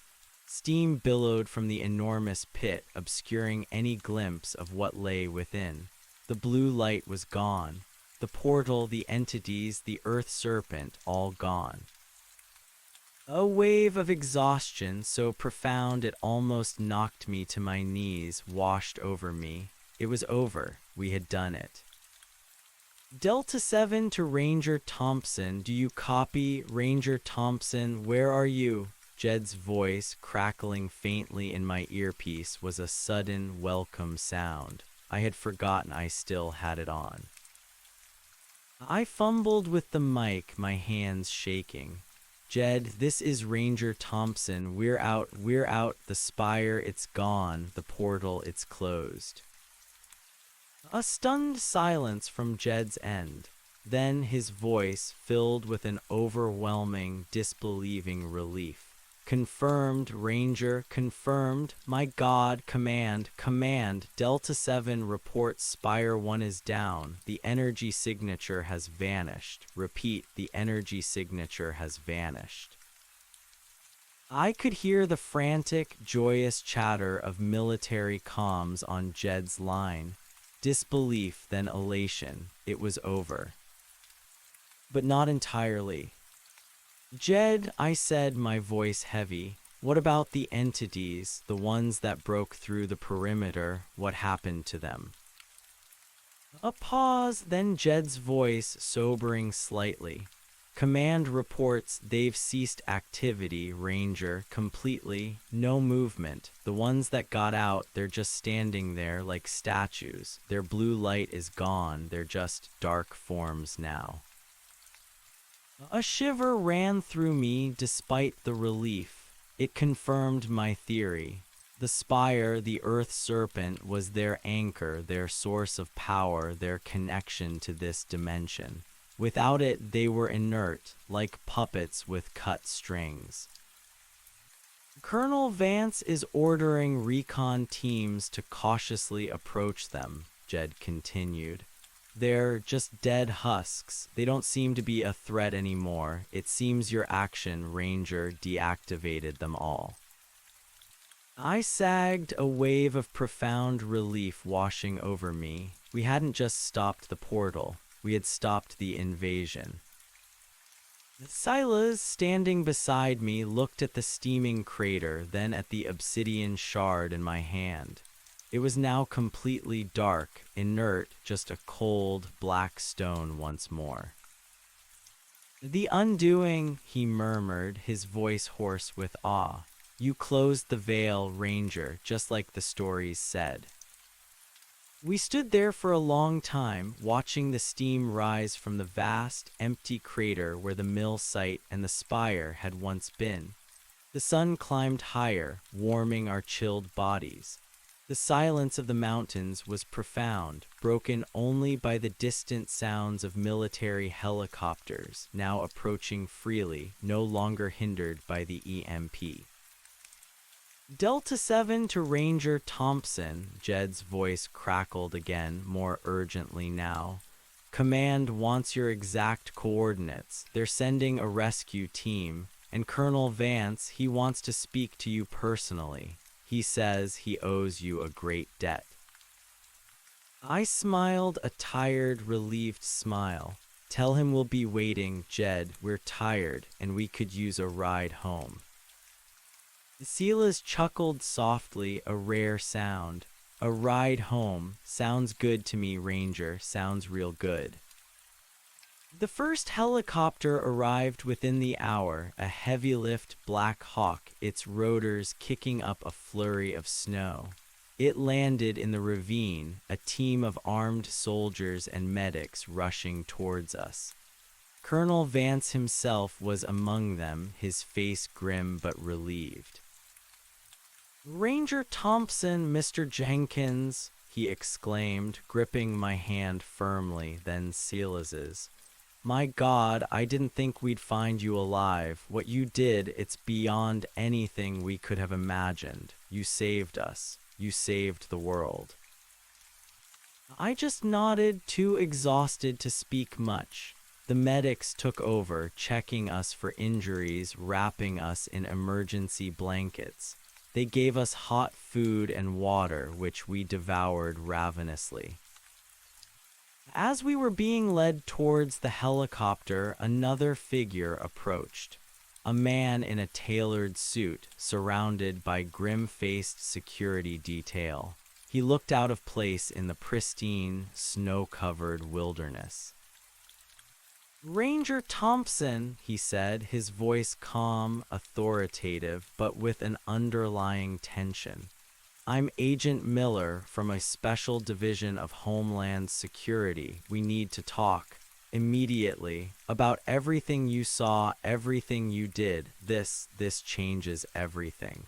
Steam billowed from the enormous pit, obscuring any glimpse of what lay within. The blue light was gone. The portal, the entities, the earth serpent, all gone. A wave of exhaustion, so profound it almost knocked me to my knees, washed over me. It was over. We had done it. Delta 7 to Ranger Thompson. Do you copy? Ranger Thompson, where are you? Jed's voice, crackling faintly in my earpiece, was a sudden, welcome sound. I had forgotten I still had it on. I fumbled with the mic, my hands shaking. "Jed, this is Ranger Thompson. We're out. The spire, it's gone. The portal, it's closed." A stunned silence from Jed's end. Then his voice filled with an overwhelming, disbelieving relief. "Confirmed, Ranger, confirmed. My God, command. Delta 7 reports Spire 1 is down. The energy signature has vanished. Repeat, the energy signature has vanished." I could hear the frantic, joyous chatter of military comms on Jed's line. Disbelief, then elation. It was over. But not entirely. "Jed," I said, my voice heavy, "what about the entities, the ones that broke through the perimeter? What happened to them?" A pause, then Jed's voice sobering slightly. "Command reports they've ceased activity, Ranger, completely. No movement. The ones that got out, they're just standing there like statues. Their blue light is gone. They're just dark forms now." A shiver ran through me despite the relief. It confirmed my theory. The spire, the earth serpent, was their anchor, their source of power, their connection to this dimension. Without it, they were inert, like puppets with cut strings. Colonel Vance is ordering recon teams to cautiously approach them, Jed continued. They're just dead husks. They don't seem to be a threat anymore. It seems your action ranger deactivated them all. I sagged, a wave of profound relief washing over me. We hadn't just stopped the portal. We had stopped the invasion. Silas, standing beside me, looked at the steaming crater, then at the obsidian shard in my hand. It was now completely dark, inert, just a cold, black stone once more. "The undoing," he murmured, his voice hoarse with awe. "You closed the veil, Ranger, just like the stories said." We stood there for a long time, watching the steam rise from the vast, empty crater where the mill site and the spire had once been. The sun climbed higher, warming our chilled bodies. The silence of the mountains was profound, broken only by the distant sounds of military helicopters, now approaching freely, no longer hindered by the EMP. "Delta 7 to Ranger Thompson," Jed's voice crackled again, more urgently now. "Command wants your exact coordinates. They're sending a rescue team, and Colonel Vance, he wants to speak to you personally. He says he owes you a great debt." I smiled a tired, relieved smile. "Tell him we'll be waiting, Jed. We're tired, and we could use a ride home." Silas chuckled softly, a rare sound. "A ride home. Sounds good to me, Ranger. Sounds real good." The first helicopter arrived within the hour, a heavy-lift Black Hawk, its rotors kicking up a flurry of snow. It landed in the ravine, a team of armed soldiers and medics rushing towards us. Colonel Vance himself was among them, his face grim but relieved. "Ranger Thompson, Mr. Jenkins," he exclaimed, gripping my hand firmly, then Silas's. "My God, I didn't think we'd find you alive. What you did, it's beyond anything we could have imagined. You saved us. You saved the world." I just nodded, too exhausted to speak much. The medics took over, checking us for injuries, wrapping us in emergency blankets. They gave us hot food and water, which we devoured ravenously. As we were being led towards the helicopter, another figure approached. A man in a tailored suit, surrounded by grim-faced security detail. He looked out of place in the pristine, snow-covered wilderness. "Ranger Thompson," he said, his voice calm, authoritative, but with an underlying tension. "I'm Agent Miller from a special division of Homeland Security. We need to talk immediately about everything you saw, everything you did. This changes everything."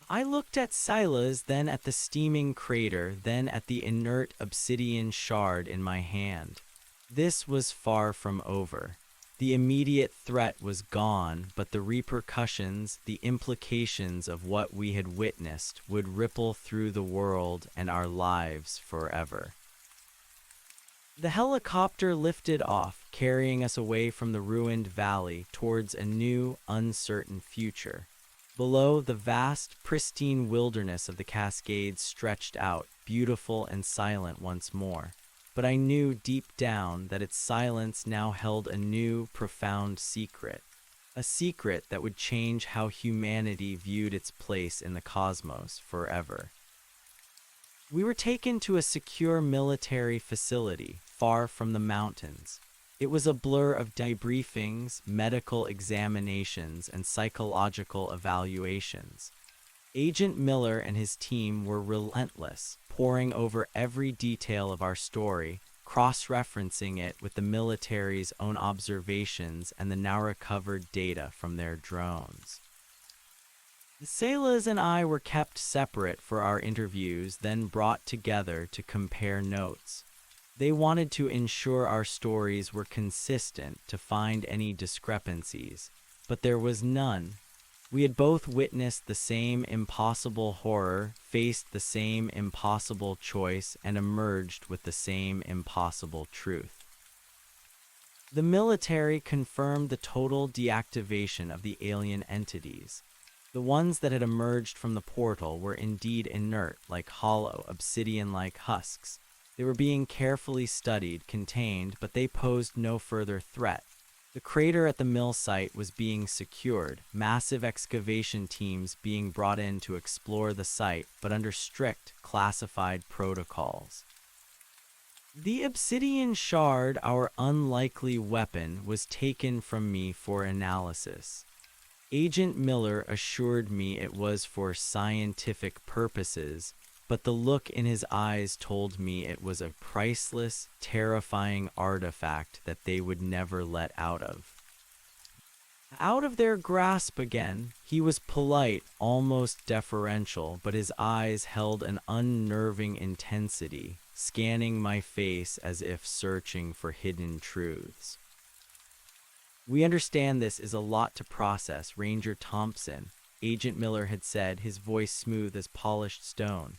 I looked at Silas, then at the steaming crater, then at the inert obsidian shard in my hand. This was far from over. The immediate threat was gone, but the repercussions, the implications of what we had witnessed would ripple through the world and our lives forever. The helicopter lifted off, carrying us away from the ruined valley towards a new, uncertain future. Below, the vast, pristine wilderness of the Cascades stretched out, beautiful and silent once more. But I knew deep down that its silence now held a new, profound secret. A secret that would change how humanity viewed its place in the cosmos forever. We were taken to a secure military facility, far from the mountains. It was a blur of debriefings, medical examinations, and psychological evaluations. Agent Miller and his team were relentless, poring over every detail of our story, cross-referencing it with the military's own observations and the now-recovered data from their drones. Silas and I were kept separate for our interviews, then brought together to compare notes. They wanted to ensure our stories were consistent, to find any discrepancies, but there was none. We had both witnessed the same impossible horror, faced the same impossible choice, and emerged with the same impossible truth. The military confirmed the total deactivation of the alien entities. The ones that had emerged from the portal were indeed inert, like hollow, obsidian-like husks. They were being carefully studied, contained, but they posed no further threat. The crater at the mill site was being secured, massive excavation teams being brought in to explore the site, but under strict, classified protocols. The obsidian shard, our unlikely weapon, was taken from me for analysis. Agent Miller assured me it was for scientific purposes, but the look in his eyes told me it was a priceless, terrifying artifact that they would never let out of. Out of their grasp again, he was polite, almost deferential, but his eyes held an unnerving intensity, scanning my face as if searching for hidden truths. "We understand this is a lot to process, Ranger Thompson," Agent Miller had said, his voice smooth as polished stone.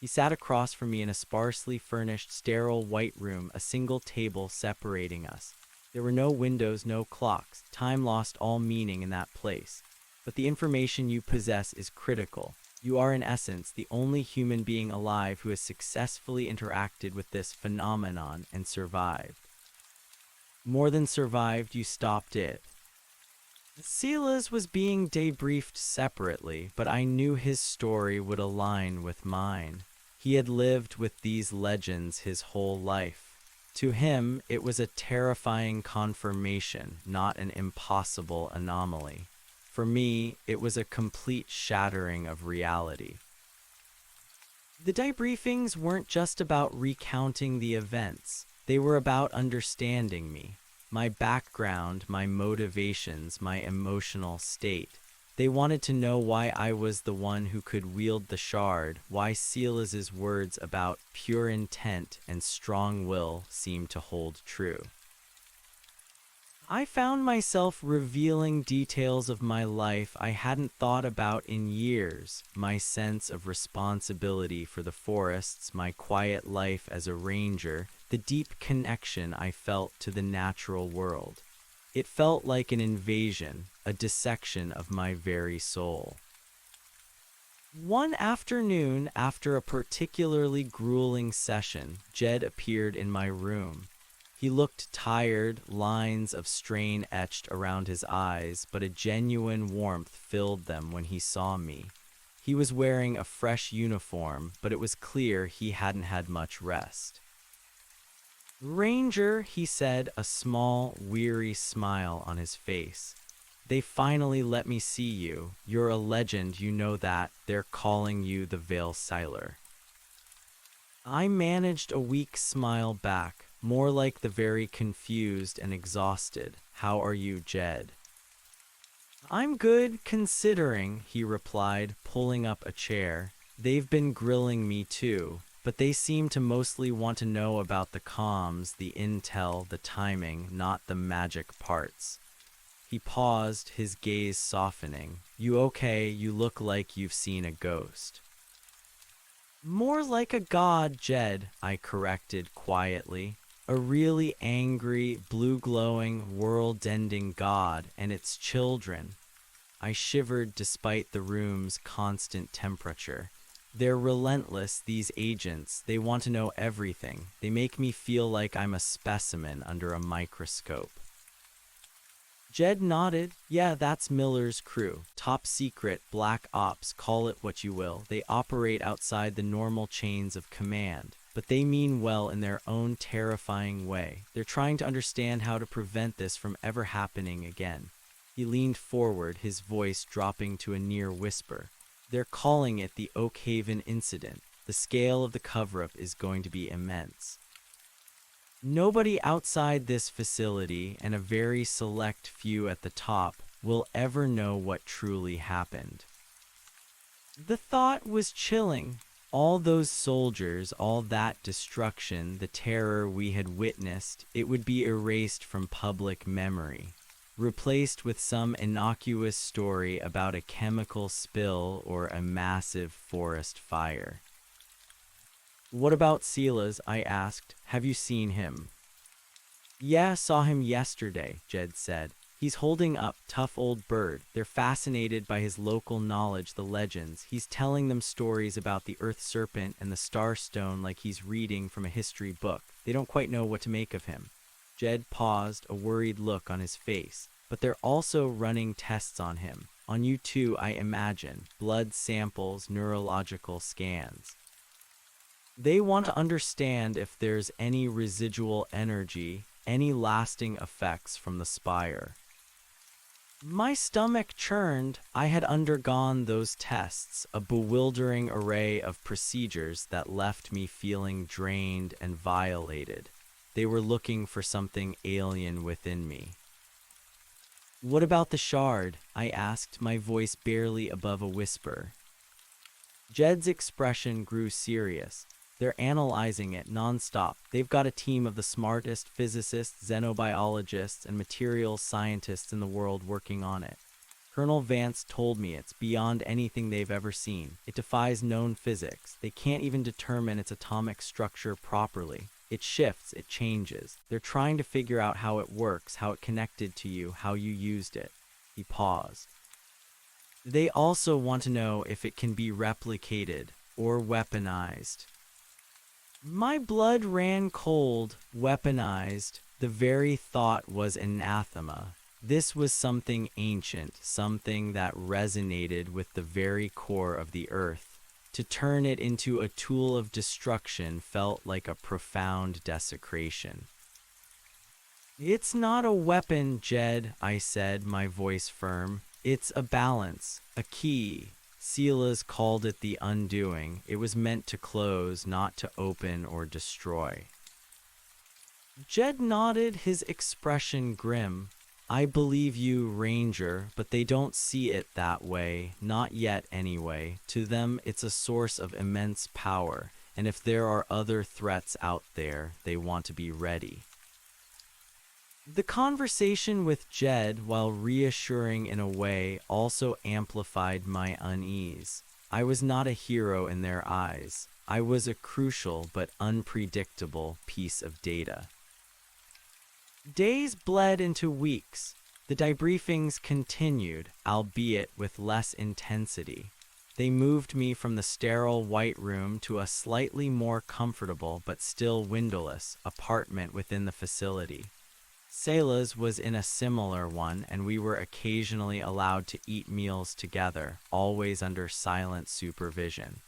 He sat across from me in a sparsely furnished, sterile white room, a single table separating us. There were no windows, no clocks. Time lost all meaning in that place. But the information you possess is critical. You are, in essence, the only human being alive who has successfully interacted with this phenomenon and survived. More than survived, you stopped it. Silas was being debriefed separately, but I knew his story would align with mine. He had lived with these legends his whole life. To him, it was a terrifying confirmation, not an impossible anomaly. For me, it was a complete shattering of reality. The debriefings weren't just about recounting the events. They were about understanding me, my background, my motivations, my emotional state. They wanted to know why I was the one who could wield the shard, why Silas's words about pure intent and strong will seemed to hold true. I found myself revealing details of my life I hadn't thought about in years, my sense of responsibility for the forests, my quiet life as a ranger, the deep connection I felt to the natural world. It felt like an invasion, a dissection of my very soul. One afternoon, after a particularly grueling session, Jed appeared in my room. He looked tired, lines of strain etched around his eyes, but a genuine warmth filled them when he saw me. He was wearing a fresh uniform, but it was clear he hadn't had much rest. "Ranger," he said, a small, weary smile on his face. "They finally let me see you. You're a legend, you know that. They're calling you the Veil Siler." I managed a weak smile back, more like the very confused and exhausted. "How are you, Jed?" "I'm good, considering," he replied, pulling up a chair. "They've been grilling me too, but they seem to mostly want to know about the comms, the intel, the timing, not the magic parts." He paused, his gaze softening. "You okay? You look like you've seen a ghost." "More like a god, Jed," I corrected quietly. "A really angry, blue-glowing, world-ending god and its children." I shivered despite the room's constant temperature. "They're relentless, these agents. They want to know everything. They make me feel like I'm a specimen under a microscope." Jed nodded. "Yeah, that's Miller's crew. Top secret, black ops, call it what you will. They operate outside the normal chains of command. But they mean well in their own terrifying way. They're trying to understand how to prevent this from ever happening again." He leaned forward, his voice dropping to a near whisper. "They're calling it the Oak Haven incident. The scale of the cover-up is going to be immense. Nobody outside this facility, and a very select few at the top, will ever know what truly happened." The thought was chilling. All those soldiers, all that destruction, the terror we had witnessed, it would be erased from public memory. replaced with some innocuous story about a chemical spill or a massive forest fire. "What about Silas?" I asked. "Have you seen him?" "Yeah, saw him yesterday," Jed said. "He's holding up, tough old bird. They're fascinated by his local knowledge, the legends. He's telling them stories about the earth serpent and the star stone like he's reading from a history book. They don't quite know what to make of him." Jed paused, a worried look on his face. "But they're also running tests on him. On you too, I imagine. Blood samples, neurological scans. They want to understand if there's any residual energy, any lasting effects from the spire." My stomach churned. I had undergone those tests, a bewildering array of procedures that left me feeling drained and violated. They were looking for something alien within me. "What about the shard?" I asked, my voice barely above a whisper. Jed's expression grew serious. "They're analyzing it nonstop. They've got a team of the smartest physicists, xenobiologists, and materials scientists in the world working on it. Colonel Vance told me it's beyond anything they've ever seen. It defies known physics. They can't even determine its atomic structure properly. It shifts, it changes. They're trying to figure out how it works, how it connected to you, how you used it." He paused. "They also want to know if it can be replicated or weaponized." My blood ran cold. Weaponized. The very thought was anathema. This was something ancient, something that resonated with the very core of the earth. To turn it into a tool of destruction felt like a profound desecration. "It's not a weapon, Jed," I said, my voice firm. "It's a balance, a key. Silas called it the undoing. It was meant to close, not to open or destroy." Jed nodded, his expression grim. "I believe you, Ranger, but they don't see it that way. Not yet, anyway. To them, it's a source of immense power, and if there are other threats out there, they want to be ready." The conversation with Jed, while reassuring in a way, also amplified my unease. I was not a hero in their eyes. I was a crucial but unpredictable piece of data. Days bled into weeks. The debriefings continued, albeit with less intensity. They moved me from the sterile white room to a slightly more comfortable but still windowless apartment within the facility. Silas was in a similar one, and we were occasionally allowed to eat meals together, always under silent supervision.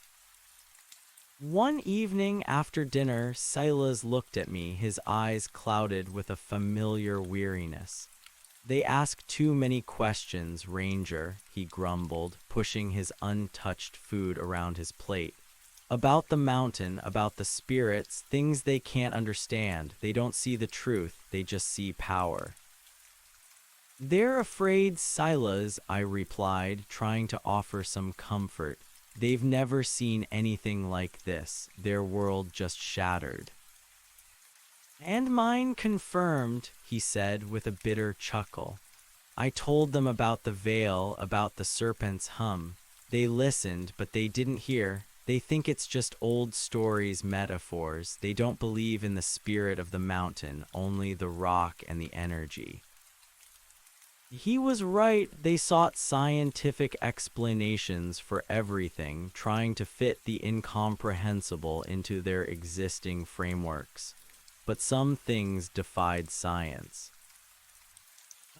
One evening after dinner, Silas looked at me, his eyes clouded with a familiar weariness. "They ask too many questions, Ranger," he grumbled, pushing his untouched food around his plate. "About the mountain, about the spirits, things they can't understand. They don't see the truth, they just see power." "They're afraid, Silas," I replied, trying to offer some comfort. "They've never seen anything like this. Their world just shattered." "And mine confirmed," he said with a bitter chuckle. "I told them about the veil, about the serpent's hum. They listened, but they didn't hear. They think it's just old stories, metaphors. They don't believe in the spirit of the mountain, only the rock and the energy." He was right. They sought scientific explanations for everything, trying to fit the incomprehensible into their existing frameworks. But some things defied science.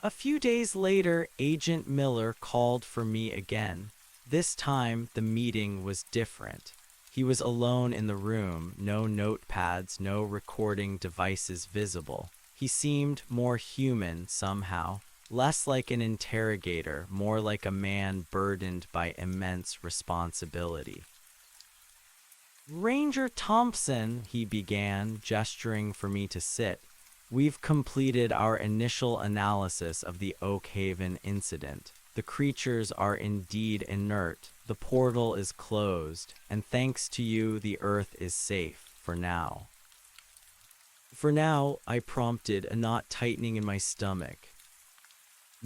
A few days later, Agent Miller called for me again. This time, the meeting was different. He was alone in the room, no notepads, no recording devices visible. He seemed more human somehow, less like an interrogator, more like a man burdened by immense responsibility. "Ranger Thompson," he began, gesturing for me to sit, "we've completed our initial analysis of the Oak Haven incident. The creatures are indeed inert, the portal is closed, and thanks to you, the Earth is safe, for now." "For now," I prompted, a knot tightening in my stomach.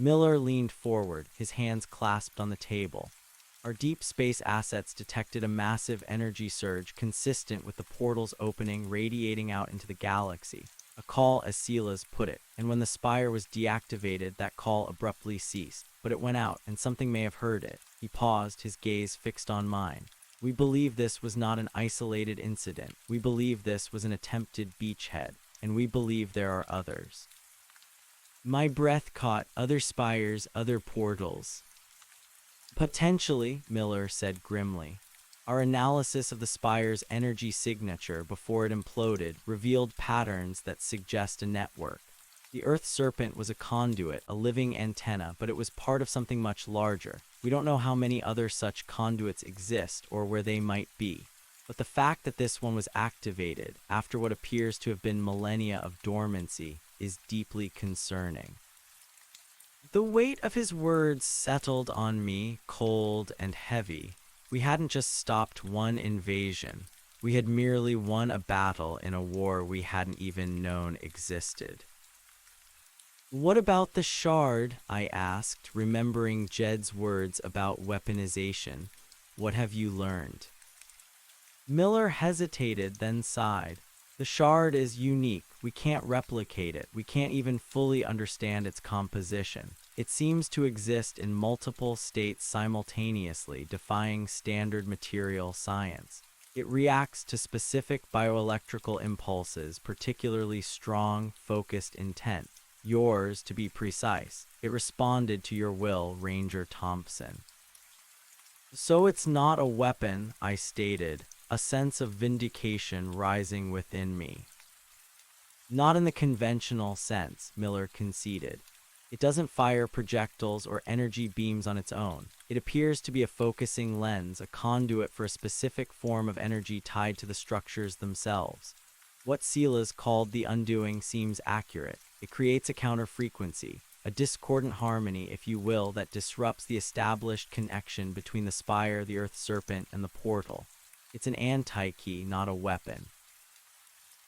Miller leaned forward, his hands clasped on the table. Our deep space assets detected a massive energy surge consistent with the portal's opening radiating out into the galaxy. A call, as Silas put it, and when the spire was deactivated, that call abruptly ceased. But it went out, and something may have heard it. He paused, his gaze fixed on mine. We believe this was not an isolated incident. We believe this was an attempted beachhead, and we believe there are others. My breath caught. Other spires, other portals. Potentially, Miller said grimly. Our analysis of the spire's energy signature before it imploded revealed patterns that suggest a network. The Earth Serpent was a conduit, a living antenna, but it was part of something much larger. We don't know how many other such conduits exist or where they might be. But the fact that this one was activated after what appears to have been millennia of dormancy is deeply concerning. The weight of his words settled on me, cold and heavy. We hadn't just stopped one invasion. We had merely won a battle in a war we hadn't even known existed. What about the shard? I asked, remembering Jed's words about weaponization. What have you learned? Miller hesitated, then sighed. The shard is unique. We can't replicate it. We can't even fully understand its composition. It seems to exist in multiple states simultaneously, defying standard material science. It reacts to specific bioelectrical impulses, particularly strong, focused intent. Yours, to be precise. It responded to your will, Ranger Thompson. So it's not a weapon, I stated, a sense of vindication rising within me. Not in the conventional sense, Miller conceded. It doesn't fire projectiles or energy beams on its own. It appears to be a focusing lens, a conduit for a specific form of energy tied to the structures themselves. What Silas called the undoing seems accurate. It creates a counter-frequency, a discordant harmony, if you will, that disrupts the established connection between the spire, the Earth Serpent, and the portal. It's an anti-key, not a weapon.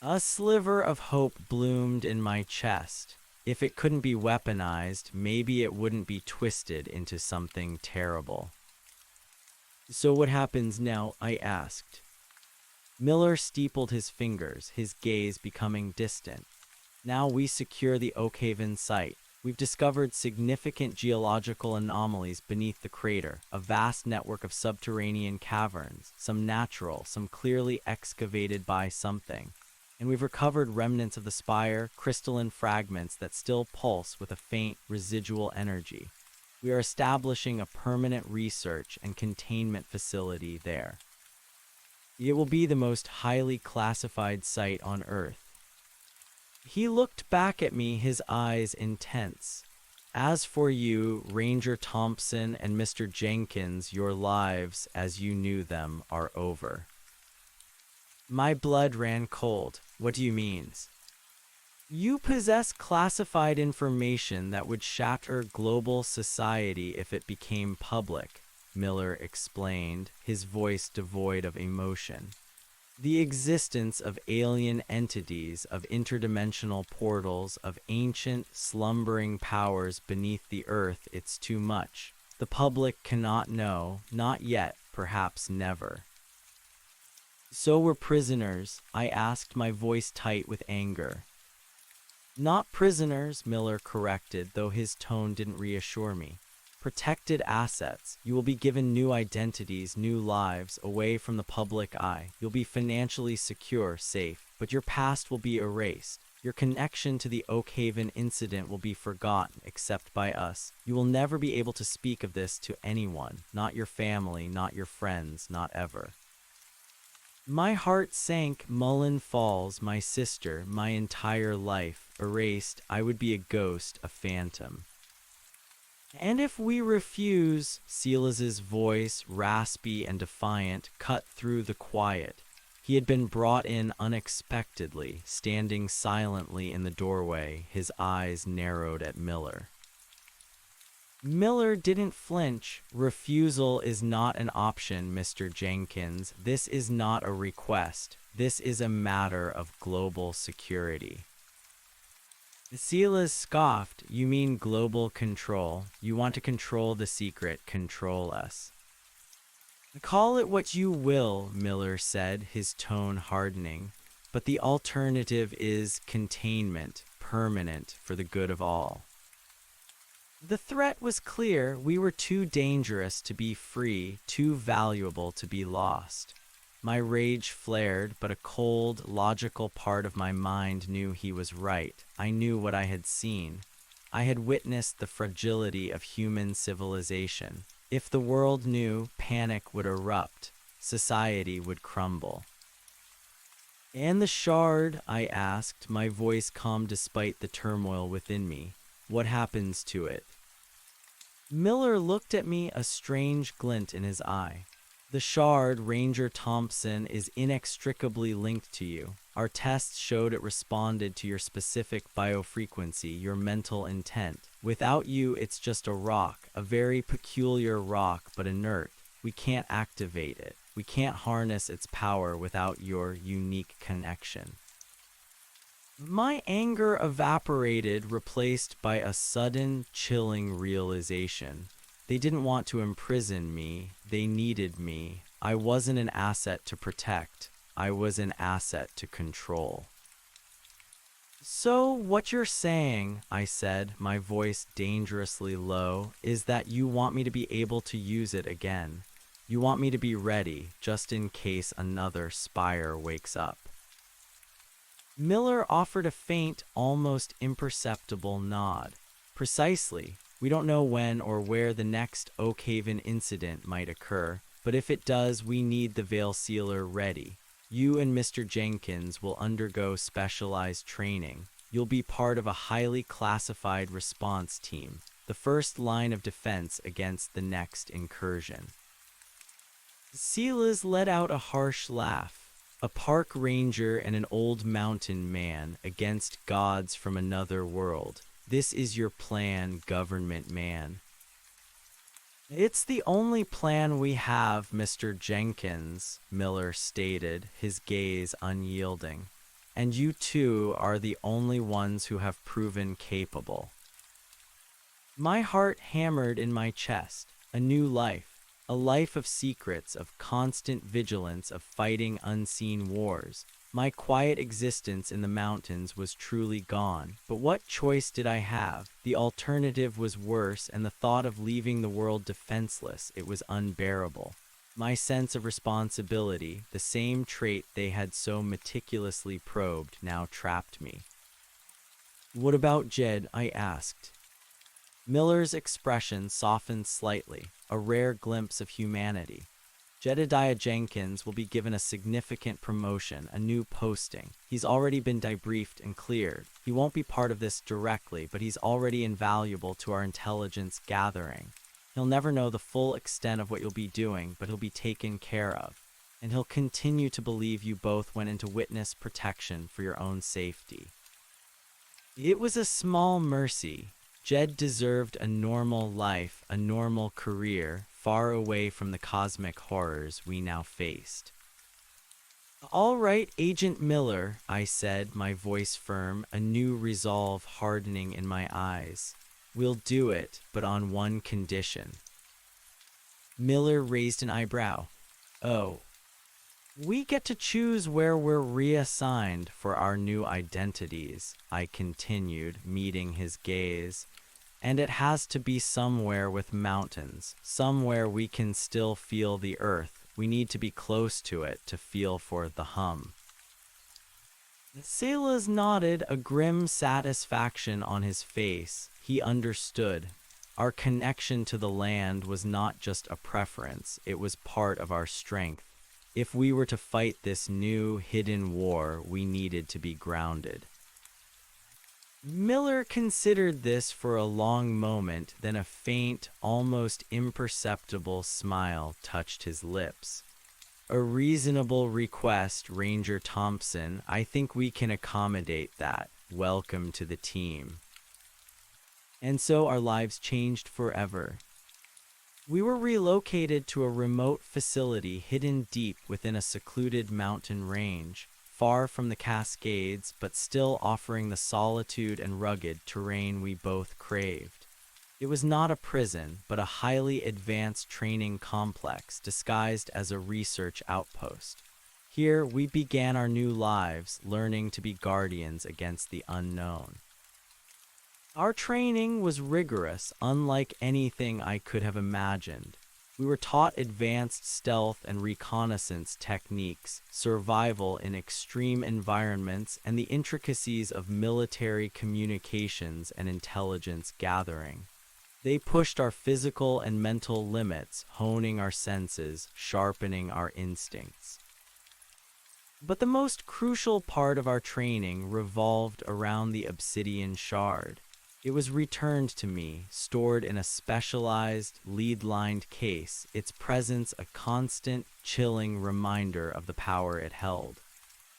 A sliver of hope bloomed in my chest. If it couldn't be weaponized, maybe it wouldn't be twisted into something terrible. So what happens now? I asked. Miller steepled his fingers, his gaze becoming distant. Now we secure the Oakhaven site. We've discovered significant geological anomalies beneath the crater, a vast network of subterranean caverns, some natural, some clearly excavated by something. And we've recovered remnants of the spire, crystalline fragments that still pulse with a faint, residual energy. We are establishing a permanent research and containment facility there. It will be the most highly classified site on Earth. He looked back at me, his eyes intense. As for you, Ranger Thompson and Mr. Jenkins, your lives, as you knew them, are over. My blood ran cold. What do you mean? You possess classified information that would shatter global society if it became public, Miller explained, his voice devoid of emotion. The existence of alien entities, of interdimensional portals, of ancient, slumbering powers beneath the earth, it's too much. The public cannot know, not yet, perhaps never. So we're prisoners, I asked, my voice tight with anger. Not prisoners, Miller corrected, though his tone didn't reassure me. Protected assets. You will be given new identities, new lives, away from the public eye. You'll be financially secure, safe, but your past will be erased. Your connection to the Oakhaven incident will be forgotten, except by us. You will never be able to speak of this to anyone, not your family, not your friends, not ever. My heart sank. Mullen Falls, my sister, my entire life, erased. I would be a ghost, a phantom. And if we refuse, Silas's voice, raspy and defiant, cut through the quiet. He had been brought in unexpectedly, standing silently in the doorway, his eyes narrowed at Miller. Miller didn't flinch. Refusal is not an option, Mr. Jenkins. This is not a request. This is a matter of global security. Silas scoffed. You mean global control. You want to control the secret, control us. Call it what you will, Miller said, his tone hardening, but the alternative is containment, permanent, for the good of all. The threat was clear. We were too dangerous to be free, too valuable to be lost. My rage flared, but a cold, logical part of my mind knew he was right. I knew what I had seen. I had witnessed the fragility of human civilization. If the world knew, panic would erupt. Society would crumble. "And the shard?" I asked, my voice calm despite the turmoil within me. "What happens to it?" Miller looked at me, a strange glint in his eye. "The shard, Ranger Thompson, is inextricably linked to you. Our tests showed it responded to your specific biofrequency, your mental intent. Without you, it's just a rock, a very peculiar rock, but inert. We can't activate it. We can't harness its power without your unique connection." My anger evaporated, replaced by a sudden, chilling realization. They didn't want to imprison me. They needed me. I wasn't an asset to protect. I was an asset to control. "So what you're saying," I said, my voice dangerously low, "is that you want me to be able to use it again. You want me to be ready, just in case another spire wakes up." Miller offered a faint, almost imperceptible nod. "Precisely. We don't know when or where the next Oakhaven incident might occur, but if it does, we need the Veil Sealer ready. You and Mr. Jenkins will undergo specialized training. You'll be part of a highly classified response team, the first line of defense against the next incursion." Silas let out a harsh laugh. "A park ranger and an old mountain man against gods from another world. This is your plan, government man." "It's the only plan we have, Mr. Jenkins," Miller stated, his gaze unyielding. "And you two are the only ones who have proven capable." My heart hammered in my chest. A new life. A life of secrets, of constant vigilance, of fighting unseen wars. My quiet existence in the mountains was truly gone. But what choice did I have? The alternative was worse, and the thought of leaving the world defenseless, it was unbearable. My sense of responsibility, the same trait they had so meticulously probed, now trapped me. "What about Jed?" I asked. Miller's expression softened slightly, a rare glimpse of humanity. "Jedediah Jenkins will be given a significant promotion, a new posting. He's already been debriefed and cleared. He won't be part of this directly, but he's already invaluable to our intelligence gathering. He'll never know the full extent of what you'll be doing, but he'll be taken care of. And he'll continue to believe you both went into witness protection for your own safety." It was a small mercy. Jed deserved a normal life, a normal career, far away from the cosmic horrors we now faced. "All right, Agent Miller," I said, my voice firm, a new resolve hardening in my eyes. "We'll do it, but on one condition." Miller raised an eyebrow. "Oh. We get to choose where we're reassigned for our new identities," I continued, meeting his gaze. "And it has to be somewhere with mountains, somewhere we can still feel the earth. We need to be close to it to feel for the hum." Silas nodded, a grim satisfaction on his face. He understood. Our connection to the land was not just a preference, it was part of our strength. If we were to fight this new, hidden war, we needed to be grounded. Miller considered this for a long moment, then a faint, almost imperceptible smile touched his lips. "A reasonable request, Ranger Thompson. I think we can accommodate that. Welcome to the team." And so our lives changed forever. We were relocated to a remote facility hidden deep within a secluded mountain range, far from the Cascades, but still offering the solitude and rugged terrain we both craved. It was not a prison, but a highly advanced training complex disguised as a research outpost. Here, we began our new lives, learning to be guardians against the unknown. Our training was rigorous, unlike anything I could have imagined. We were taught advanced stealth and reconnaissance techniques, survival in extreme environments, and the intricacies of military communications and intelligence gathering. They pushed our physical and mental limits, honing our senses, sharpening our instincts. But the most crucial part of our training revolved around the obsidian shard. It was returned to me, stored in a specialized, lead-lined case, its presence a constant, chilling reminder of the power it held.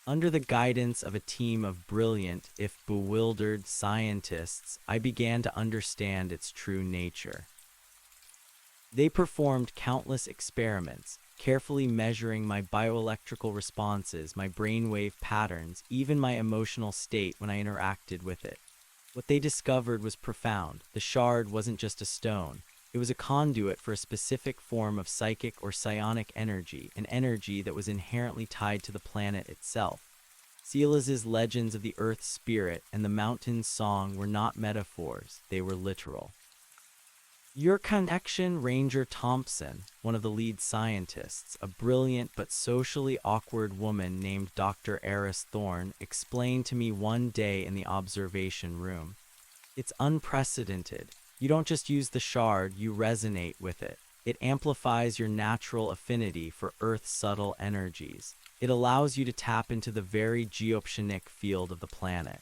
Under the guidance of a team of brilliant, if bewildered, scientists, I began to understand its true nature. They performed countless experiments, carefully measuring my bioelectrical responses, my brainwave patterns, even my emotional state when I interacted with it. What they discovered was profound. The shard wasn't just a stone. It was a conduit for a specific form of psychic or psionic energy, an energy that was inherently tied to the planet itself. Silas's legends of the Earth's spirit and the mountain's song were not metaphors, they were literal. Your connection, Ranger Thompson, one of the lead scientists, a brilliant but socially awkward woman named Dr. Eris Thorne, explained to me one day in the observation room. It's unprecedented. You don't just use the shard, you resonate with it. It amplifies your natural affinity for Earth's subtle energies. It allows you to tap into the very geopsonic field of the planet.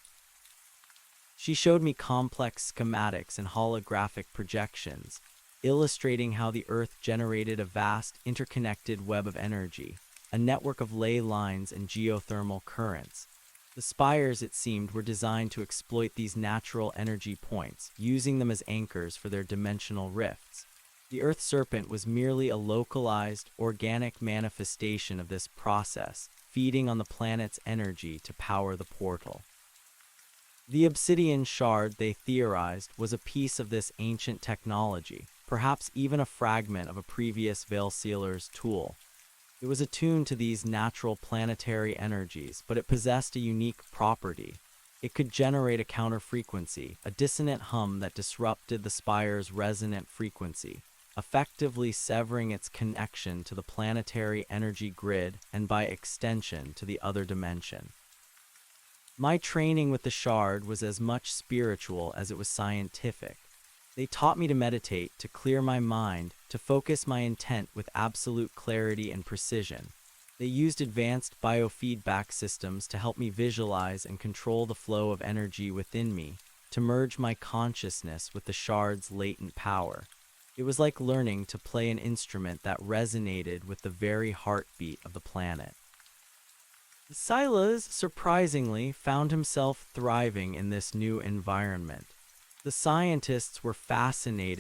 She showed me complex schematics and holographic projections, illustrating how the Earth generated a vast, interconnected web of energy, a network of ley lines and geothermal currents. The spires, it seemed, were designed to exploit these natural energy points, using them as anchors for their dimensional rifts. The Earth Serpent was merely a localized, organic manifestation of this process, feeding on the planet's energy to power the portal. The obsidian shard, they theorized, was a piece of this ancient technology, perhaps even a fragment of a previous Veilsealer's tool. It was attuned to these natural planetary energies, but it possessed a unique property. It could generate a counterfrequency, a dissonant hum that disrupted the spire's resonant frequency, effectively severing its connection to the planetary energy grid and by extension to the other dimension. My training with the shard was as much spiritual as it was scientific. They taught me to meditate, to clear my mind, to focus my intent with absolute clarity and precision. They used advanced biofeedback systems to help me visualize and control the flow of energy within me, to merge my consciousness with the shard's latent power. It was like learning to play an instrument that resonated with the very heartbeat of the planet. Silas, surprisingly, found himself thriving in this new environment. The scientists were fascinated